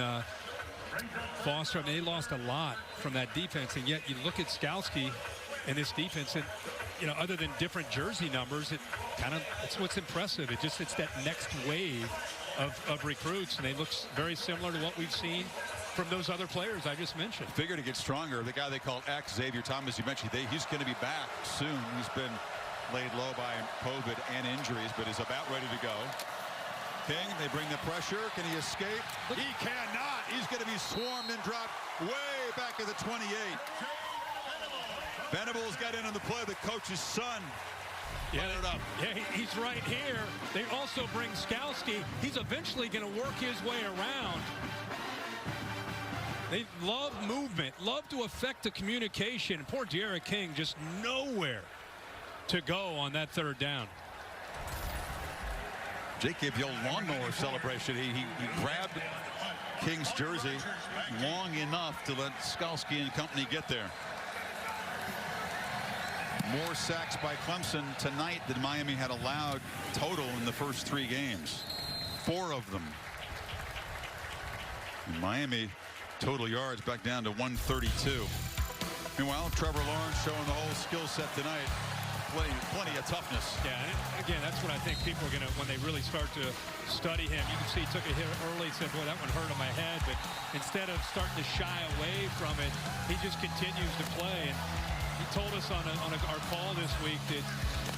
Foster. I mean, they lost a lot from that defense. And yet you look at Skowski and this defense, and you know, other than different jersey numbers, it's what's impressive. It's that next wave of recruits, and they look very similar to what we've seen from those other players I just mentioned. Figure to get stronger. The guy they call X, Xavier Thomas, you mentioned, he's going to be back soon. He's been laid low by COVID and injuries, but is about ready to go. King, they bring the pressure. Can he escape? He cannot. He's going to be swarmed and dropped way back at the 28. Venables got in on the play. The coach's son. Yeah, he's right here. They also bring Skowski. He's eventually going to work his way around. They love movement, love to affect the communication. Poor De'Ara King just nowhere to go on that third down. Jake gave the old lawnmower celebration. He grabbed King's jersey long enough to let Skowski and company get there. More sacks by Clemson tonight than Miami had allowed total in the first 3 games. 4 of them. And Miami total yards back down to 132. Meanwhile, Trevor Lawrence showing the whole skill set tonight. Plenty of toughness. Yeah, and again, that's what I think people are going to, when they really start to study him. You can see he took a hit early, said, boy, that one hurt on my head. But instead of starting to shy away from it, he just continues to play. And he told us on our call this week that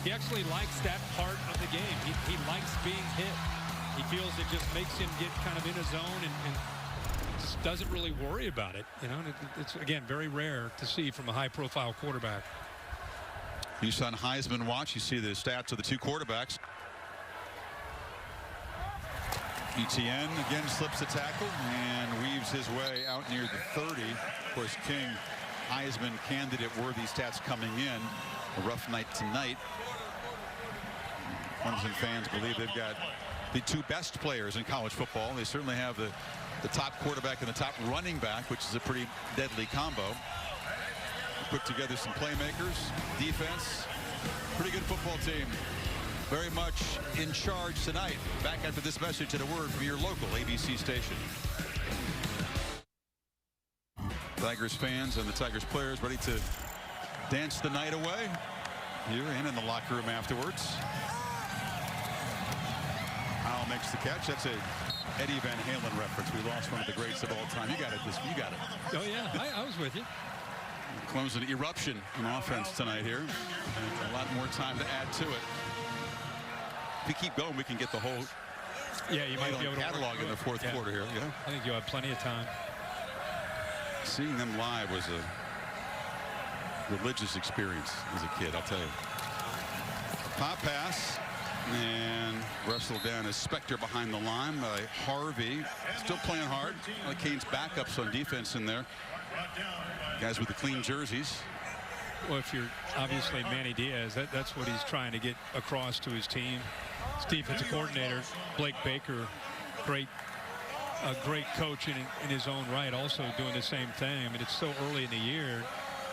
he actually likes that part of the game. He likes being hit. He feels it just makes him get kind of in a zone and just doesn't really worry about it. You know, and it's, again, very rare to see from a high-profile quarterback. He's on Heisman watch. You see the stats of the 2 quarterbacks. Etienne again slips the tackle and weaves his way out near the 30. Of course, King, Heisman candidate worthy stats coming in. A rough night tonight. Clemson fans believe they've got the 2 best players in college football. They certainly have the top quarterback and the top running back, which is a pretty deadly combo. Put together some playmakers, defense, pretty good football team. Very much in charge tonight. Back after this message and a word from your local ABC station. Tigers fans and the Tigers players ready to dance the night away here and in the locker room afterwards. Howell makes the catch. That's a Eddie Van Halen reference. We lost one of the greats of all time. You got it. You got it. Oh, yeah. I was with you. Clemson eruption in offense tonight here. And a lot more time to add to it. If we keep going, we can get the whole you might be able to catalog in the fourth quarter here. Yeah, I think you'll have plenty of time. Seeing them live was a religious experience as a kid, I'll tell you. Pop pass and wrestled down as Spector behind the line by Harvey. Still playing hard. Kane's backups on defense in there. Guys with the clean jerseys. Well, if you're obviously Manny Diaz, that's what he's trying to get across to his team. His defensive coordinator, Blake Baker, a great coach in his own right, also doing the same thing. I mean, it's so early in the year.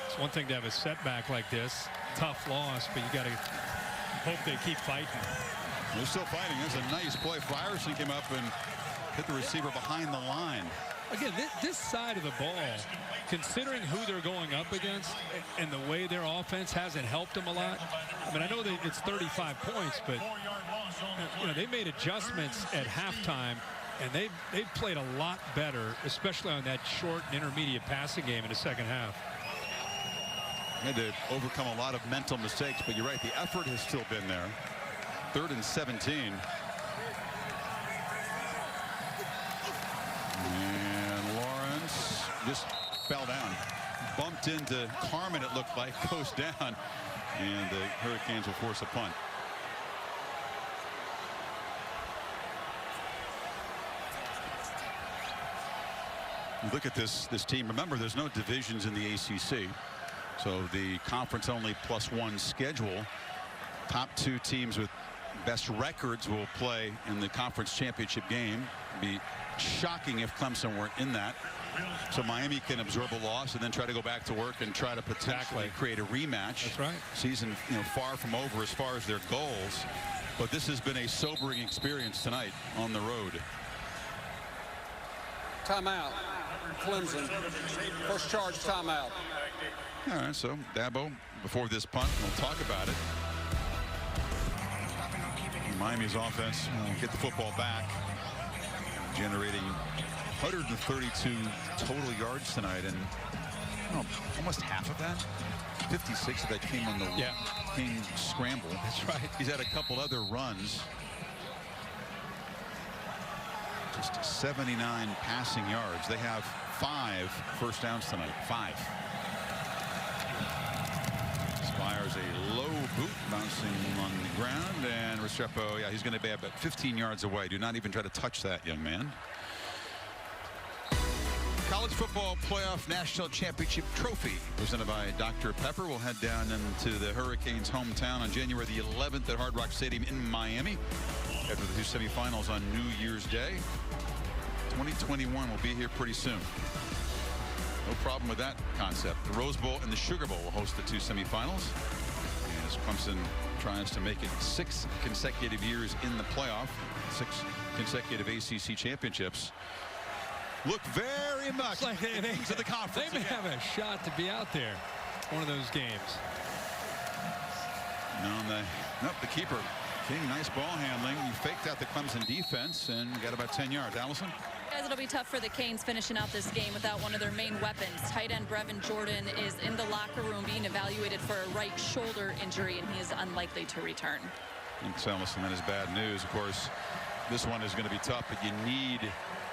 It's one thing to have a setback like this, tough loss, but you got to hope they keep fighting. They're still fighting. There's a nice play. Frierson came up and hit the receiver behind the line. Again, this side of the ball, considering who they're going up against and the way their offense hasn't helped them a lot. I mean, I know that it's 35 points, but you know, they made adjustments at halftime, and they've played a lot better, especially on that short and intermediate passing game in the second half. Had to overcome a lot of mental mistakes, but you're right, the effort has still been there. 3rd and 17. And Lawrence just fell down. Bumped into Carmen, it looked like, goes down. And the Hurricanes will force a punt. Look at this team. Remember, there's no divisions in the ACC. So the conference only +1 schedule. Top 2 teams with best records will play in the conference championship game. It'd be shocking if Clemson weren't in that. So Miami can absorb a loss and then try to go back to work and try to potentially create a rematch. That's right. Season, far from over as far as their goals. But this has been a sobering experience tonight on the road. Timeout. Clemson. First charge, timeout. All right, so Dabo, before this punt, we'll talk about it. Miami's offense will get the football back, generating 132 total yards tonight, and almost half of that, 56 of that came on the King scramble. That's right. He's had a couple other runs. Just 79 passing yards. They have 5 first downs tonight. 5. Fires a low boot bouncing on the ground, and Restrepo, yeah, he's going to be about 15 yards away. Do not even try to touch that, young man. College Football Playoff National Championship Trophy presented by Dr. Pepper. We'll head down into the Hurricanes' hometown on January the 11th at Hard Rock Stadium in Miami after the 2 semifinals on New Year's Day. 2021 will be here pretty soon. No problem with that concept. The Rose Bowl and the Sugar Bowl will host the 2 semifinals as Clemson tries to make it 6 consecutive years in the playoff, 6 consecutive ACC championships. Look very much like the games of the conference. They may have a shot to be out there. One of those games. Nope, the keeper. King, nice ball handling. He faked out the Clemson defense and got about 10 yards. Allison? Guys, it'll be tough for the Canes finishing out this game without one of their main weapons. Tight end Brevin Jordan is in the locker room being evaluated for a right shoulder injury, and he is unlikely to return. Thanks, Allison. That is bad news. Of course, this one is going to be tough, but you need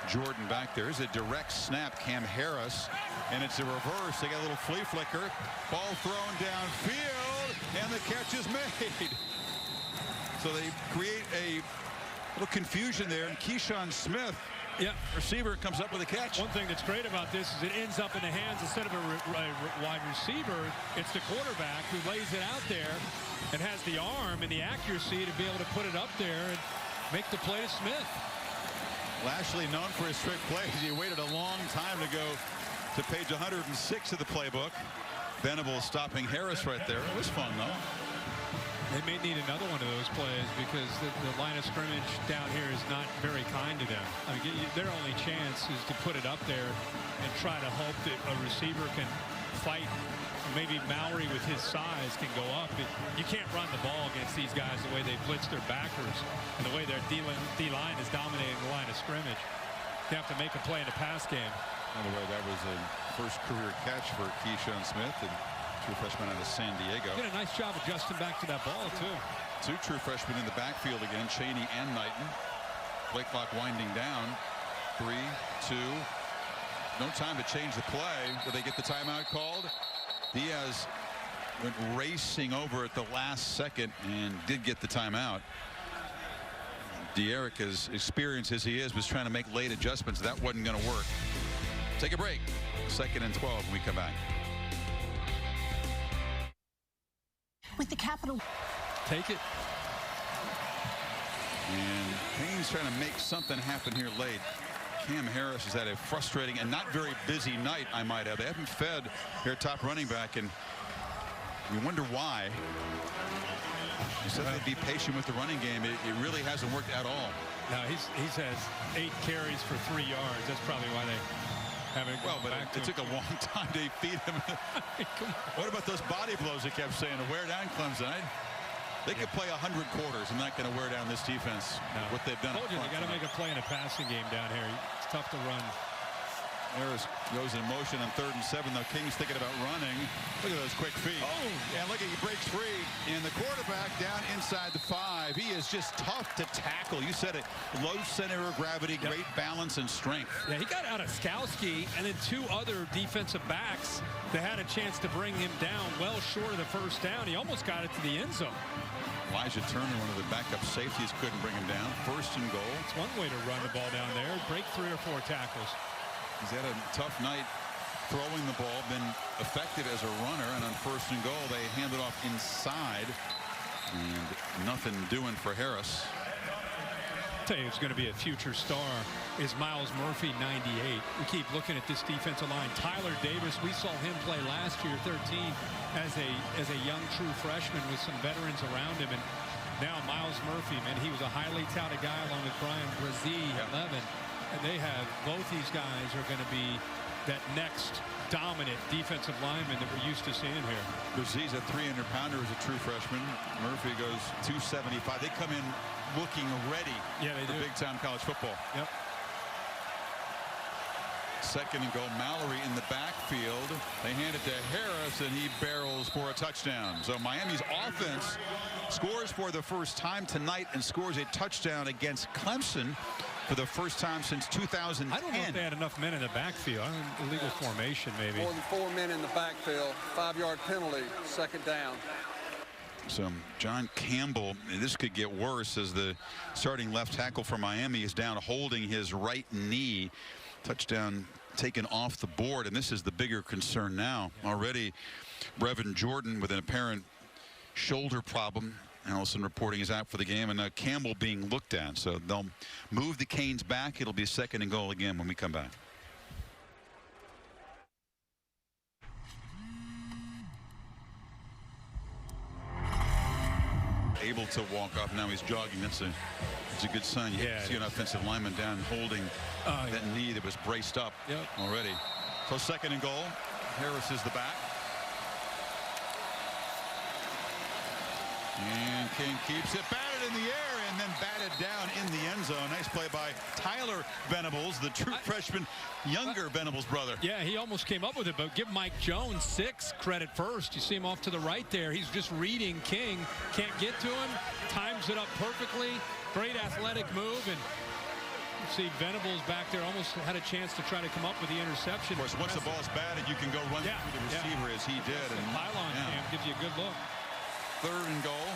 Jordan back there. There's a direct snap. Cam Harris, and it's a reverse. They got a little flea flicker. Ball thrown downfield, and the catch is made. So they create a little confusion there, and Keyshawn Smith, receiver, comes up with a catch. One thing that's great about this is it ends up in the hands, instead of a wide receiver, it's the quarterback who lays it out there and has the arm and the accuracy to be able to put it up there and make the play to Smith. Lashley, known for his trick plays, he waited a long time to go to page 106 of the playbook. Venable stopping Harris right there. It was fun, though. They may need another one of those plays because the line of scrimmage down here is not very kind to them. I mean, their only chance is to put it up there and try to hope that a receiver can fight. Maybe Mowry with his size can go up. You can't run the ball against these guys the way they blitz their backers and the way their D-line is dominating the line of scrimmage. They have to make a play in the pass game. By the way, that was a first career catch for Keyshawn Smith, and true freshman out of San Diego. Did a nice job adjusting back to that ball, too. 2 true freshmen in the backfield again, Chaney and Knighton. Play clock winding down. 3, 2. No time to change the play. Did they get the timeout called? Diaz went racing over at the last second and did get the timeout. De'Eric, as experienced as he is, was trying to make late adjustments. That wasn't going to work. Take a break. 2nd and 12 when we come back. With the Capital. Take it. And Payne's trying to make something happen here late. Cam Harris has had a frustrating and not very busy night, I might add. They haven't fed their top running back, and you wonder why. You said they'd be patient with the running game. It really hasn't worked at all. No, he's had 8 carries for 3 yards. That's probably why they haven't gone back to him. It took a long time to feed him. What about those body blows they kept saying to wear down Clemson? They could play 100 quarters and not going to wear down this defense. No. What they've done. I told you, they got to make a play in a passing game down here. It's tough to run. Harris goes in motion on 3rd and 7, though. King's thinking about running. Look at those quick feet. Oh, and look at, he breaks free. And the quarterback down inside the 5. He is just tough to tackle. You said it. Low center of gravity, great balance and strength. Yeah, he got out of Skowski, and then 2 other defensive backs that had a chance to bring him down well short of the first down. He almost got it to the end zone. Elijah Turner, one of the backup safeties, couldn't bring him down. 1st and goal. It's one way to run the ball down there. Break 3 or 4 tackles. He's had a tough night throwing the ball, been effective as a runner, and on 1st and goal, they hand it off inside, and nothing doing for Harris. I'll tell you who's going to be a future star is Miles Murphy, 98. We keep looking at this defensive line. Tyler Davis, we saw him play last year, 13, as a young true freshman with some veterans around him, and now Miles Murphy, man, he was a highly touted guy along with Brian Brzee, 11. And they have, both these guys are going to be that next dominant defensive lineman that we're used to seeing here. Brzez's a 300-pounder as a true freshman. Murphy goes 275. They come in looking ready for big-time college football. Yep. Second and goal. Mallory in the backfield. They hand it to Harris, and he barrels for a touchdown. So Miami's offense scores for the first time tonight and scores a touchdown against Clemson for the first time since 2010. I don't know if they had enough men in the backfield. Illegal formation, maybe. More than 4 men in the backfield. 5-yard penalty, second down. So John Campbell, this could get worse as the starting left tackle for Miami is down holding his right knee. Touchdown taken off the board, and this is the bigger concern now. Already Brevin Jordan with an apparent shoulder problem. Allison reporting is out for the game, and Campbell being looked at. So they'll move the Canes back. It'll be second and goal again when we come back. Able to walk off. Now he's jogging. That's a good sign. You see an offensive lineman down holding that knee that was braced up already. So second and goal. Harris is the back. And King keeps it, batted in the air, and then batted down in the end zone. Nice play by Tyler Venables, the true freshman, younger Venables brother. Yeah, he almost came up with it, but give Mike Jones 6 credit first. You see him off to the right there. He's just reading King. Can't get to him. Times it up perfectly. Great athletic move. And you see Venables back there almost had a chance to try to come up with the interception. Of course, once the ball's batted, you can go run through the receiver as he did. And pylon cam gives you a good look. Third and goal.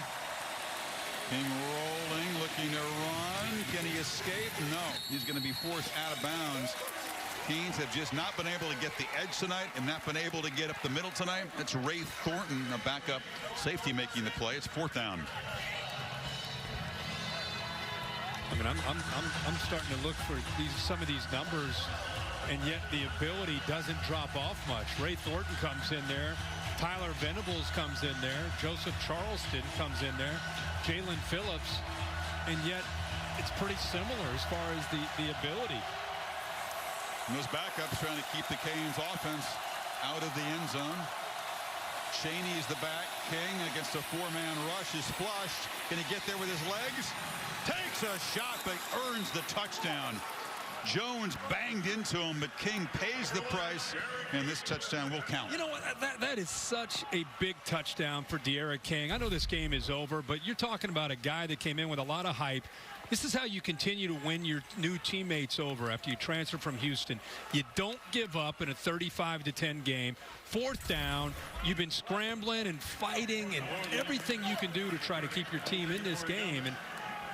King rolling, looking to run. Can he escape? No. He's going to be forced out of bounds. Canes have just not been able to get the edge tonight and not been able to get up the middle tonight. That's Ray Thornton, a backup safety, making the play. It's fourth down. I mean, I'm starting to look for some of these numbers, and yet the ability doesn't drop off much. Ray Thornton comes in there. Tyler Venables comes in there. Joseph Charleston comes in there. Jalen Phillips. And yet it's pretty similar as far as the ability. And those backups trying to keep the Canes offense out of the end zone. Cheney's the back. King against a 4-man rush is flushed. Can he get there with his legs? Takes a shot but earns the touchdown. Jones banged into him, but King pays the price, and this touchdown will count. You know what? That is such a big touchdown for De'Ara King. I know this game is over, but you're talking about a guy that came in with a lot of hype. This is how you continue to win your new teammates over after you transfer from Houston. You don't give up in a 35-10 game. Fourth down, you've been scrambling and fighting and everything you can do to try to keep your team in this game. And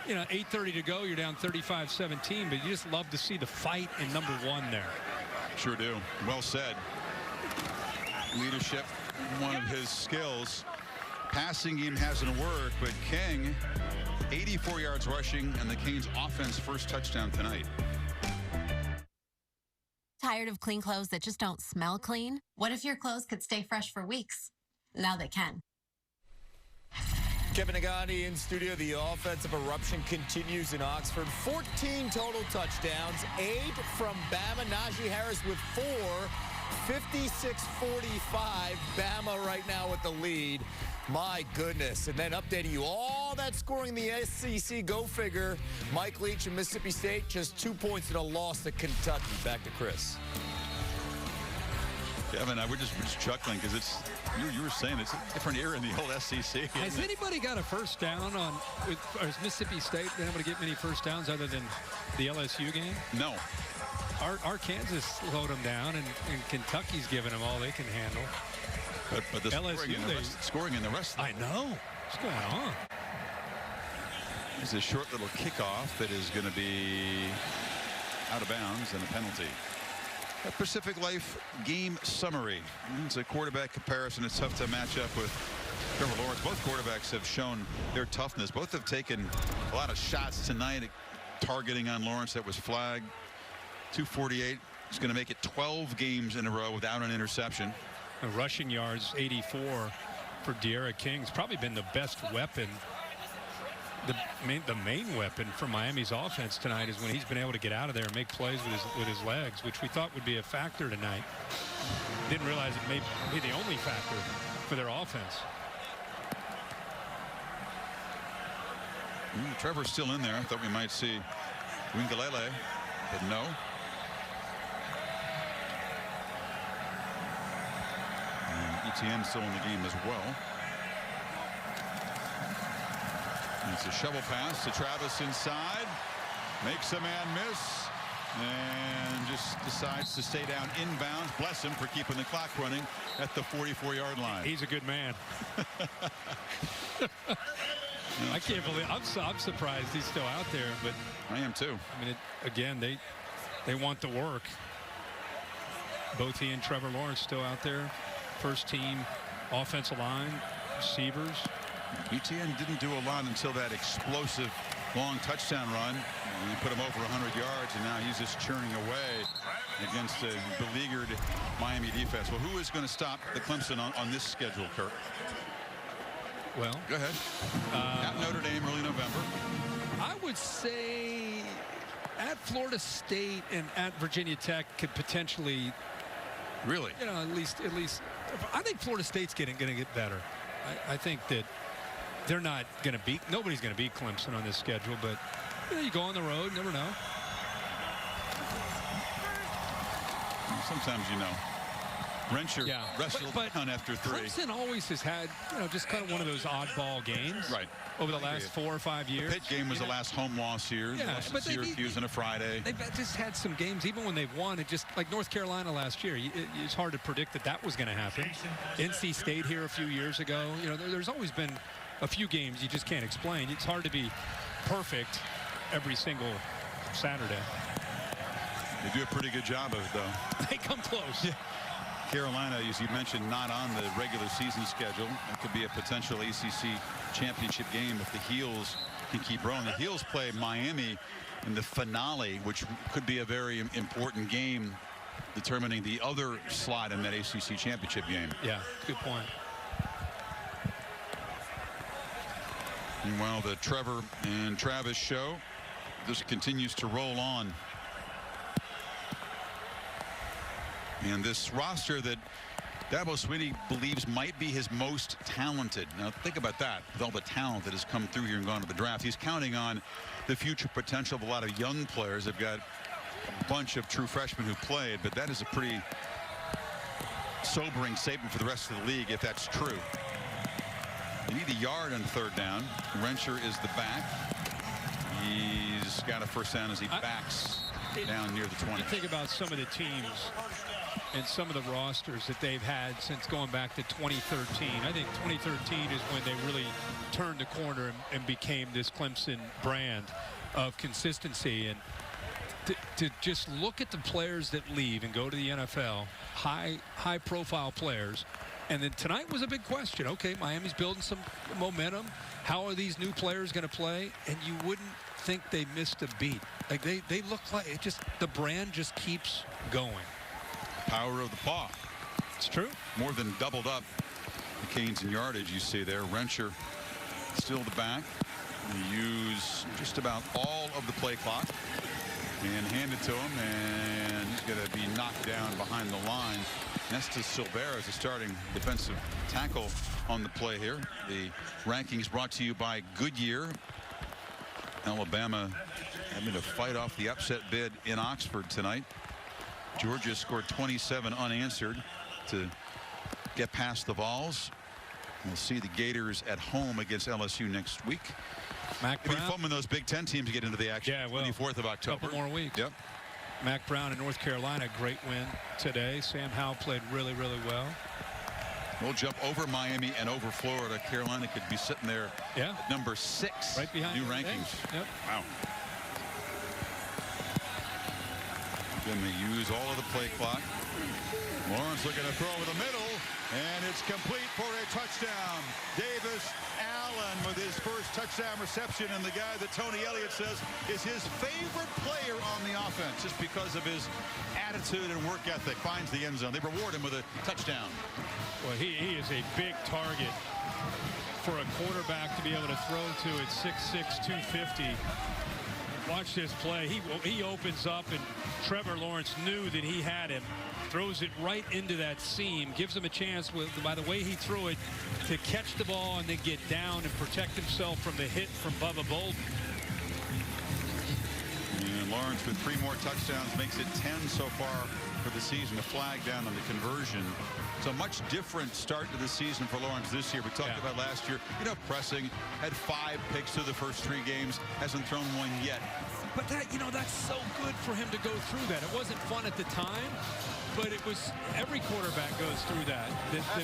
you know, 8:30 to go, you're down 35-17, but you just love to see the fight in number 1 there. Sure do. Well said. Leadership, one of his skills. Passing game hasn't worked, but King, 84 yards rushing, and the Canes offense first touchdown tonight. Tired of clean clothes that just don't smell clean? What if your clothes could stay fresh for weeks? Now they can. Kevin Nagani in studio. The offensive eruption continues in Oxford. 14 total touchdowns, 8 from Bama. Najee Harris with 4. 56-45. Bama right now with the lead. My goodness. And then updating you all that scoring in the SEC. Go figure. Mike Leach and Mississippi State just 2 points in a loss to Kentucky. Back to Chris. Kevin, we're just chuckling because it's you were saying it's a different era in the old SEC. Has anybody got a first down on? Or has Mississippi State been able to get many first downs other than the LSU game? No. Our Kansas slowed them down, and Kentucky's giving them all they can handle. But the LSU, scoring in the rest. I know. What's going on? It's a short little kickoff that is going to be out of bounds and a penalty. A Pacific Life game summary. It's a quarterback comparison. It's tough to match up with Trevor Lawrence. Both quarterbacks have shown their toughness. Both have taken a lot of shots tonight, targeting on Lawrence that was flagged. 248. He's going to make it 12 games in a row without an interception. Rushing yards, 84 for De'Ara King. It's probably been the best weapon. the main weapon for Miami's offense tonight is when he's been able to get out of there and make plays with his legs, which we thought would be a factor tonight. Didn't realize it may be the only factor for their offense. Trevor's still in there. I thought we might see Wingalele, but no. And Etienne still in the game as well. It's a shovel pass to Travis inside. Makes a man miss. And just decides to stay down inbounds. Bless him for keeping the clock running at the 44-yard line. He's a good man. I can't believe I'm surprised he's still out there, but I am too. I mean, again, they want the work. Both he and Trevor Lawrence still out there. First team offensive line, receivers. Etienne didn't do a lot until that explosive long touchdown run. And he put him over 100 yards, and now he's just churning away against a beleaguered Miami defense. Well, who is going to stop the Clemson on this schedule, Kirk? Well, go ahead. At Notre Dame, early November. I would say at Florida State and at Virginia Tech could potentially. Really? You know, at least. I think Florida State's going to get better. I think that they're not going to beat. Nobody's going to beat Clemson on this schedule, but you go on the road, never know. Sometimes you know. Rensher wrestled down after 3. Clemson always has had, just kind of one of those oddball games. Right. Over the last 4 or 5 years. The Pitt game was the last home loss here. Yeah, but Syracuse on a Friday. They've just had some games, even when they've won, it just like North Carolina last year. It's hard to predict that was going to happen. NC State here a few years ago. There's always been a few games you just can't explain. It's hard to be perfect every single Saturday. They do a pretty good job of it, though. They come close. Yeah. Carolina, as you mentioned, not on the regular season schedule. It could be a potential ACC championship game if the Heels can keep rolling. The Heels play Miami in the finale, which could be a very important game determining the other slot in that ACC championship game. Yeah, good point. Meanwhile, the Trevor and Travis show just continues to roll on. And this roster that Dabo Swinney believes might be his most talented. Now think about that, with all the talent that has come through here and gone to the draft. He's counting on the future potential of a lot of young players. They've got a bunch of true freshmen who played, but that is a pretty sobering statement for the rest of the league if that's true. You need a yard on 3rd down. Rensher is the back. He's got a first down as he backs down near the 20. You think about some of the teams and some of the rosters that they've had since going back to 2013. I think 2013 is when they really turned the corner and became this Clemson brand of consistency. And to just look at the players that leave and go to the NFL, high profile players. And then tonight was a big question. Okay, Miami's building some momentum. How are these new players going to play? And you wouldn't think they missed a beat. Like they look like it just, the brand just keeps going. Power of the paw. It's true. More than doubled up the gains in yardage you see there. Rensher still the back. They use just about all of the play clock and hand it to him, and he's going to be knocked down behind the line. Nesta Silvera is the starting defensive tackle on the play here. The rankings brought to you by Goodyear. Alabama having to fight off the upset bid in Oxford tonight. Georgia scored 27 unanswered to get past the Vols. We'll see the Gators at home against LSU next week. Mac Brown. It'll be fun when those Big Ten teams get into the action. Yeah, well, 24th of October. Couple more weeks. Yep. Mac Brown in North Carolina, great win today. Sam Howell played really, really well. We'll jump over Miami and over Florida. Carolina could be sitting there at number 6. Right behind new rankings. Yep. Wow. Then they use all of the play clock. Lawrence looking to throw over the middle, and it's complete for a touchdown. Davis Allen with his first touchdown reception, and the guy that Tony Elliott says is his favorite player on the offense just because of his attitude and work ethic. Finds the end zone. They reward him with a touchdown. Well, he is a big target for a quarterback to be able to throw to at 6'6", 250. Watch this play. He opens up, and Trevor Lawrence knew that he had him. Throws it right into that seam. Gives him a chance, by the way he threw it, to catch the ball and then get down and protect himself from the hit from Bubba Bolden. And Lawrence with 3 more touchdowns makes it 10 so far for the season. A flag down on the conversion. So much different start to the season for Lawrence this year. We talked about last year, pressing, had 5 picks through the first 3 games, hasn't thrown one yet. But that's so good for him to go through that. It wasn't fun at the time, but it was, every quarterback goes through that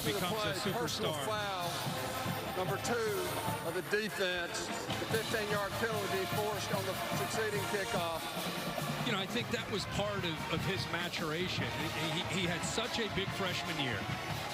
becomes a superstar. Foul, number 2 of the defense, the 15-yard penalty forced on the succeeding kickoff. I think that was part of his maturation. He had such a big freshman year.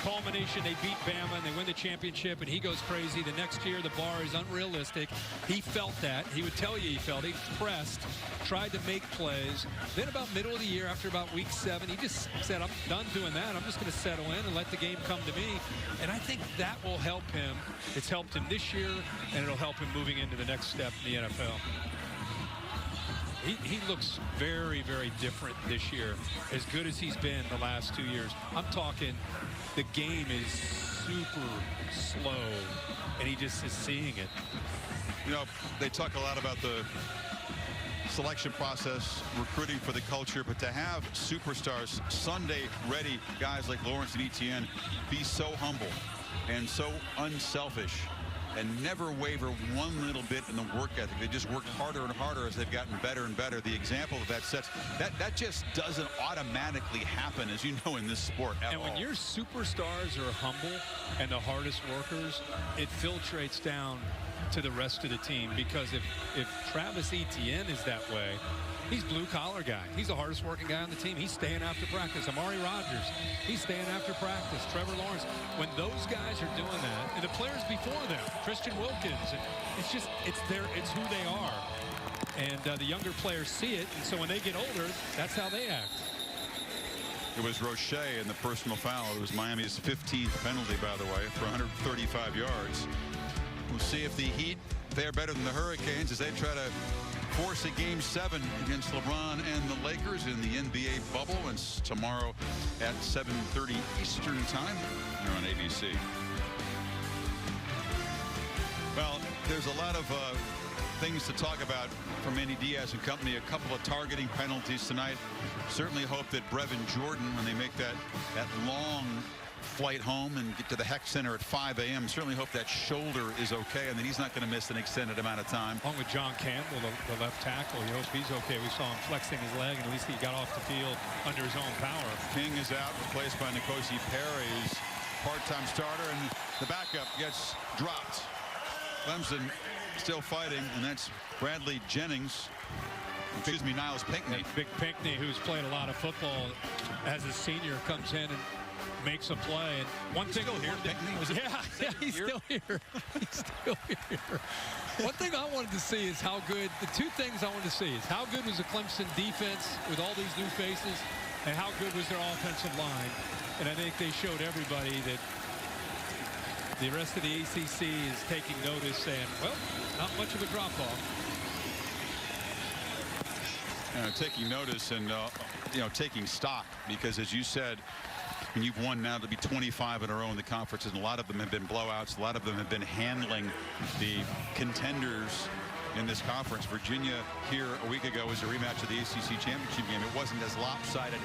Culmination, they beat Bama and they win the championship, and he goes crazy. The next year, the bar is unrealistic. He felt that. He would tell you he felt it. He pressed, tried to make plays. Then about middle of the year, after about week 7, he just said, I'm done doing that. I'm just going to settle in and let the game come to me. And I think that will help him. It's helped him this year, and it'll help him moving into the next step in the NFL. He looks very, very different this year, as good as he's been the last 2 years. I'm talking, the game is super slow, and he just is seeing it. They talk a lot about the selection process, recruiting for the culture, but to have superstars, Sunday-ready guys like Lawrence and Etienne be so humble and so unselfish and never waver one little bit in the work ethic. They just work harder and harder as they've gotten better and better. The example of that sets, that just doesn't automatically happen, as you know, in this sport at all. And when your superstars are humble and the hardest workers, it filtrates down to the rest of the team, because if Travis Etienne is that way, he's blue-collar guy. He's the hardest working guy on the team. He's staying after practice. Amari Rodgers, he's staying after practice. Trevor Lawrence, when those guys are doing that, and the players before them, Christian Wilkins, it's who they are. And the younger players see it, and so when they get older, that's how they act. It was Roche in the personal foul. It was Miami's 15th penalty, by the way, for 135 yards. We'll see if the Heat fare better than the Hurricanes as they try to force a Game 7 against LeBron and the Lakers in the NBA bubble. It's tomorrow at 7:30 Eastern Time here on ABC. Well, there's a lot of things to talk about from Manny Diaz and company. A couple of targeting penalties tonight. Certainly hope that Brevin Jordan, when they make that long flight home and get to the Heck Center at 5 a.m. Certainly hope that shoulder is okay and that he's not going to miss an extended amount of time. Along with John Campbell, the left tackle, you hope he's okay. We saw him flexing his leg, and at least he got off the field under his own power. King is out, replaced by N'Kosi Perry's part-time starter, and the backup gets dropped. Clemson still fighting, and that's Bradley Jennings. Excuse me, Niles Pinckney. Big Pinckney, who's played a lot of football as a senior, comes in and makes a play. And one thing still here, Pinckney? Yeah, he's still here. He's still here. One thing I wanted to see is how good, the 2 things I wanted to see is how good was the Clemson defense with all these new faces, and how good was their offensive line. And I think they showed everybody that the rest of the ACC is taking notice, saying, well, not much of a drop-off. Taking notice and, taking stock, because as you said, when you've won now to be 25 in a row in the conferences, and a lot of them have been blowouts. A lot of them have been handling the contenders in this conference. Virginia here a week ago was a rematch of the ACC championship game. It wasn't as lopsided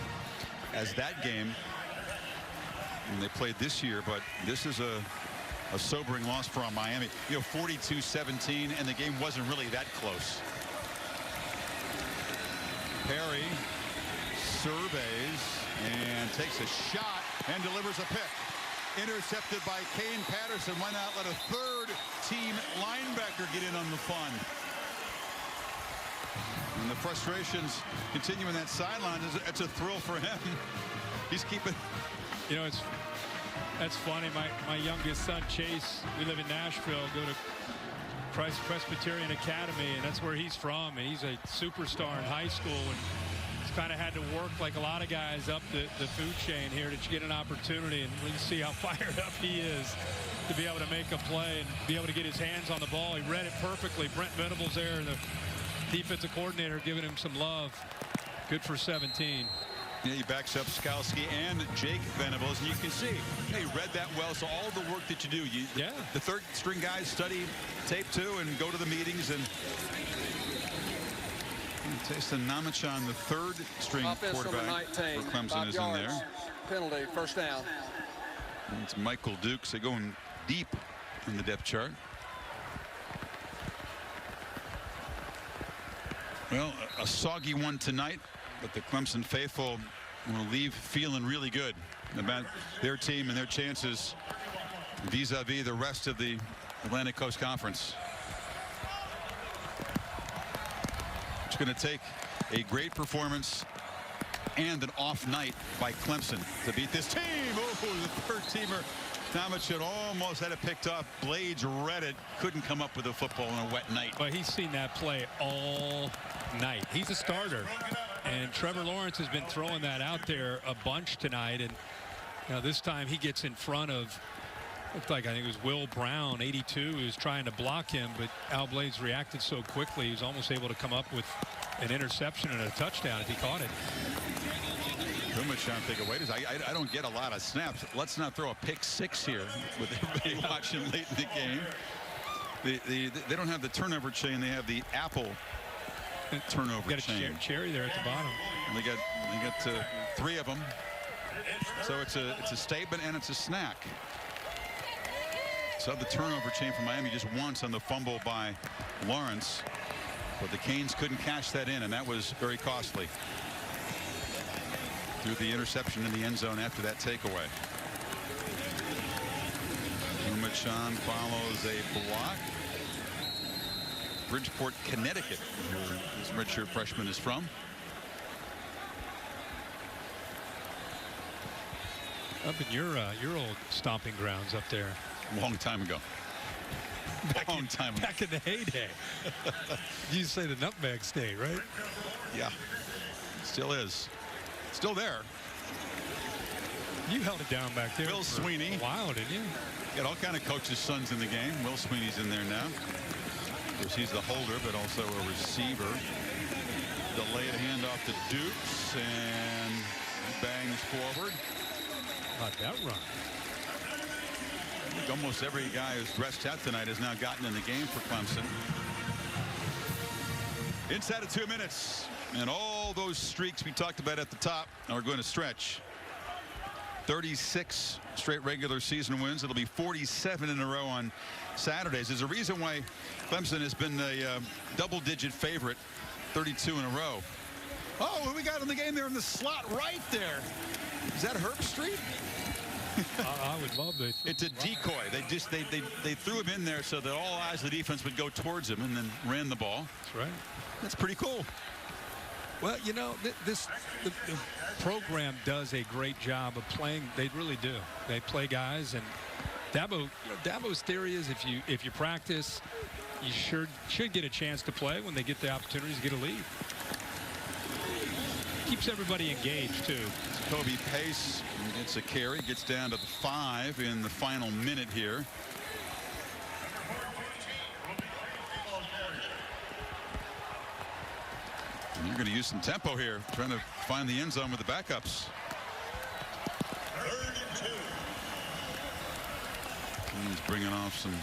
as that game when they played this year, but this is a sobering loss for Miami. 42-17, and the game wasn't really that close. Perry surveys and takes a shot and delivers a pick. Intercepted by Kane Patterson. Why not let a third-team linebacker get in on the fun? And the frustrations continue in that sideline. It's a thrill for him. He's keeping... That's funny. My youngest son, Chase, we live in Nashville, go to Christ Presbyterian Academy, and that's where he's from. And he's a superstar in high school, and he's kind of had to work like a lot of guys up the food chain here to get an opportunity, and we can see how fired up he is. to be able to make a play and be able to get his hands on the ball. He read it perfectly. Brent Venables there, the defensive coordinator, giving him some love. Good for 17. Yeah, he backs up Skalski and Jake Venables, and you can see, hey, read that well. So all the work that you do, the third string guys study tape too and go to the meetings. And Taysom Namachan, the third string quarterback for Clemson, is in there. Penalty, first down. And it's Michael Dukes. They're going deep in the depth chart. Well, a soggy one tonight, but the Clemson faithful will leave feeling really good about their team and their chances vis-a-vis the rest of the Atlantic Coast Conference. It's going to take a great performance and an off night by Clemson to beat this team. Oh, the third teamer. Namachan almost had it picked up. Blades read it. Couldn't come up with a football on a wet night. But he's seen that play all night. He's a starter. And Trevor Lawrence has been throwing that out there a bunch tonight. And this time he gets in front of, looked like I think it was Will Brown, 82, who was trying to block him. But Al Blades reacted so quickly, he was almost able to come up with an interception and a touchdown if he caught it. Too much time to take away. I don't get a lot of snaps. Let's not throw a pick six here with everybody watching late in the game. They don't have the turnover chain. They have the Apple turnover chain. Got a cherry there at the bottom. And they got three of them. So it's a statement and it's a snack. So the turnover chain for Miami just once on the fumble by Lawrence, but the Canes couldn't cash that in, and that was very costly. Threw the interception in the end zone after that takeaway. Namachan follows a block. Bridgeport, Connecticut, where this redshirt freshman is from. Up in your old stomping grounds up there. A long time ago. Back in the heyday. You say the Nutmeg State, right? Yeah. Still is. Still there. You held it down back there. Will Sweeney. Wow, didn't you? Got all kind of coaches' sons in the game. Will Sweeney's in there now. Of course, he's the holder, but also a receiver. Delayed handoff to Dukes, and bangs forward. Not that run. I think almost every guy who's dressed out tonight has now gotten in the game for Clemson. Inside of 2 minutes, and all those streaks we talked about at the top are going to stretch. 36 straight regular season wins. It'll be 47 in a row on Saturdays. There's a reason why Clemson has been a double-digit favorite 32 in a row. Oh, what we got in the game there in the slot right there? Is that Herb Street? I would love it. It's a decoy. They threw him in there so that all eyes of the defense would go towards him, and then ran the ball. That's right. That's pretty cool. Well, you know, the program does a great job of playing. They really do. They play guys, and Dabo's theory is if you practice, you should get a chance to play when they get the opportunities to get a lead. Keeps everybody engaged too. Kobe Pace gets a carry, gets down to the 5 in the final minute here. And you're going to use some tempo here, trying to find the end zone with the backups. He's bringing off some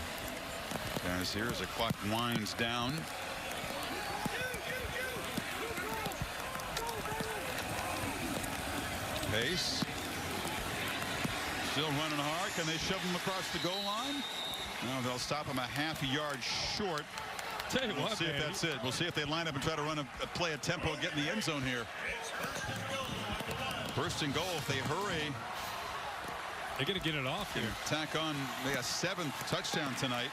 guys here as the clock winds down. Pace still running hard. Can they shove him across the goal line? No, they'll stop him a half a yard short. Tell you We'll what, see if that's it. We'll see if they line up and try to run play a tempo and get in the end zone here. First and goal if they hurry. They're going to get it off here. Tack on a 7th touchdown tonight.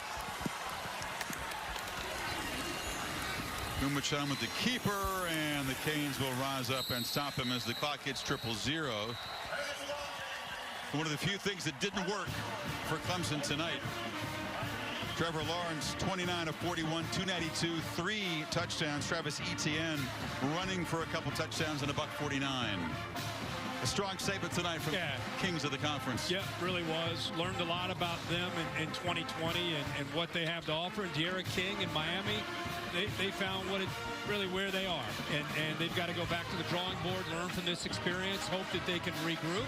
Kumachan with the keeper, and the Canes will rise up and stop him as the clock hits 0-0. One of the few things that didn't work for Clemson tonight. Trevor Lawrence, 29 of 41, 292, 3 touchdowns. Travis Etienne running for a couple touchdowns and $149. A strong statement tonight from Kings of the Conference. Yeah, really was. Learned a lot about them in 2020 and what they have to offer. And De'Ara King in Miami, they found really where they are. And they've got to go back to the drawing board, learn from this experience, hope that they can regroup.